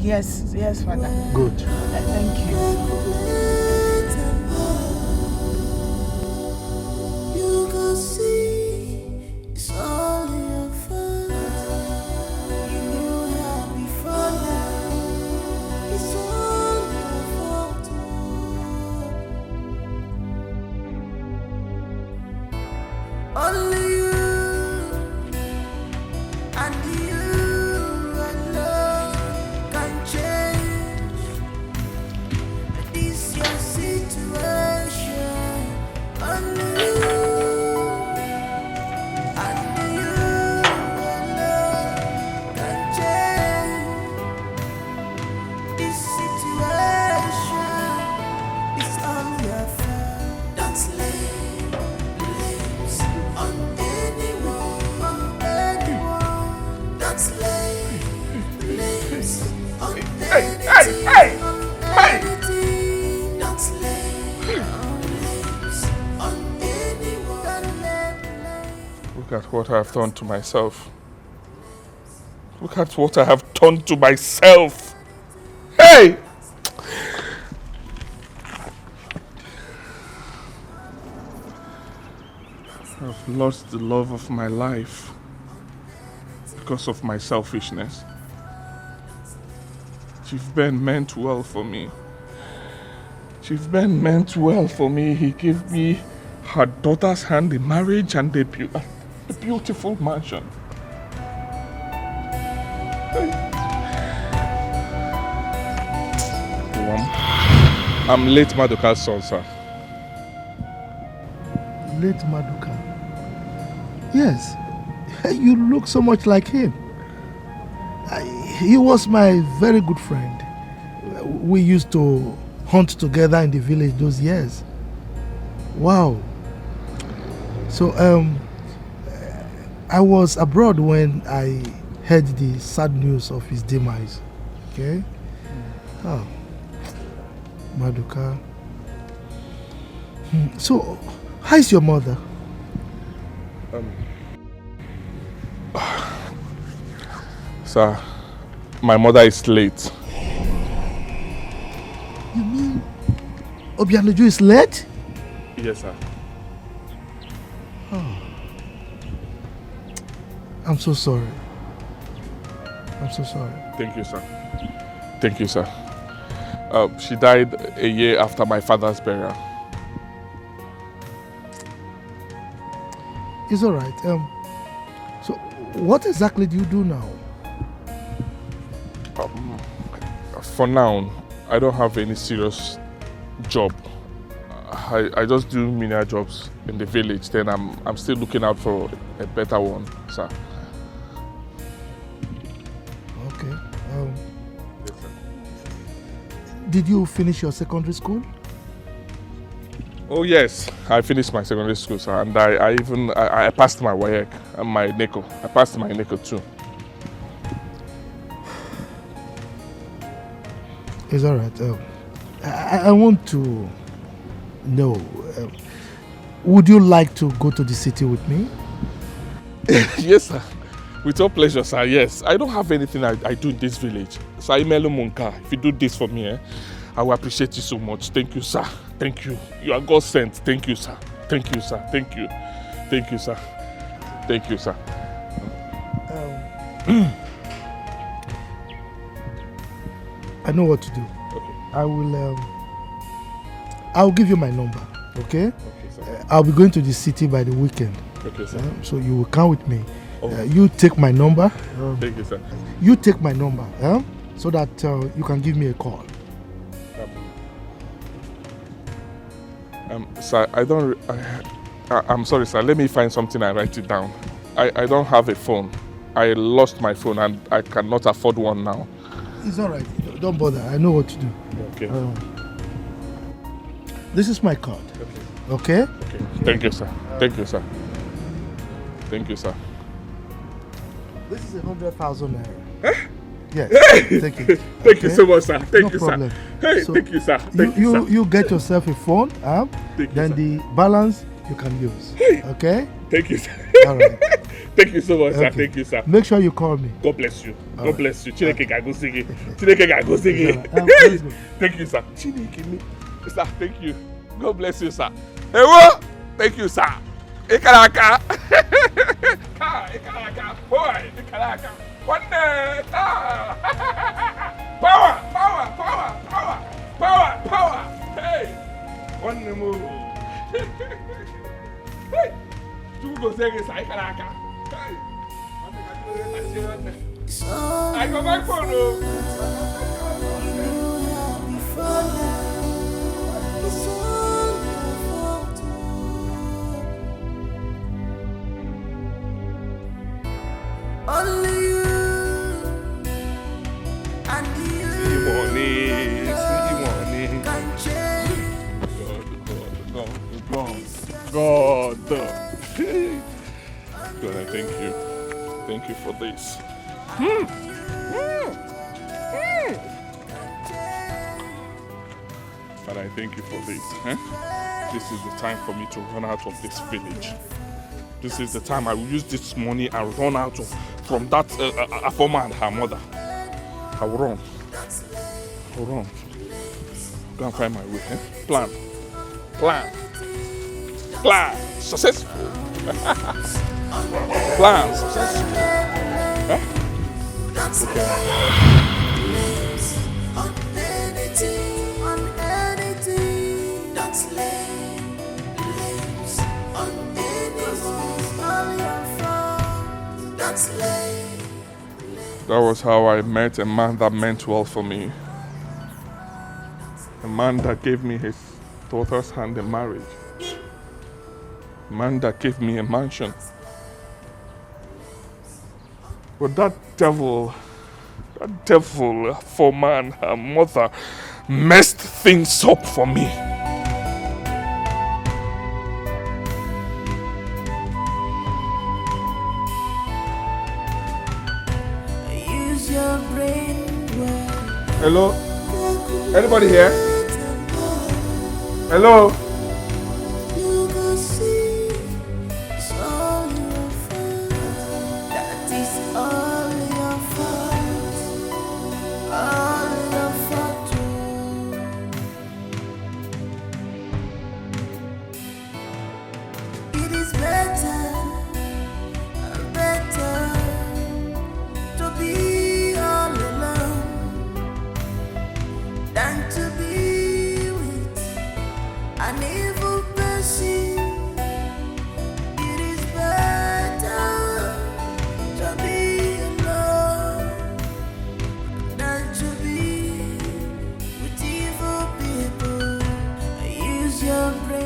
Yes, Father. Good. Thank you. You can see it's all your fault. You knew how before now. It's all your fault. Only you and you alone can change this your situation. Only you and you alone can change this situation. It's all your fault. Don't lay blames on anyone. Don't lay blames on anything. Don't lay blames on anyone. Look at what I have done to myself. Look at what I have done to myself. Hey! I've lost the love of my life because of my selfishness. Chief Ben meant well for me. Chief Ben meant well for me. He gave me her daughter's hand in marriage and a beautiful mansion. I'm late Maduka's son, sir. Late Maduka. Yes, you look so much like him. He was my very good friend. We used to hunt together in the village those years. Wow. So, I was abroad when I heard the sad news of his demise. Okay? Oh, Maduka. So, how is your mother? Sir, my mother is late. You mean Obianoju is late? Yes, sir. Oh. I'm so sorry. I'm so sorry. Thank you, sir. Thank you, sir. She died a year after my father's burial. It's all right. So what exactly do you do now? For now, I don't have any serious job. I just do menial jobs in the village. Then I'm still looking out for a better one, sir. Okay. Did you finish your secondary school? Oh yes, I finished my secondary school, sir, and I passed my WAEC and my NECO. I passed my NECO too. It's all right. I want to know, would you like to go to the city with me? Yes, sir. With all pleasure, sir. Yes, I don't have anything I do in this village. Sir, Imelo Monka, if you do this for me, I will appreciate you so much. Thank you, sir. Thank you. You are God sent. Thank you, sir. Thank you, sir. Thank you. Thank you, sir. Thank you, sir. I know what to do. Okay. I'll give you my number, okay? Okay, sir. I'll be going to the city by the weekend. Okay, sir. So you will come with me. Oh. You take my number. Thank you, sir. You take my number, so that you can give me a call. Sir, I'm sorry, sir. Let me find something and write it down. I don't have a phone. I lost my phone and I cannot afford one now. It's all right. Don't bother. I know what to do. Okay. This is my card. Okay? Okay. Thank you, sir. Thank you, sir. Thank you, sir. This is 100,000 naira. Huh? Yes. Hey! Take it. Thank you so much, sir. Thank No you, problem. sir. Hey, So thank you, sir. Thank you, sir. You get yourself a phone, then the balance you can use. Hey. Okay? Thank you, sir. All right. Thank you so much, sir. Okay. Thank you, sir. Make sure you call me. God bless you. All God right. bless you. Chineke ga go sing it. Chineke ga go sing it. Let's go. Thank you, sir. Chineke me. Sir, thank you. God bless you, sir. Ewo! Thank you, sir. Ikaraka. Ikaraka. Boy, Ikaraka. One day. Power, power, power, power, power, power. Hey. One move. Hey. Tu go say this Ikaraka. Hey. I go back for no. Only you and you can change. God. God, I thank you. Thank you for this. Father, I thank you for this. This is the time for me to run out of this village. This is the time I will use this money and run out from that Afoma and her mother. I will run. I will run. Go and find my way. Plan. Plan. Plan. Successful. Plan. Successful. That was how I met a man that meant well for me. A man that gave me his daughter's hand in marriage. A man that gave me a mansion. But that devil, for man, her mother, messed things up for me. Use your brain well. Hello? Anybody here? Hello? You can see it's all you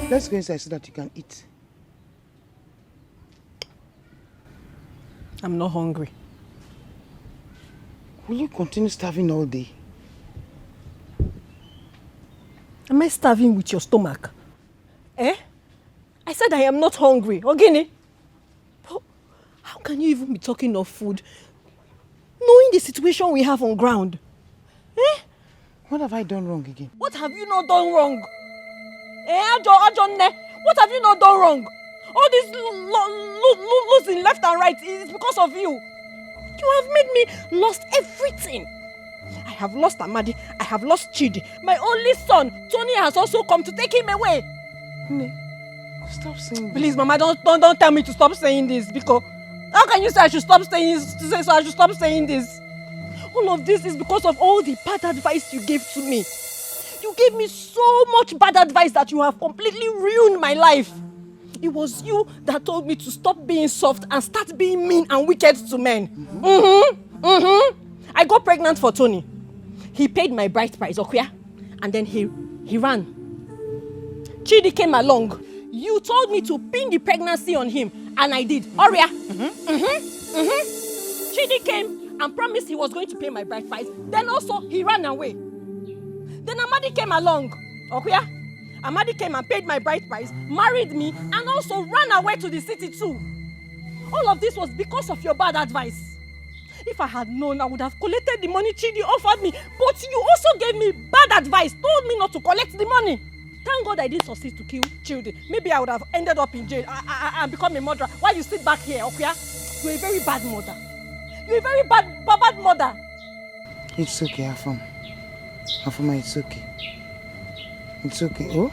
Let's go inside so that you can eat. I'm not hungry. Will you continue starving all day? Am I starving with your stomach? Eh? I said I am not hungry. Ogini? But how can you even be talking of food knowing the situation we have on ground? Eh? What have I done wrong again? What have you not done wrong? Eh, what have you not done wrong? All this losing left and right is because of you. You have made me lost everything. I have lost Amadi. I have lost Chidi. My only son, Tony, has also come to take him away. Stop saying this. Please, Mama, don't tell me to stop saying this, because how can you say I should stop saying this? All of this is because of all the bad advice you gave to me. You gave me so much bad advice that you have completely ruined my life. It was you that told me to stop being soft and start being mean and wicked to men. I got pregnant for Tony. He paid my bride price, okay? And then he ran. Chidi came along. You told me to pin the pregnancy on him, and I did. Oria. Chidi came and promised he was going to pay my bride price. Then also he ran away. Then Amadi came along. Okay? Amadi came and paid my bride price, married me, and also ran away to the city too. All of this was because of your bad advice. If I had known, I would have collected the money Chidi offered me. But you also gave me bad advice, told me not to collect the money. Thank God I didn't succeed to kill Chidi. Maybe I would have ended up in jail and become a murderer. While you sit back here, okay? You're a very bad mother. You're a very bad mother. It's okay, Afam. Afama, it's okay. It's okay. Oh?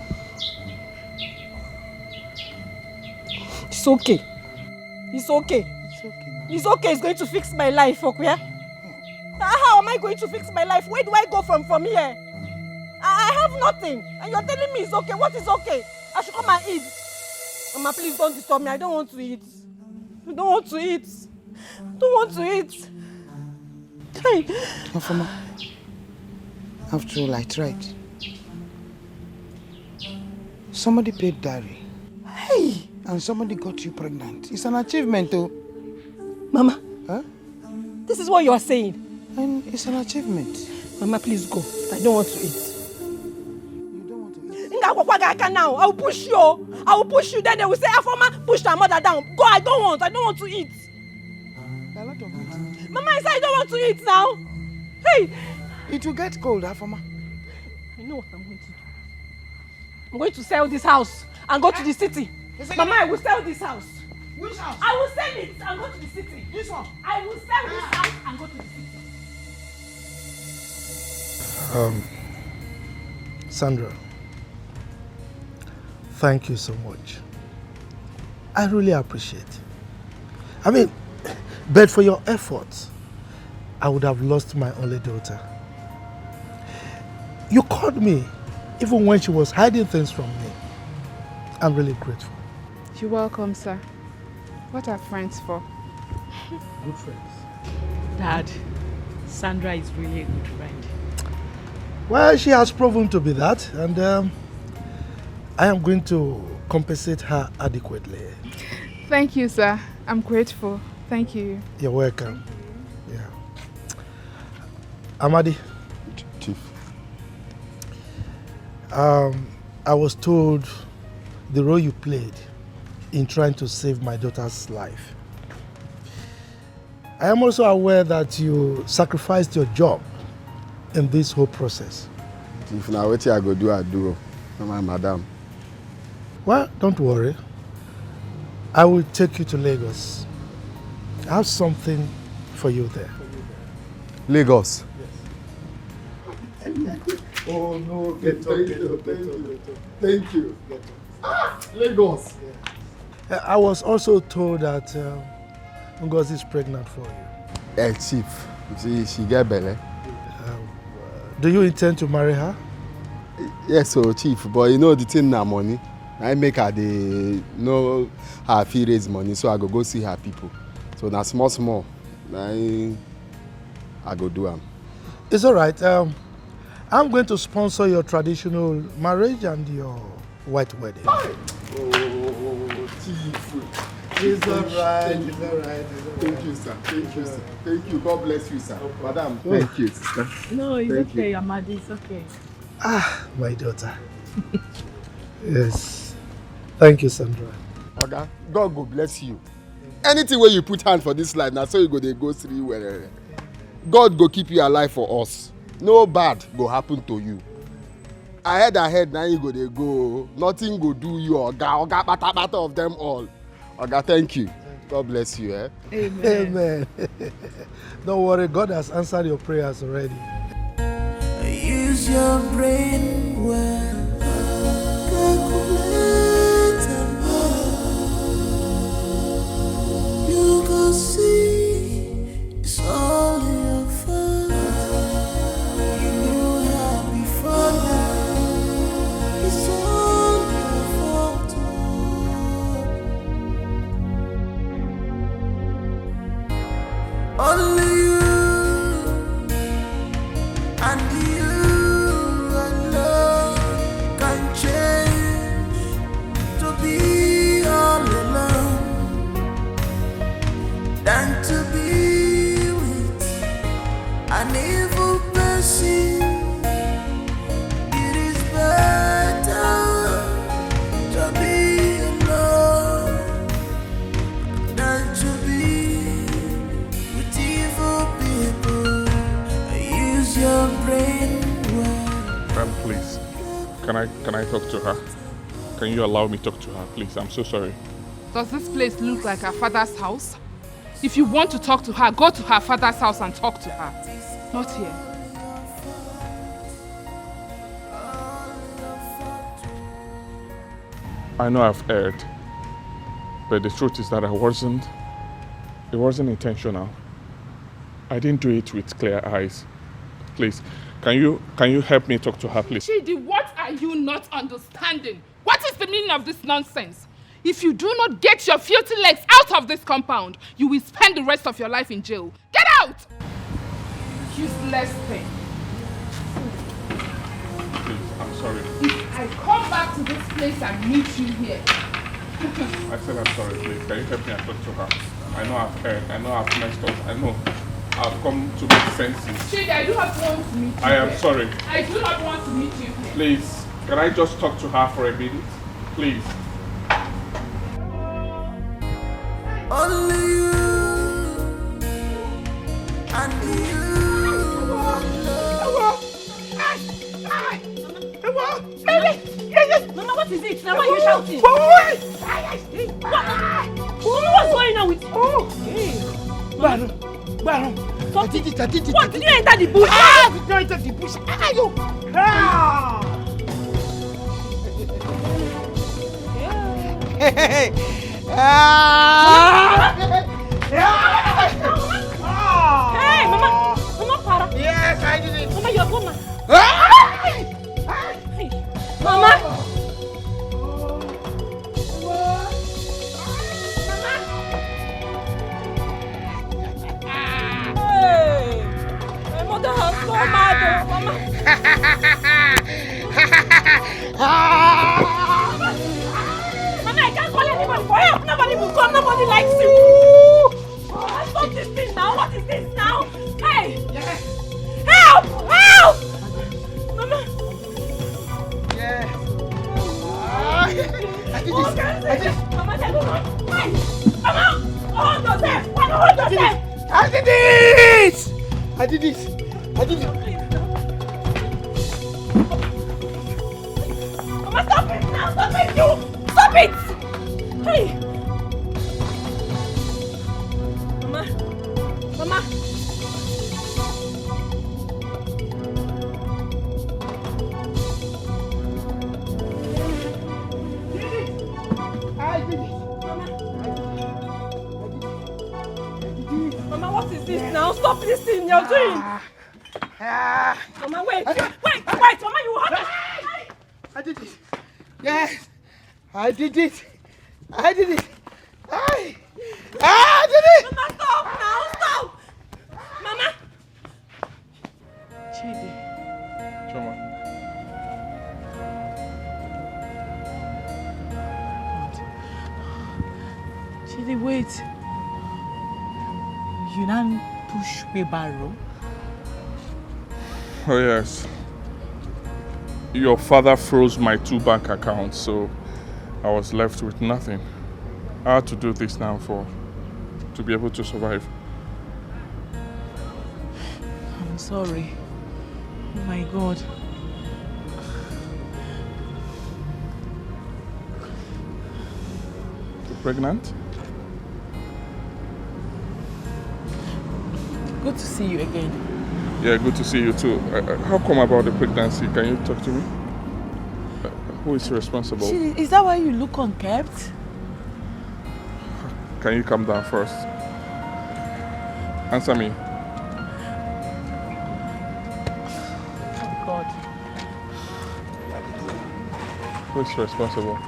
It's okay. It's okay. It's okay. It's okay. It's going to fix my life, okay? How am I going to fix my life? Where do I go from here? I have nothing. And you're telling me it's okay. What is okay? I should come and eat. Mama, please don't disturb me. I don't want to eat. I don't want to eat. I don't want to eat. Hey. Afama, after all, I tried. Somebody paid dowry. Hey! And somebody got you pregnant. It's an achievement, though. Mama. Huh? This is what you are saying. And it's an achievement. Mama, please go. I don't want to eat. You don't want to eat? Now, I will push you. I will push you. Then they will say, Afoma, push her mother down. Go, I don't want to eat. A lot of it. Mama, I said I don't want to eat now. Hey! It will get cold, Afoma. I know what I'm going to do. I'm going to sell this house and go to the city. Mama, I will sell this house. Which house? I will sell it and go to the city. This one? I will sell this house and go to the city. Sandra, thank you so much. I really appreciate it. I mean, but for your efforts, I would have lost my only daughter. You called me even when she was hiding things from me. I'm really grateful. You're welcome, sir. What are friends for? Good friends. Dad, Sandra is really a good friend. Well, she has proven to be that, and I am going to compensate her adequately. Thank you, sir. I'm grateful. Thank you. You're welcome. Yeah. Amadi. Chief. I was told the role you played in trying to save my daughter's life. I am also aware that you sacrificed your job in this whole process. If now what I go do, I do. My madam. Well, don't worry. I will take you to Lagos. I have something for you there. Lagos? Yes. Oh no, Thank you. Lagos. Yeah. I was also told that Ngozi is pregnant for you. Chief, she get belly. Do you intend to marry her? Yes, so Chief, but you know the thing na money. I make her the know her fee raise money, so I go see her people. So now small, I go do them. It's all right. I'm going to sponsor your traditional marriage and your white wedding. Oh, Chief. It's alright. It's alright. Thank you, sir. Thank you, sir. Thank you. God bless you, sir. Madam, thank you, sister. No, it's thank okay, you. Amadi, it's okay. Ah, my daughter. Yes. Thank you, Sandra. Okay. God go bless you. Anything where you put hand for this life, now so you go they go through wherever. God go keep you alive for us. No bad go happen to you. Ahead, now you go they go. Nothing go do you, Oga, bata of them all. Oga, thank you. God bless you, eh? Amen. Amen. Don't worry, God has answered your prayers already. Use your brain well. Calculate and you can see it's all in your fault. You know how before now. It's all your fault. Only you and you alone can change to be all alone than to be with an evil person. It is better to be alone than to be with evil people. Use your brain well. Please, can I talk to her? Can you allow me to talk to her, please? I'm so sorry. Does this place look like her father's house? If you want to talk to her, go to her father's house and talk to her. Not here. I know I've erred, but the truth is that it wasn't intentional. I didn't do it with clear eyes. Please, can you help me talk to her, please? Chidi, what are you not understanding? What is the meaning of this nonsense? If you do not get your filthy legs out of this compound, you will spend the rest of your life in jail. Get out! Useless thing. Please, I'm sorry. If I come back to this place and meet you here. I said I'm sorry, please. Can you help me and talk to her? I know I've erred. I know I've messed up. I know I've come to make senses. Chidi, I do not want to meet you I am here. sorry. I do not want to meet you here. Please, can I just talk to her for a minute? Please. Only you and you alone. Mama, what is it? Now why are you shouting? Mama, what's going on with you? Baron. I did it. What? Did you enter the bush? Did you enter the bush? Hey, Mama, para. Yes, I did it. Mama, you're a woman. Hey, Mama. Hey, my mother has so mad, Mama. Mama, I can't call anybody for help. Nobody will come. Nobody likes you. Stop this thing now. What is this now? Hey! Help! Help! Mama! Yes. I did Mama, tell me what? Hey! Mama! Hold yourself! Hold yourself! I did it! Mama, stop it now! Stop it, you! Stop it! Hey! Mama! I did it! Mama, what is this now? Stop this thing you're doing! Mama, wait! Mama, you have to... I did it! Yes! I did it! I did it! I did it! Mama, stop now! Stop! Mama! Choma. Chidi, wait. You now push wheelbarrow? Oh yes. Your father froze my 2 bank accounts, so I was left with nothing. I had to do this now to be able to survive. I'm sorry. Oh my God. You're pregnant? Good to see you again. Yeah, good to see you too. How come about the pregnancy? Can you talk to me? Who is responsible? Chidi, is that why you look unkempt? Can you calm down first? Answer me. Oh God. Who is responsible?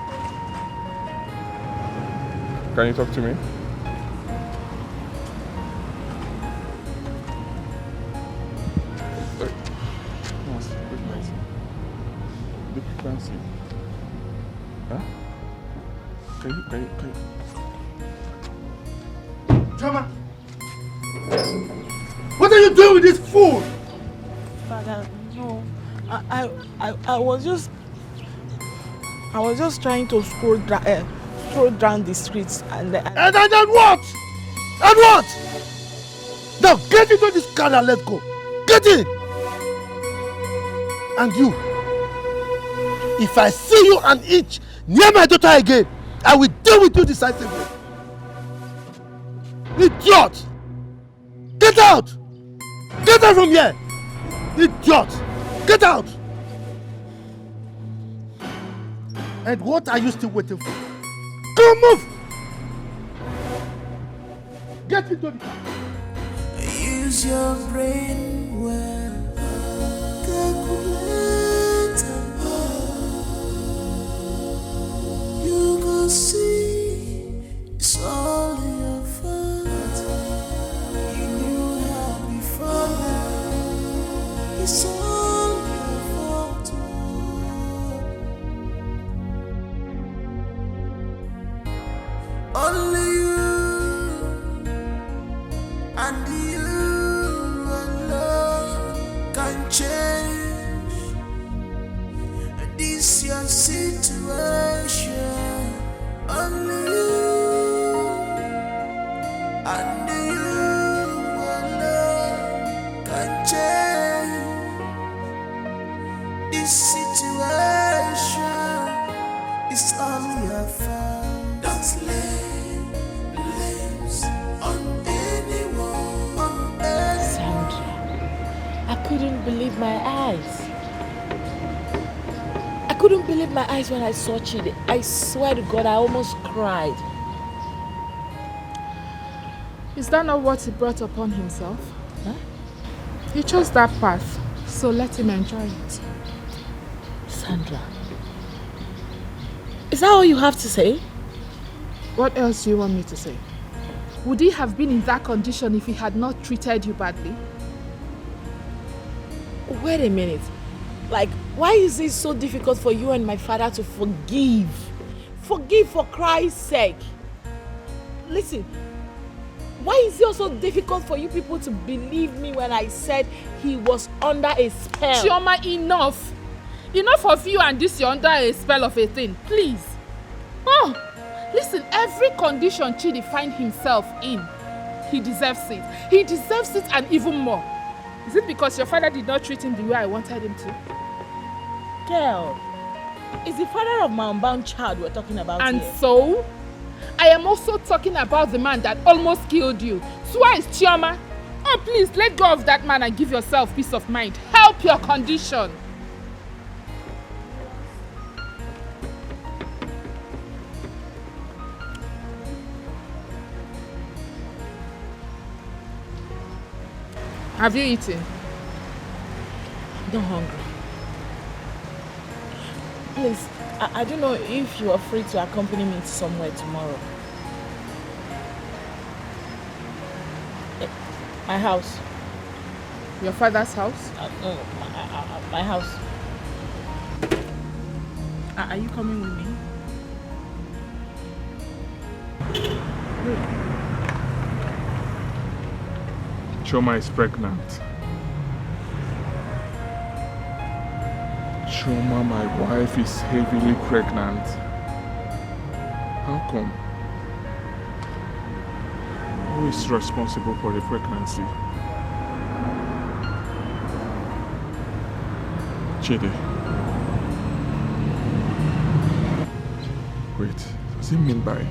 Can you talk to me? The pregnancy. Huh? Can you? Choma! What are you doing with this food? Father, no. I was just trying to stroll down the streets and then what? And what? Now get into this car and let's go. Get in! And you, if I see you and each near my daughter again, I will deal with you decisively. Idiot! Get out! Get out from here! Idiot! Get out! And what are you still waiting for? Come move! Get into the car. Use your brain well. Calculate. You go see it's all your fault. You knew how before now. It's all your fault. Only you and you alone can change this your situation. Only you and you alone can change this situation. It's all your fault. Don't lay blames on anyone. Sandra, I couldn't believe my eyes. I couldn't believe my eyes when I saw Chidi. I swear to God, I almost cried. Is that not what he brought upon himself? Huh? He chose that path, so let him enjoy it. Sandra, is that all you have to say? What else do you want me to say? Would he have been in that condition if he had not treated you badly? Wait a minute. Like, why is it so difficult for you and my father to forgive? Forgive for Christ's sake. Listen, why is it also difficult for you people to believe me when I said he was under a spell? Chioma, enough. Enough of you and this you're under a spell of a thing. Please. Oh, listen, every condition Chidi finds himself in, he deserves it. He deserves it and even more. Is it because your father did not treat him the way I wanted him to? Girl, it's the father of my unbound child we're talking about and here. So, I am also talking about the man that almost killed you. Twice, Chioma. Oh, please, let go of that man and give yourself peace of mind. Help your condition. Have you eaten? I'm not hungry. Please, I don't know if you are free to accompany me to somewhere tomorrow. My house. Your father's house? No, my house. Are you coming with me? Choma is pregnant. Choma, my wife, is heavily pregnant. How come? Who is responsible for the pregnancy? Chidi. Wait, does it mean by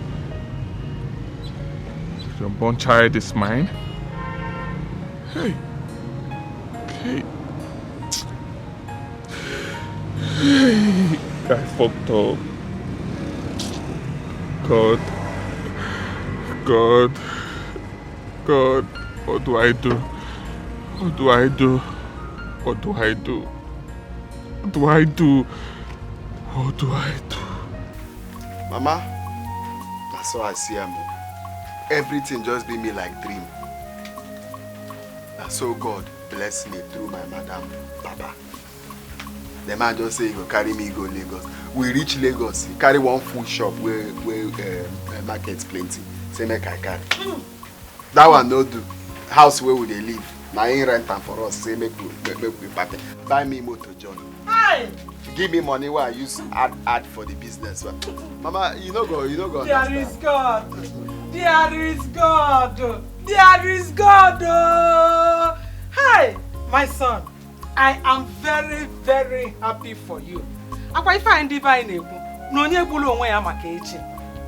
your born child is mine? Hey. Hey. Hey. I fucked up. God. God. God. What do I do? What do I do? What do I do? What do I do? What do I do? Mama, that's how I see him. Everything just be me like dream. That's so God bless me through my madam, Baba. The man just say he go carry me go Lagos. We reach Lagos, he carry one food shop where market's plenty. Say make I carry. That one no do. House where would they live? Now ain't rent time for us. Say make we party. Buy me motor John. Hi. Give me money where I use add for the business. Mama, you know go There understand. is God. There is God. There is God. Hi, my son. I am very, very happy for you.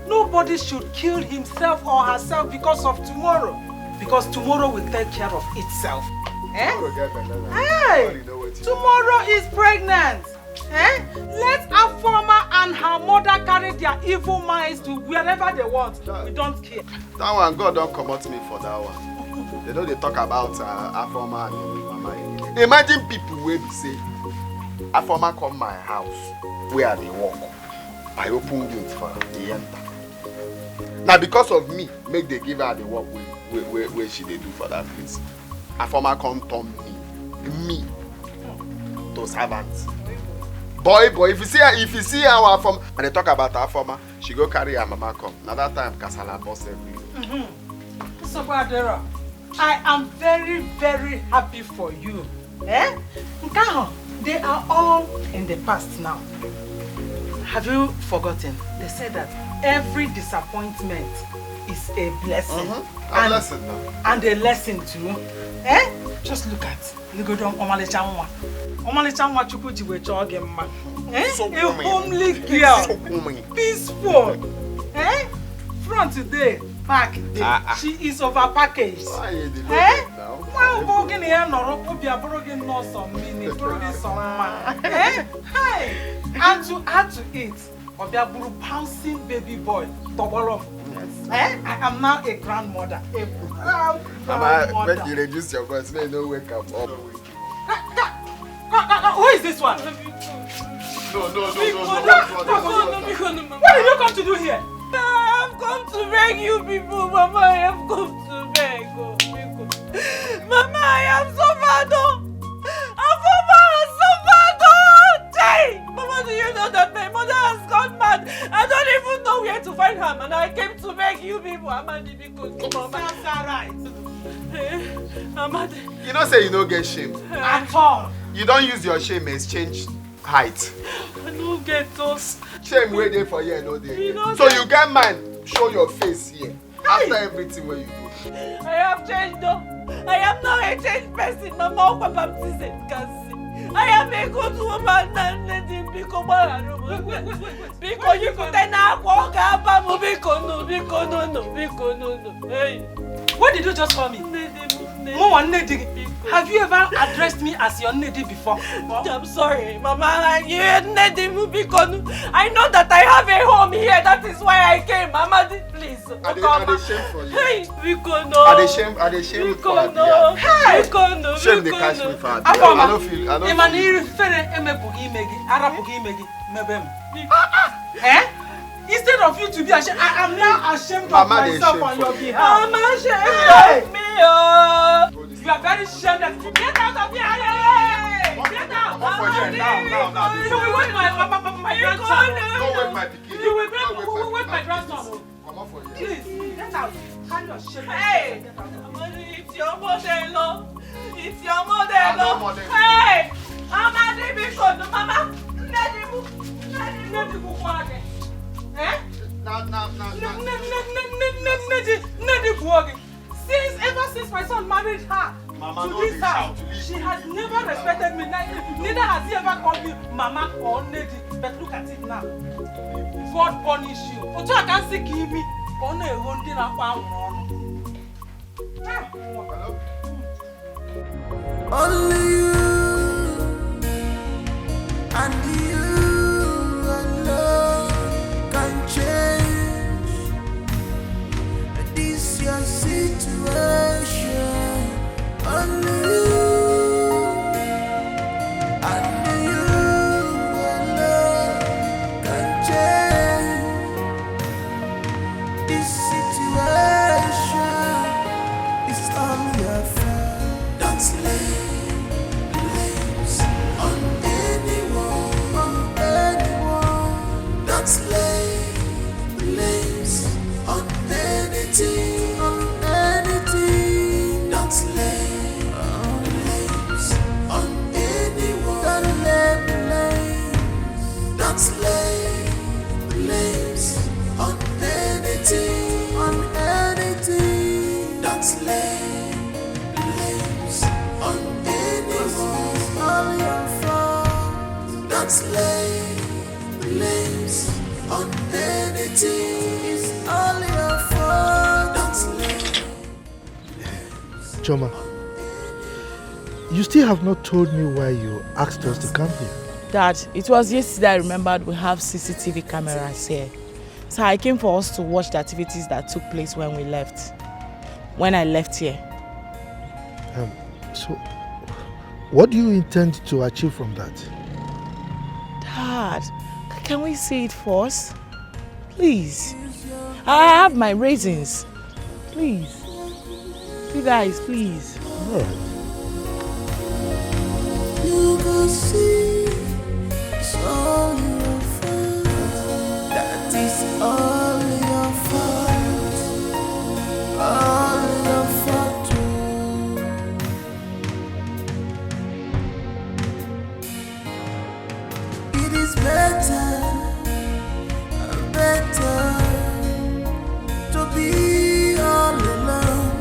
Nobody should kill himself or herself because of tomorrow. Because tomorrow will take care of itself. Eh? Hey, tomorrow is pregnant. Eh? Let Afoma and her mother carry their evil minds to wherever they want. We don't care. That one, God don't come at me for that one. They know they talk about Afoma and Mama. Imagine people where be say, Afoma come my house, where they walk. I open gate for the enter. Now because of me, make they give her the work where she they do for that place. Afoma come turn me to servants. Boy, if you see our Afoma, and they talk about Afoma, she go carry her mama come. Now that time, Kasala boss everywhere. So, Adera, I am very, very happy for you. Eh? They are all in the past now. Have you forgotten? They said that every disappointment is a blessing. A lesson now. And a lesson too. Eh? Just look at Ligodom Omalechanwa. Omalechanwa Chukujiwe Chogema. Eh? A homely girl. Peaceful. Eh? From today, back day. She is overpackaged. Eh? And to add to it, Obiaburu bouncing baby boy, Tobolo. Eh? I am now a grandmother. A proud grandmother. Mama, when you reduce your voice, may no wake up. Who is this one? No. What did you come to do here? I have come to beg you people, Mama. I have come to beg. Mama, I am suffered. Afoma has suffered. Hey! Mama, do you know that my mother has gone mad? I don't even know where to find her, and I came to beg you people, Amadi, because Mama. That's right. Amadi. You know say you don't get shame. At all. You don't use your shame exchange height. I don't get those. Shame way there for you, no day. So you get mine, show your face here. After everything what you do. I have changed though. I am now a changed person. Mama, Papa, can see. I am a good woman and let him become because you could then walk up and no. Hey. What did you just call me? Have you ever addressed me as your Nedi before? I'm sorry, Mama. You Nedi because I know that I have a home here. That is why I came. Mama, please. Are they shame for you? Hey, we can Are they shame for Adia? Hey, shame they catch me for Adia. I don't feel. Eh? Instead of you to be ashamed, I am now ashamed of myself on your behalf. I'm ashamed of me. You are very shameless. Get out of here! Get out! Now. You will wake my grandson. Don't wake my pikin. You will wake my grandson. Come on for you. Please, get out. I Hey! It's your mother-in-law. It's your mother-in-law. Hey! Amadi Bikono, Mama. Nedibu Kwage. Eh? Nedibu. Ever since my son married her Mama, to this house, she has never respected me. Neither has he ever called me Mama or Nedi. But look at it now. God punish you. Otu I can't see me. Only a wounding up Only you and you alone can change this your situation. Only you and you alone can change this situation. It's all your fault. Don't lay blames on anyone, Don't lay blames on anything, Don't lay blames on anyone, Don't lay blames on anything, Don't lay blames on anyone. All your fault. Don't lay blames on anything. It's all your fault. Don't lay. Choma, you still have not told me why you asked us to come here. Dad, it was yesterday I remembered we have CCTV cameras here. So I came for us to watch the activities that took place when we left. When I left here. So, what do you intend to achieve from that? Dad, can we see it first? Please. I have my reasons. Please. You guys, please. All right. You go see, it's all your fault. That is all your fault. All your fault. It is better to be all alone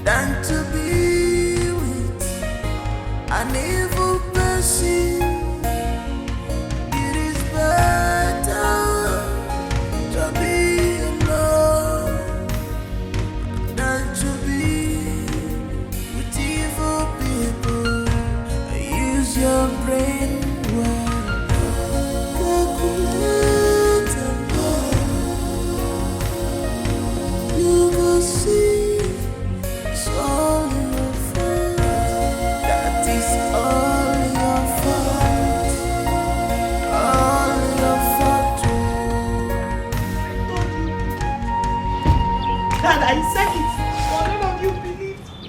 than to be with an evil person. It is better to be alone than to be with evil people. Use your brain well. Calculate and know. You will see it's all your fault. That is all your fault. All your fault. Dad, I said it, but none of you believed me.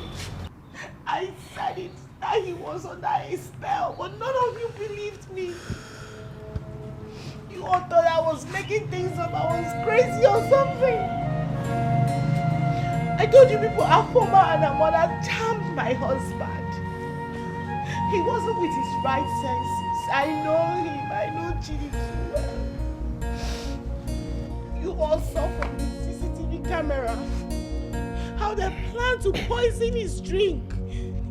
I said it, that he was under a spell, but none of you believed me. You all thought I was making things up, I was crazy or something. I told you people, Afoma and Amona charmed my husband. He wasn't with his right senses. I know him, I know Chidi too well. You all saw from the CCTV camera how they planned to poison his drink.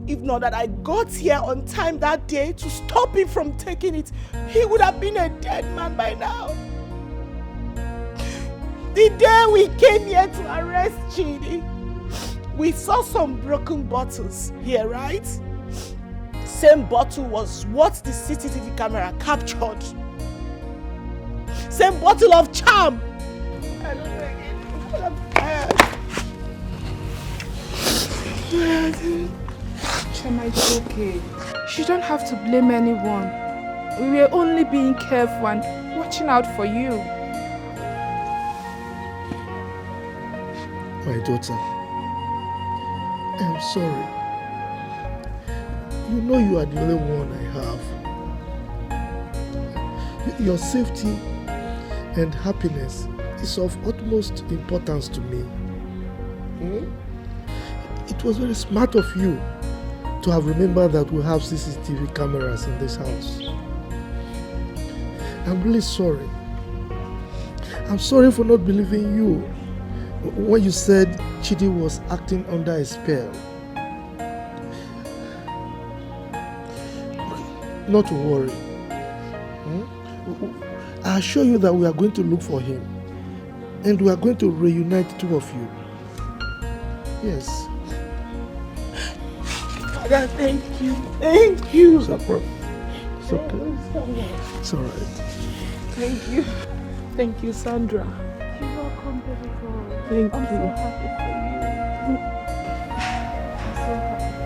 If not that I got here on time that day to stop him from taking it, he would have been a dead man by now. The day we came here to arrest Chidi, we saw some broken bottles here, right? Same bottle was what the CCTV camera captured. Same bottle of charm. I don't know again. I'm tired. Chema, it's okay. You don't have to blame anyone. We were only being careful and watching out for you. My daughter, I'm sorry. You know you are the only one I have. Your safety and happiness is of utmost importance to me. It was very smart of you to have remembered that we have CCTV cameras in this house. I'm really sorry. I'm sorry for not believing you when you said Chidi was acting under a spell. Not to worry. I assure you that we are going to look for him. And we are going to reunite the two of you. Yes. Father, thank you. Thank you. It's okay. It's okay. It's all right. Thank you. Thank you, Sandra. You're welcome, baby girl. Thank I'm you. so happy for you. I'm so happy.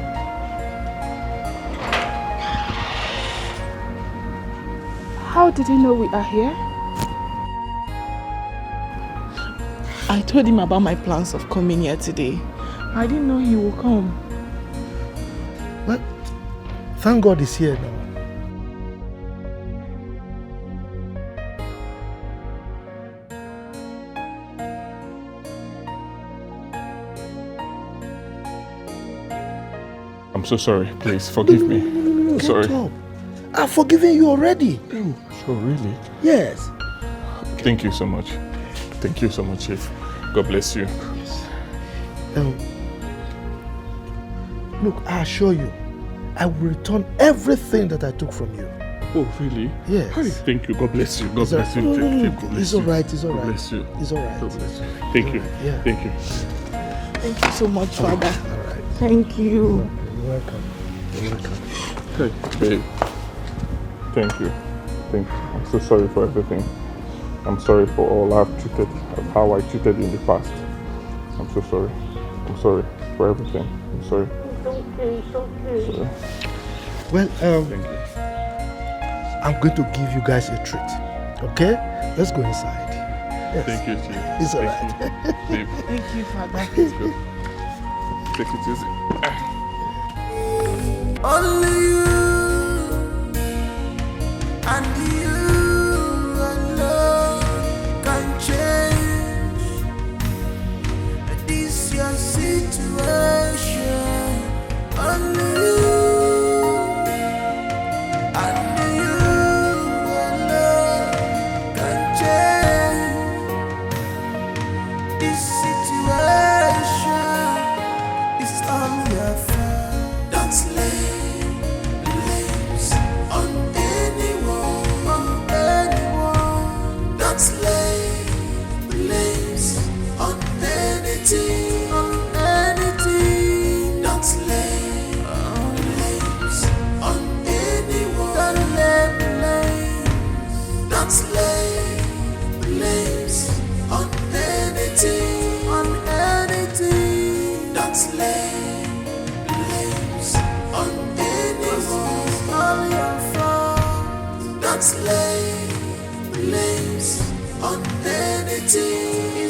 How did he know we are here? I told him about my plans of coming here today. I didn't know he would come. Well, thank God he's here now. I'm so sorry. Please forgive me. No, sorry. Stop. I've forgiven you already. Oh, so really? Yes. Thank you so much. Thank you so much, Chief. God bless you. Yes. Look, I assure you, I will return everything that I took from you. Oh, really? Yes. Hi, thank you. God bless you. God bless you. No, God bless it's you. all right. It's all right. God bless you. It's all right. God bless you. Thank you. Yeah. Thank you. Thank you so much, Father. All right. Thank you. You're welcome. You're welcome. Hey, babe. Thank you. Thank you. I'm so sorry for everything. I'm sorry for all how I treated you in the past. I'm so sorry. I'm sorry for everything. I'm sorry. It's okay. It's okay. Sorry. Well, Thank you. I'm going to give you guys a treat. Okay? Let's go inside. Yes. Thank you, Chief. It's all Thank right. you. Babe, Thank you, Father. let's go. Take it easy. Only you and you alone can change this your situation. Only you and you alone can change this situation. It's all your fault. Don't lay blames on anyone, Don't lay blames on anything, Don't lay blames on anyone, Don't lay blames on anything, Don't lay blames on anyone. All your fault. Don't lay blames on anything.